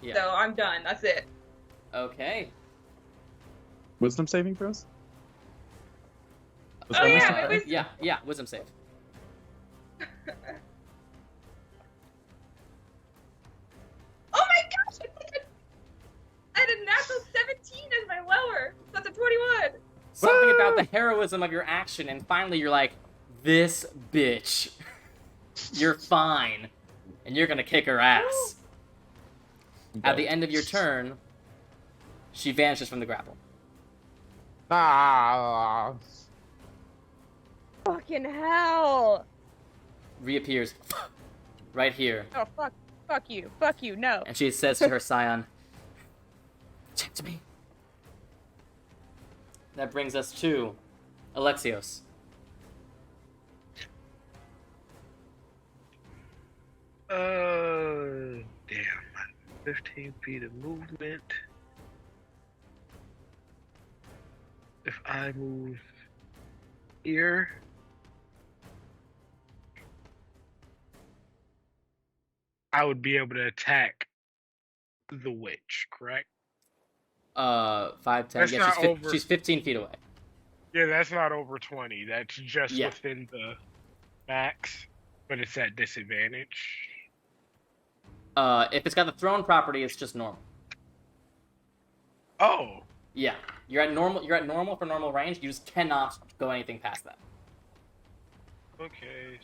Yeah. So I'm done. That's it. Okay. Wisdom saving throws? Was Oh, that yeah, wisdom? it was- Yeah, wisdom save. Oh my gosh! I had a natural 17 as my lower. That's a 21. Something Woo! about the heroism of your action, and finally you're like, this bitch. You're fine. And you're gonna kick her ass. At the end of your turn, she vanishes from the grapple. Ah. Fucking hell. Reappears right here. Oh, fuck you, no. And she says to her scion, "Protect me." That brings us to Alexios. Damn. 15 feet of movement. If I move here, I would be able to attack the witch, correct? 5, 10. That's Yeah, not over. she's 15 feet away. Yeah, that's not over 20. That's just Yeah. within the max, but it's at disadvantage. If it's got the throne property, it's just normal. Oh, Yeah, you're at normal for normal range. You just cannot go anything past that. okay.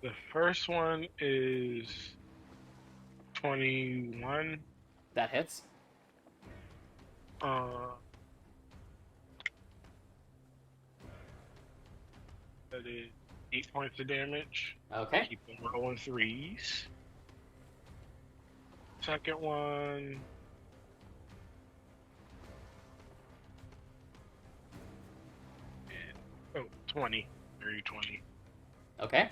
The first one is 21. That hits. That is 8 points of damage. Okay. Keep them rolling threes. Second one. And, 20. 20. Okay.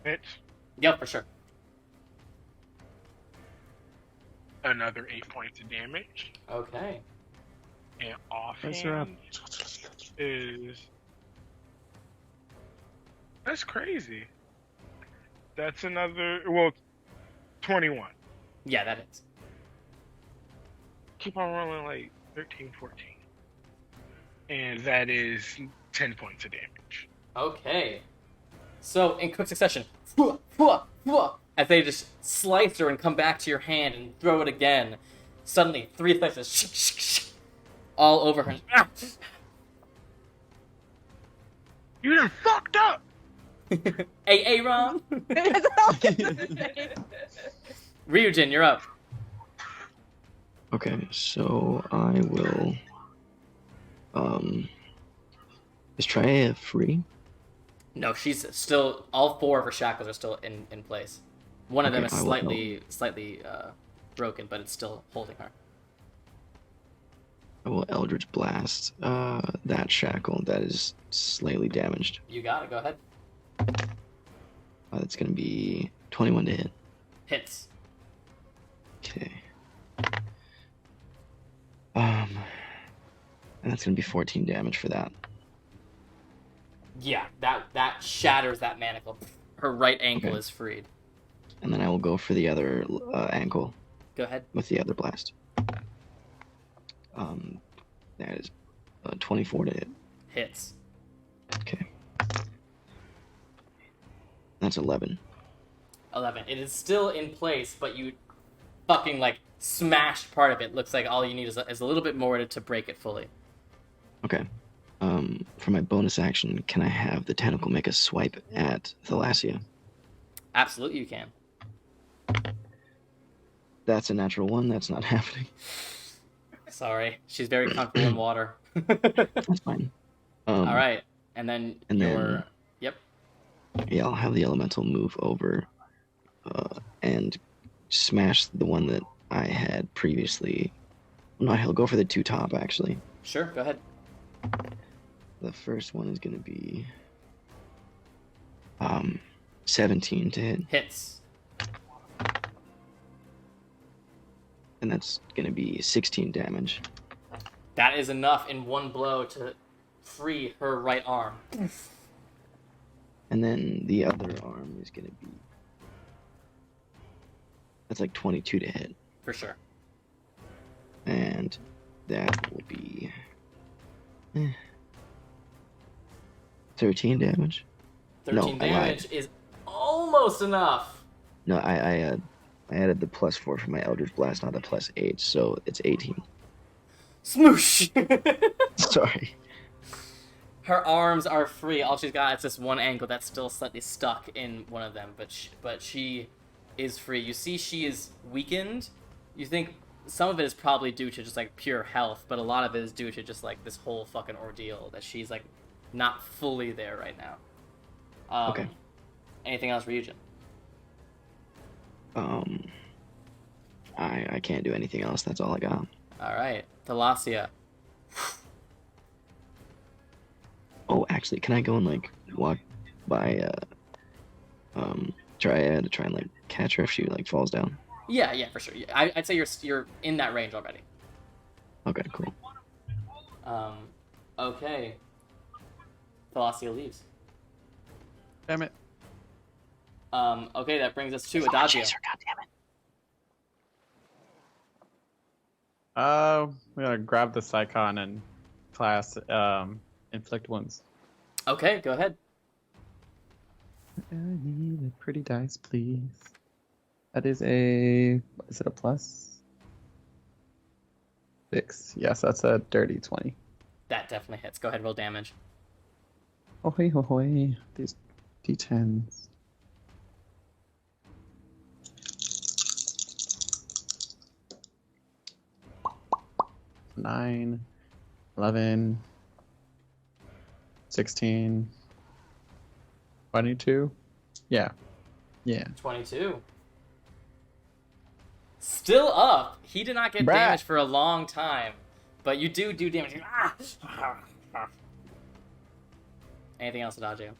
Hits. Yep, for sure. Another 8 points of damage. Okay. And Nice her up. offhand is. That's crazy. That's another. Well, 21. Yeah, that hits. Keep on rolling like 13, 14. And that is 10 points of damage. Okay. So, in quick succession, as they just slice her and come back to your hand and throw it again, suddenly 3 slices all over her. Ah! You done fucked up! Hey, Aaron! Ryujin, you're up. Okay, so I will. Is Traeia free? No, she's still. All 4 of her shackles are still in place. One of them is Okay, I will slightly broken, but it's still holding her. I will Eldridge Blast that shackle that is slightly damaged. You got it. Go ahead. That's gonna be 21 to hit. Hits. Okay. And that's gonna be 14 damage for that. Yeah, that shatters that manacle. Her right ankle Okay. is freed. And then I will go for the other ankle Go ahead. with the other blast. That is 24 to hit. Hits. Okay. That's 11. 11. It is still in place, but you fucking like smashed part of it. Looks like all you need is a little bit more to break it fully. Okay. For my bonus action, can I have the tentacle make a swipe at Thalassia? Absolutely, you can. That's a natural 1. That's not happening. Sorry, she's very comfortable in water. That's fine. All right, and then Yep. Yeah, I'll have the elemental move over and smash the one that I had previously. No, he'll go for the 2 top, actually. Sure, go ahead. The first one is going to be 17 to hit, Hits. and that's going to be 16 damage. That is enough in one blow to free her right arm. And then the other arm is going to be... That's like 22 to hit. For sure. And that will be... 13 damage. 13 No, I damage lied. is almost enough. No, I added the +4 for my Eldridge Blast, not the +8, so it's 18. Smoosh! Sorry. Her arms are free. All she's got is this one ankle that's still slightly stuck in one of them, but she is free. You see she is weakened. You think some of it is probably due to just like pure health, but a lot of it is due to just like this whole fucking ordeal that she's like not fully there right now. Okay. Anything else, Ryujin? I can't do anything else. That's all I got. All right, Thalassia. Oh, actually, can I go and like walk by Traeia to try and like catch her if she like falls down? Yeah, for sure. I'd say you're in that range already. Okay, cool. Okay. Thalassia leaves. Damn it. Okay, that brings us to Adagio. We're gonna grab the Psychon and class inflict wounds. Okay, go ahead. I need a pretty dice, please. That is a... Is it a plus? 6. Yes, that's a dirty 20. That definitely hits. Go ahead, roll damage. Oh, hey, ho, hoy. These d10s. Nine, 11, 16, 22. Yeah. 22. Still up. He did not get Brat. damage for a long time, but you do damage. Anything else, Adagio?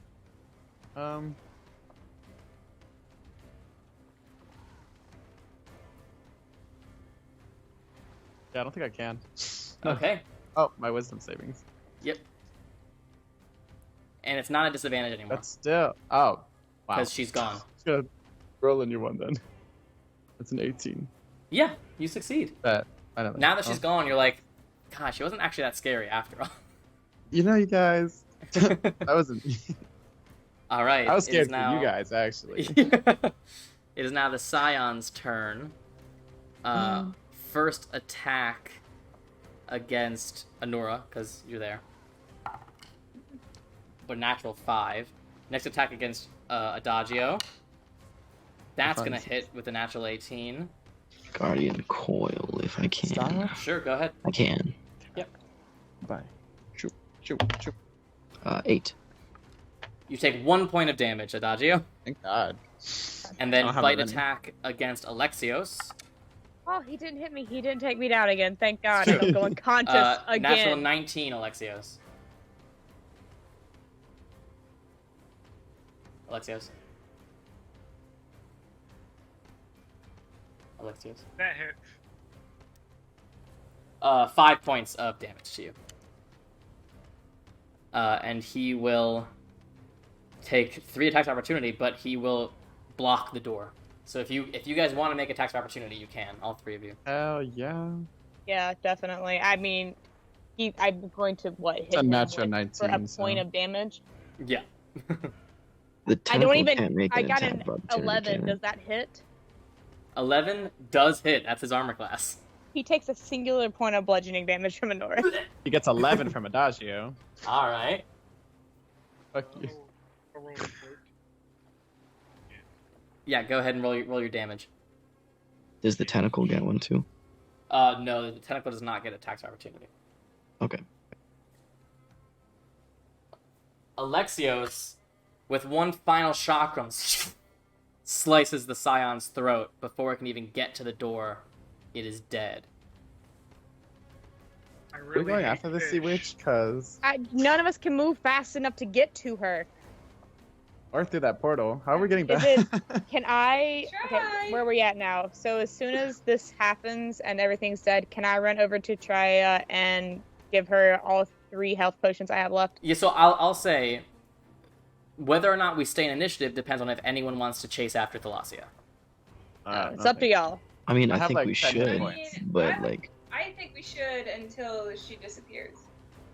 Yeah, I don't think I can. Okay. Oh, my wisdom savings. Yep. And it's not a disadvantage anymore That's still... Oh, wow. because she's gone. Just gonna roll a new one then. That's an 18. Yeah, you succeed. I don't know. Now that she's gone, you're like, gosh, she wasn't actually that scary after all. You know, you guys. That wasn't. All right. I was it is scared for you guys, actually. It is now the Scion's turn. First attack against Anura, because you're there. But natural 5. Next attack against Adagio. That's Which gonna one's- hit with a natural 18. Guardian Coil, if I can. Stop. Sure, go ahead. I can. Bye. Shoot, shoot, shoot. 8. You take 1 point of damage, Adagio. Thank God. And I then don't have bite that many. attack against Alexios. Oh, he didn't hit me. He didn't take me down again. Thank God. I don't go unconscious Natural again. 19, Alexios. Alexios. Alexios. That hits. 5 points of damage to you. And he will take 3 attacks of opportunity, but he will block the door. So if you guys want to make attacks of opportunity, you can, all 3 of you. Hell yeah. Yeah, definitely. I mean, I'm going to hit It's a him natural for 19. a point so. of damage. Yeah. The I don't tentacle even. can't make I an got attack an of opportunity, 11. can it? Does that hit? 11 does hit. That's his armor class. He takes a singular point of bludgeoning damage from Honora. He gets 11 from Adagio. All right. Fuck you. I'll roll a 14. Yeah, go ahead and roll your damage. Does the tentacle get one too? No, the tentacle does not get attacks of opportunity. Okay. Alexios, with one final chakram, slices the Scion's throat before it can even get to the door. It is dead. I We're really going hate after the fish. sea witch, cause None of us can move fast enough to get to her. or through that portal. How are we getting Is back? Can I? Try. Okay, where are we at now? So as soon as this happens and everything's dead, can I run over to Traeia and give her all 3 health potions I have left? Yeah, so I'll say whether or not we stay in initiative depends on if anyone wants to chase after Thalassia. It's up to y'all. I mean, I I have, think like, we 10 should, points. but like, I think we should until she disappears.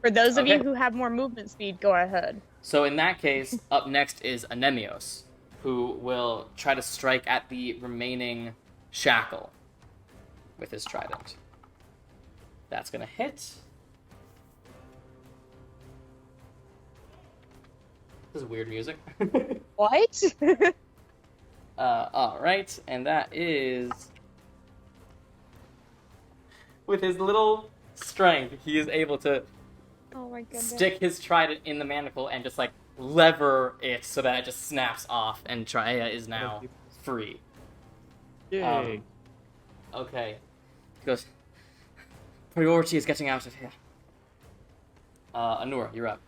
For those of you Okay. who have more movement speed, go ahead. So in that case, up next is Anemios, who will try to strike at the remaining shackle with his trident. That's gonna hit. This is weird music. What? Alright, and that is... With his little strength, he is able to Oh my goodness. stick his trident in the manacle and just, like, lever it so that it just snaps off, and Traeia is now free. Yay. Okay. He goes, priority is getting out of here. Anura, you're up.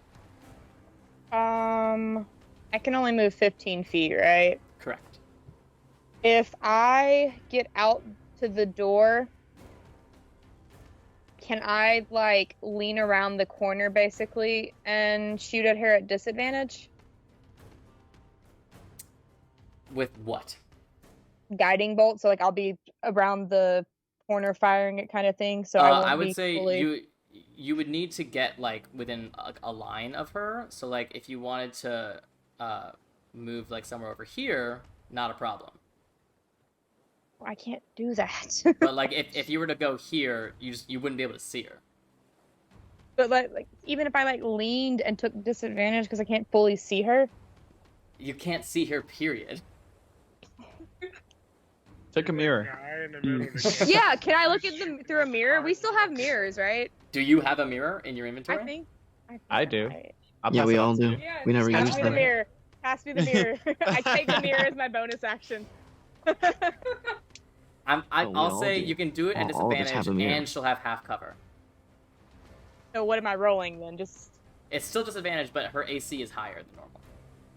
I can only move 15 feet, right? Correct. If I get out to the door, can I, like, lean around the corner, basically, and shoot at her at disadvantage? With what? Guiding bolt, so, like, I'll be around the corner firing it kind of thing, so I won't I be would say fully... you would need to get, like, within a line of her. So, like, if you wanted to move, like, somewhere over here, not a problem. I can't do that. But, like, if you were to go here, you wouldn't be able to see her. But, like, even if I, like, leaned and took disadvantage because I can't fully see her, You can't see her, period. Take a mirror. Guy in the middle of the yeah, can I look at them through a mirror? We still have mirrors, right? Do you have a mirror in your inventory? I think I do. right. I'll yeah, pass we it all on to do. you. Yeah, We never just use Pass me have the them. mirror. Pass me the mirror. I take the mirror as my bonus action. we I'll all say do. you can do it at All of us have disadvantage, a mirror. and she'll have half cover. So what am I rolling then? Just It's still disadvantage, but her AC is higher than normal.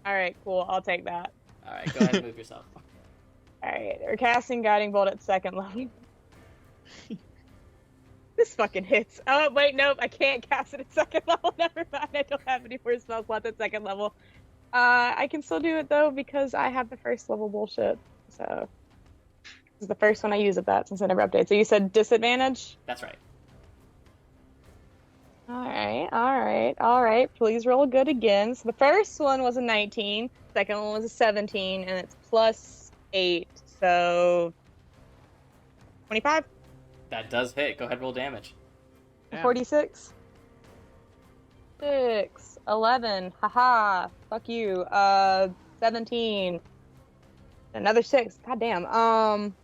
all right, cool. I'll take that. All right, go ahead and move yourself. All right, we're casting guiding bolt at 2nd level. This fucking hits. Oh wait, nope, I can't cast it at 2nd level. Never mind. I don't have any more spells left at 2nd level. I can still do it though because I have the 1st level bullshit. So this is the first one I use of that since I never updated. So you said disadvantage? That's right. All right. Please roll good again. So the first one was a 19, second one was a 17, and it's plus 8, so 25, That does hit. Go ahead, roll damage. Damn. 46, 6, 11, haha, fuck you, 17, Another 6. God damn.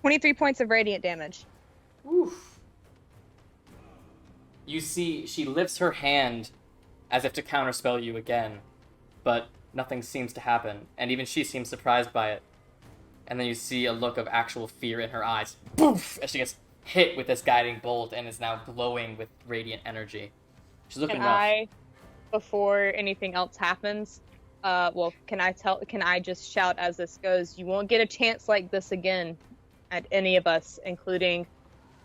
23 points of radiant damage. Oof. You see, she lifts her hand as if to counterspell you again, but nothing seems to happen, and even she seems surprised by it. And then you see a look of actual fear in her eyes. Poof! As she gets hit with this guiding bolt and is now glowing with radiant energy. She's looking rough. Before anything else happens, can I just shout as this goes, you won't get a chance like this again at any of us, including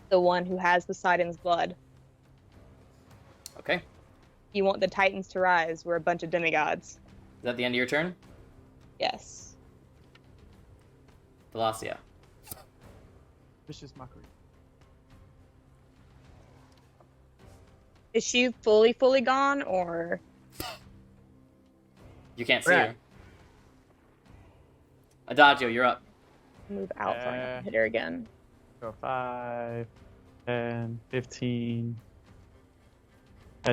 the one who has Poseidon's blood. Okay. You want the Titans to rise. We're a bunch of demigods. Is that the end of your turn? Yes. Thalassia. Vicious mockery. Is she fully gone, or? You can't see her. Adagio, you're up. Move out so I can hit her again. Go 5, 10, 15.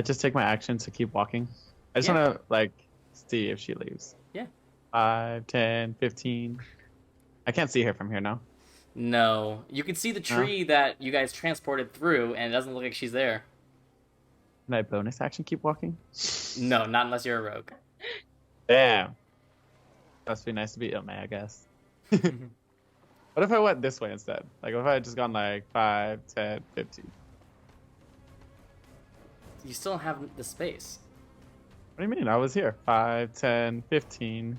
Just take my action to keep walking. I just want to, see if she leaves. Yeah. 5, 10, 15. I can't see her from here now. No. You can see the tree that you guys transported through, and it doesn't look like she's there. Can I bonus action keep walking? No, not unless you're a rogue. Damn. Must be nice to be Ilme, I guess. What if I went this way instead? What if I had just gone 5, 10, 15? You still don't have the space. What do you mean? I was here. 5, 10, 15.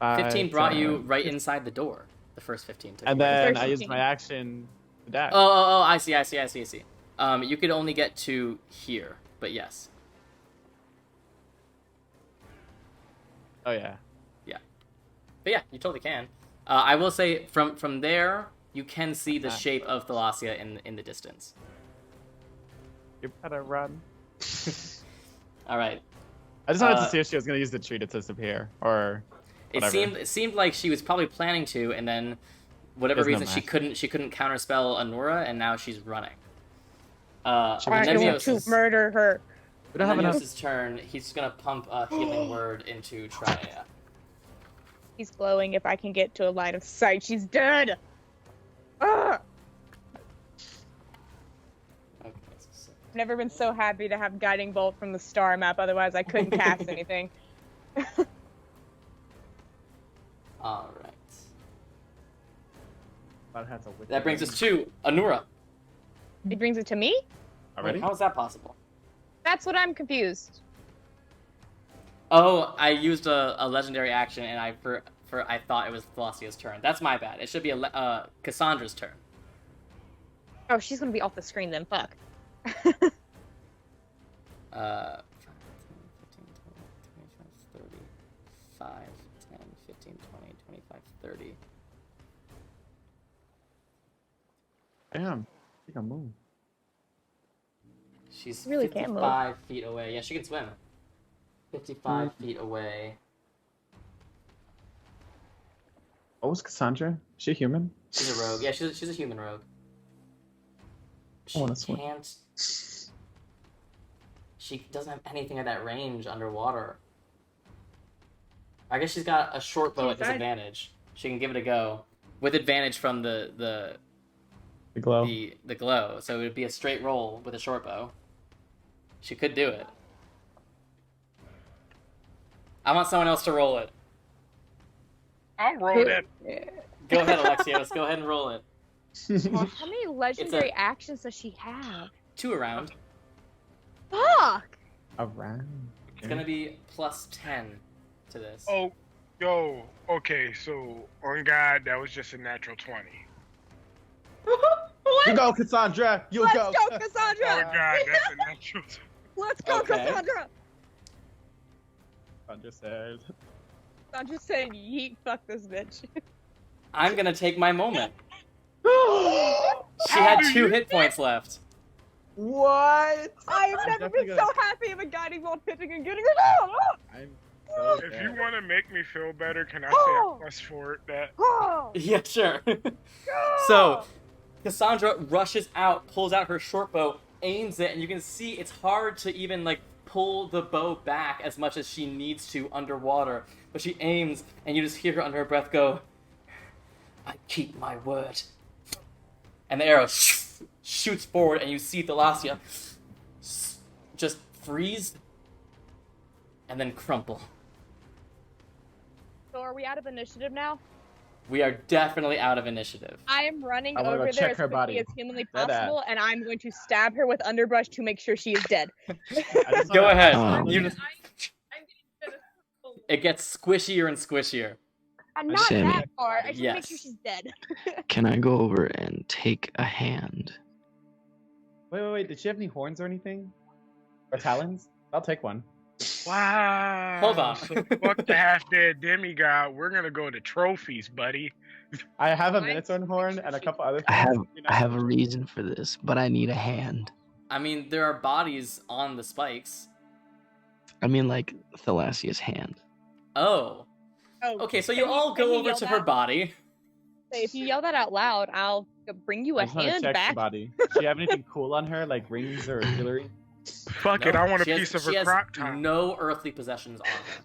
15 brought you right inside the door. The first 15. And then I used my action to dash. Oh, I see. You could only get to here, but yes. Oh, yeah. Yeah. But yeah, you totally can. I will say, from there, you can see the shape of Thalassia in the distance. You better run. All right. I just wanted to see if she was going to use the tree to disappear, or whatever. It seemed like she was probably planning to, and then whatever reason she couldn't counterspell Anura, and now she's running. To murder her. We don't have enough. His turn. He's gonna pump a healing word into Traeia. He's glowing. If I can get to a line of sight, she's dead. Ah! Okay, I've never been so happy to have guiding bolt from the star map. Otherwise, I couldn't cast anything. All right. Has a That brings us to Anura. It brings it to me? Already? How is that possible? That's what I'm confused. Oh, I used a legendary action, and I thought it was Thalassia's turn. That's my bad. It should be Cassandra's turn. Oh, she's gonna be off the screen then. Fuck. 5, 10, 15, 20, 25, 30. 5, 10, 15, 20, 25, 30. Damn. I think I moved. She's really can't move. 55 feet away. Yeah, she can swim. 55 feet away. What was Cassandra? Is she human? She's a rogue. Yeah, she's a human rogue. She wanna swim. can't. She doesn't have anything at that range underwater. I guess she's got a short bow at disadvantage. She can give it a go with advantage from the glow. The glow. So it would be a straight roll with a short bow. She could do it. I want someone else to roll it. I'll roll that. Go ahead, Alexios. Go ahead and roll it. Well, how many legendary actions does she have? 2 around. Fuck! Around. It's gonna be plus 10 to this. Oh, yo. Okay, so on God, that was just a natural 20. What? You go, Cassandra. You Let's go. go, Cassandra. Oh God, that's a natural 20. Let's go, Okay. Cassandra. Cassandra said. Cassandra said, "Yeet, fuck this bitch." I'm gonna take my moment. She had 2 hit points left. What? I've never been so happy of a guiding bolt hitting and getting her down. I'm so If dead. you want to make me feel better, can I say a plus 4 that? Yeah, sure. So, Cassandra rushes out, pulls out her short bow, aims it, and you can see it's hard to even pull the bow back as much as she needs to underwater, but she aims, and you just hear her under her breath go, "I keep my word." And the arrow shoots forward, and you see Thalassia just freeze and then crumple. So are we out of initiative now? We are definitely out of initiative. I am running I wanna over go there check as her quickly body. as humanly Dead possible, and I'm going to stab her with underbrush to make sure she is dead. Go ahead. Oh. You I'm just, getting better. it gets squishier and squishier. I'm not Sammy. that far. I just want to make sure Yes. she's dead. Can I go over and take a hand? Wait. Did she have any horns or anything? Or talons? I'll take one. Wow. Hold on. So fuck the half-dead demigod. We're gonna go to trophies, buddy. I have a Nice. Minotaur horn and a couple other things. I have You know, I have a reason for this, but I need a hand. I mean, there are bodies on the spikes. I mean, like Thalassia's hand. Oh. Oh, Okay, so can you all can go you over yell to her that? body. If you yell that out loud, I'll bring you I a just want to hand check the back. body. Does she have anything cool on her, like rings or jewelry? Fuck it, No, I want a she has- piece of she her has crop top. no earthly possessions on her.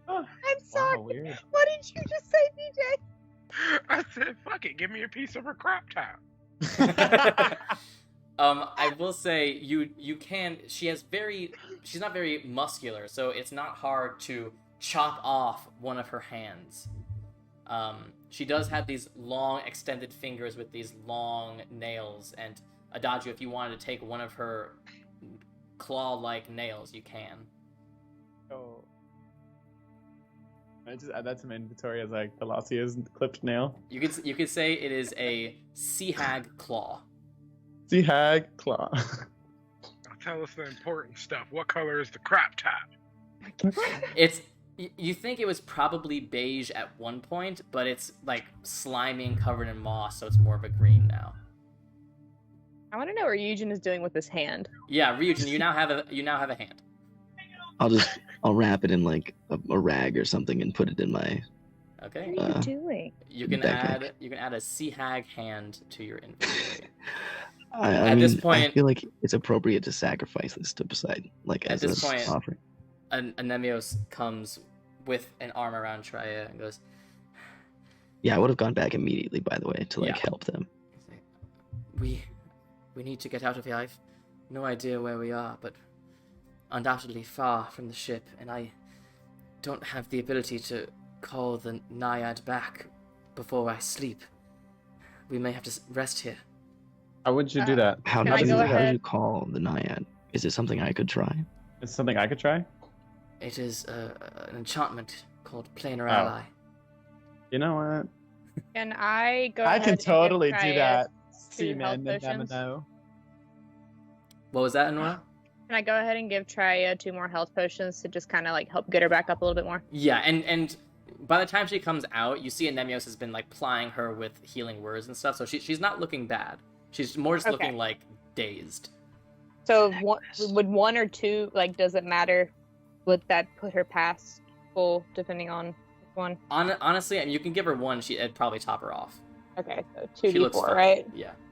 Oh, I'm sorry. wow, weird. What did you just say, DJ? I said, fuck it, give me a piece of her crop top. I will say you can. She's not very muscular, so it's not hard to chop off one of her hands. She does have these long extended fingers with these long nails, and Adagio, if you wanted to take one of her claw-like nails, you can. Oh. I just add that to my inventory as like Thalassia's clipped nail. You could say it is a sea hag claw. Sea hag claw. Now tell us the important stuff. What color is the crop top? It's you think it was probably beige at one point, but it's like slimy and covered in moss, so it's more of a green now. I want to know what Ryujin is doing with his hand. Yeah, Ryujin, you now have a hand. I'll wrap it in like a rag or something and put it in my. Okay. What are you doing? You can backpack. add a sea hag hand to your inventory. I At mean, this I point- feel like it's appropriate to sacrifice this to Poseidon, like At as this a point- offering. Anemios comes with an arm around Traeia and goes, Yeah, I would have gone back immediately, by the way, to like Yeah. help them. We need to get out of here. I've no idea where we are, but undoubtedly far from the ship, and I don't have the ability to call the Naiad back before I sleep. We may have to rest here. How would you do that? How Can I did go you ahead? call the Naiad? Is it something I could try? Is something I could try? It is an enchantment called Planar Oh. Ally. You know what? Can I go I ahead can and give totally do Traeia that. 2 Seaman health and never potions? know. What was that, Nora? Can I go ahead and give Traeia 2 more health potions to just kind of like help get her back up a little bit more? Yeah, and by the time she comes out, you see Anemios has been like plying her with healing words and stuff, so she's not looking bad. She's more just Okay. looking like dazed. So would 1 or 2, like, does it matter? Would that put her past full, depending on which one? Honestly, I mean, you can give her one. It'd probably top her off. Okay, so She looks 2d4, fine. right?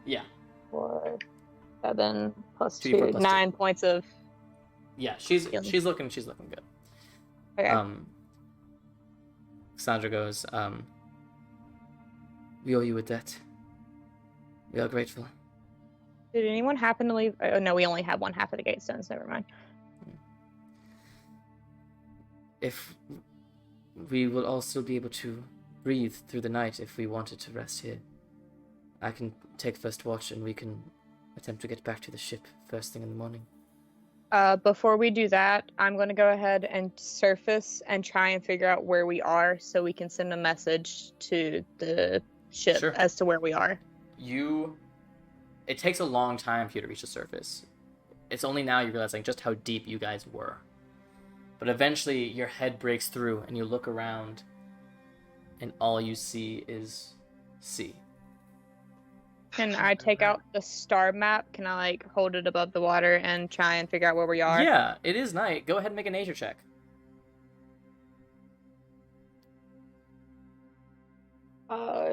Yeah. 4, 7 plus 2d4 2, plus 9 points of. Yeah, she's Healing. looking good. Okay. Cassandra goes, we owe you a debt. We are grateful. Did anyone happen to leave? Oh no, we only have 1 half of the gate stones. Never mind. If we will all still be able to breathe through the night if we wanted to rest here. I can take first watch and we can attempt to get back to the ship first thing in the morning. Before we do that, I'm going to go ahead and surface and try and figure out where we are so we can send a message to the ship Sure. as to where we are. It takes a long time for you to reach the surface. It's only now you're realizing just how deep you guys were. But eventually your head breaks through and you look around and all you see is sea. Can I take out the star map? Can I like hold it above the water and try and figure out where we are? Yeah, it is night. Go ahead and make a nature check.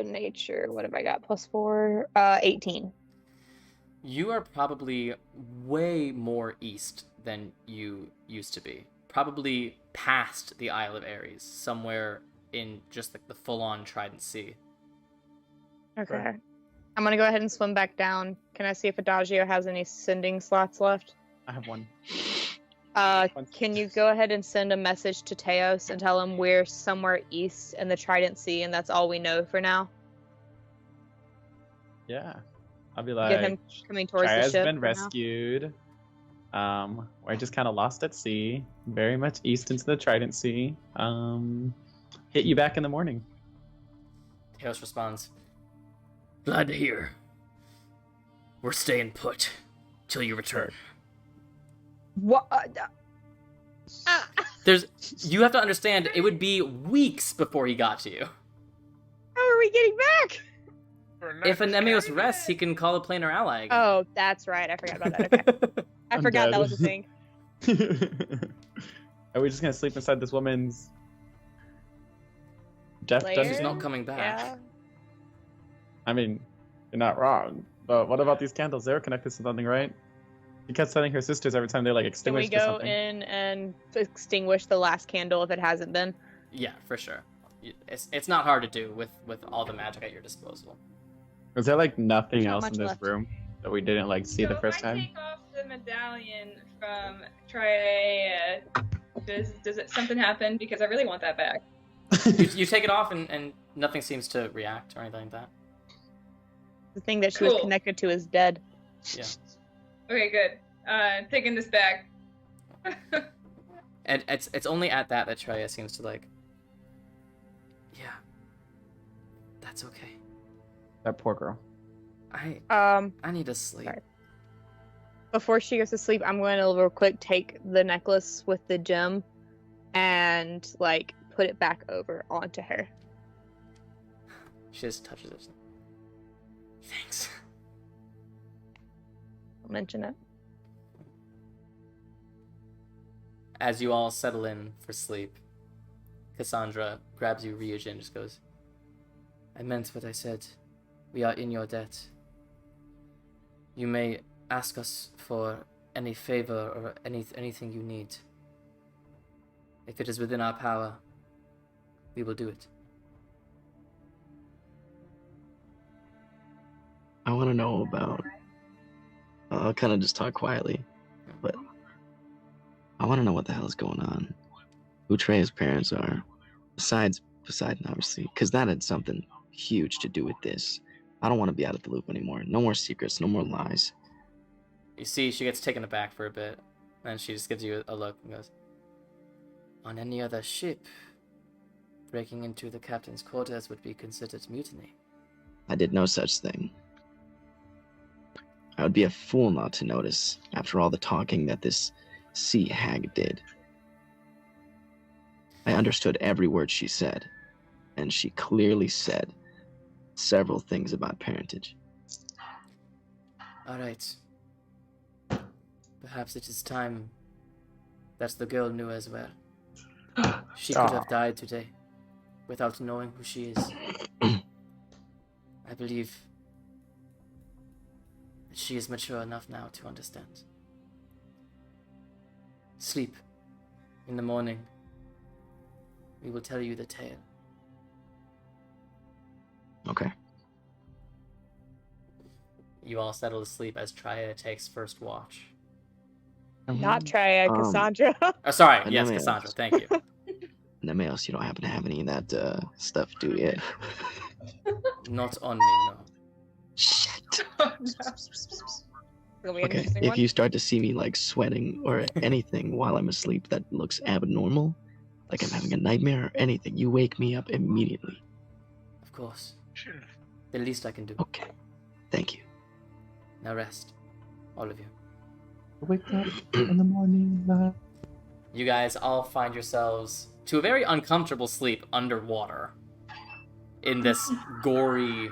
Nature. What have I got? +4. 18. You are probably way more east than you used to be. Probably past the Isle of Ares, somewhere in just like the full-on Trident Sea. Okay. I'm gonna go ahead and swim back down. Can I see if Adagio has any sending slots left? I have one. Can you go ahead and send a message to Teos and tell him we're somewhere east in the Trident Sea and that's all we know for now? Yeah. I'll be like, Get him coming towards the Traia's ship. been for now. rescued. We're just kind of lost at sea, very much east into the Trident Sea. Hit you back in the morning. Teos responds, "Glad to hear. We're staying put till you return." What? You have to understand, it would be weeks before he got to you. How are we getting back? If Anemios rests, he can call a planar ally again. Oh, that's right. I forgot about that. Okay. I I'm forgot dead. that was a thing. Are we just gonna sleep inside this woman's death Lair? dungeon? She's not coming back. Yeah. I mean, you're not wrong. But what about these candles? They were connected to something, right? She kept sending her sisters every time they like Can we extinguished or go something. in and extinguish the last candle if it hasn't been? Yeah, for sure. It's not hard to do with all the magic at your disposal. Was there like nothing There's not else much in this left. room that we didn't like see the first If I time? take off the medallion from Traeia, does it something happen? Because I really want that back. You take it off and nothing seems to react or anything like that. The thing that she was Cool. connected to is dead. Yeah. Okay, good. Taking this back. And it's only at that Traeia seems to like, yeah, that's okay. That poor girl. I need to sleep. Sorry. Before she goes to sleep, I'm going to real quick take the necklace with the gem and like put it back over onto her. She just touches it. Thanks. I'll mention it. As you all settle in for sleep, Cassandra grabs you, Ryujin, and just goes, "I meant what I said. We are in your debt. You may ask us for any favor or anything you need. If it is within our power, we will do it." I want to know about. I'll kind of just talk quietly, but I want to know what the hell is going on. Who Traea's parents are, besides Poseidon, obviously, because that had something huge to do with this. I don't want to be out of the loop anymore. No more secrets, no more lies. You see, she gets taken aback for a bit, and she just gives you a look and goes, "On any other ship, breaking into the captain's quarters would be considered mutiny." I did no such thing. I would be a fool not to notice, after all the talking that this sea hag did. I understood every word she said, and she clearly said several things about parentage. All right. Perhaps it is time that the girl knew as well. She could have died today without knowing who she is. I believe that she is mature enough now to understand. Sleep. In the morning, we will tell you the tale. Okay. You all settle to sleep as Traeia takes first watch. Not Traeia, Cassandra. Oh, sorry, I yes, know, Cassandra, yes. thank you. Nemeos, you don't happen to have any of that stuff, do you? Not on me, no. Shit. It'll be an Okay, interesting if one. you start to see me like sweating or anything while I'm asleep that looks abnormal, like I'm having a nightmare or anything, you wake me up immediately. Of course. Sure. The least I can do. Okay. Thank you. Now rest. All of you. Wake up in the morning. You guys all find yourselves to a very uncomfortable sleep underwater in this gory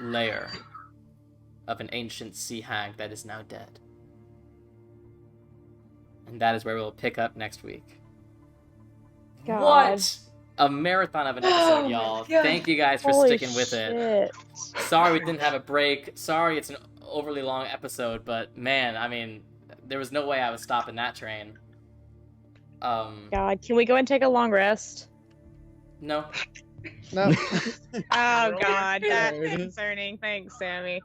lair of an ancient sea hag that is now dead. And that is where we'll pick up next week. God. What a marathon of an episode, Oh, y'all. God. Thank you guys for Holy sticking with it. shit. Sorry we didn't have a break. Sorry it's an overly long episode, but man, I mean, there was no way I was stopping that train. God, can we go and take a long rest? No. No. Oh God, that's Weird. concerning. Thanks, Sammy.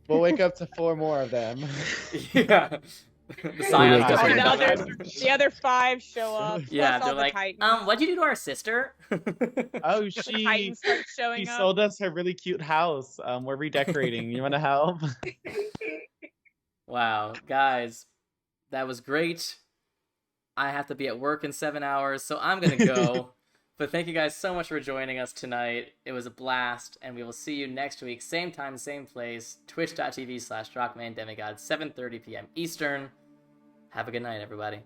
We'll wake up to 4 more of them. Yeah. The scions wake just up And wake the other 5 show up. Yeah, plus all they're the like, Titans. what'd you do to our sister? Oh, The she Titans start showing up. sold us her really cute house. We're redecorating. You want to help? Wow, guys, that was great. I have to be at work in 7 hours, so I'm gonna go. But thank you guys so much for joining us tonight. It was a blast, and we will see you next week, same time, same place, twitch.tv/Drachmae and Demigods, 7:30 p.m. Eastern. Have a good night, everybody.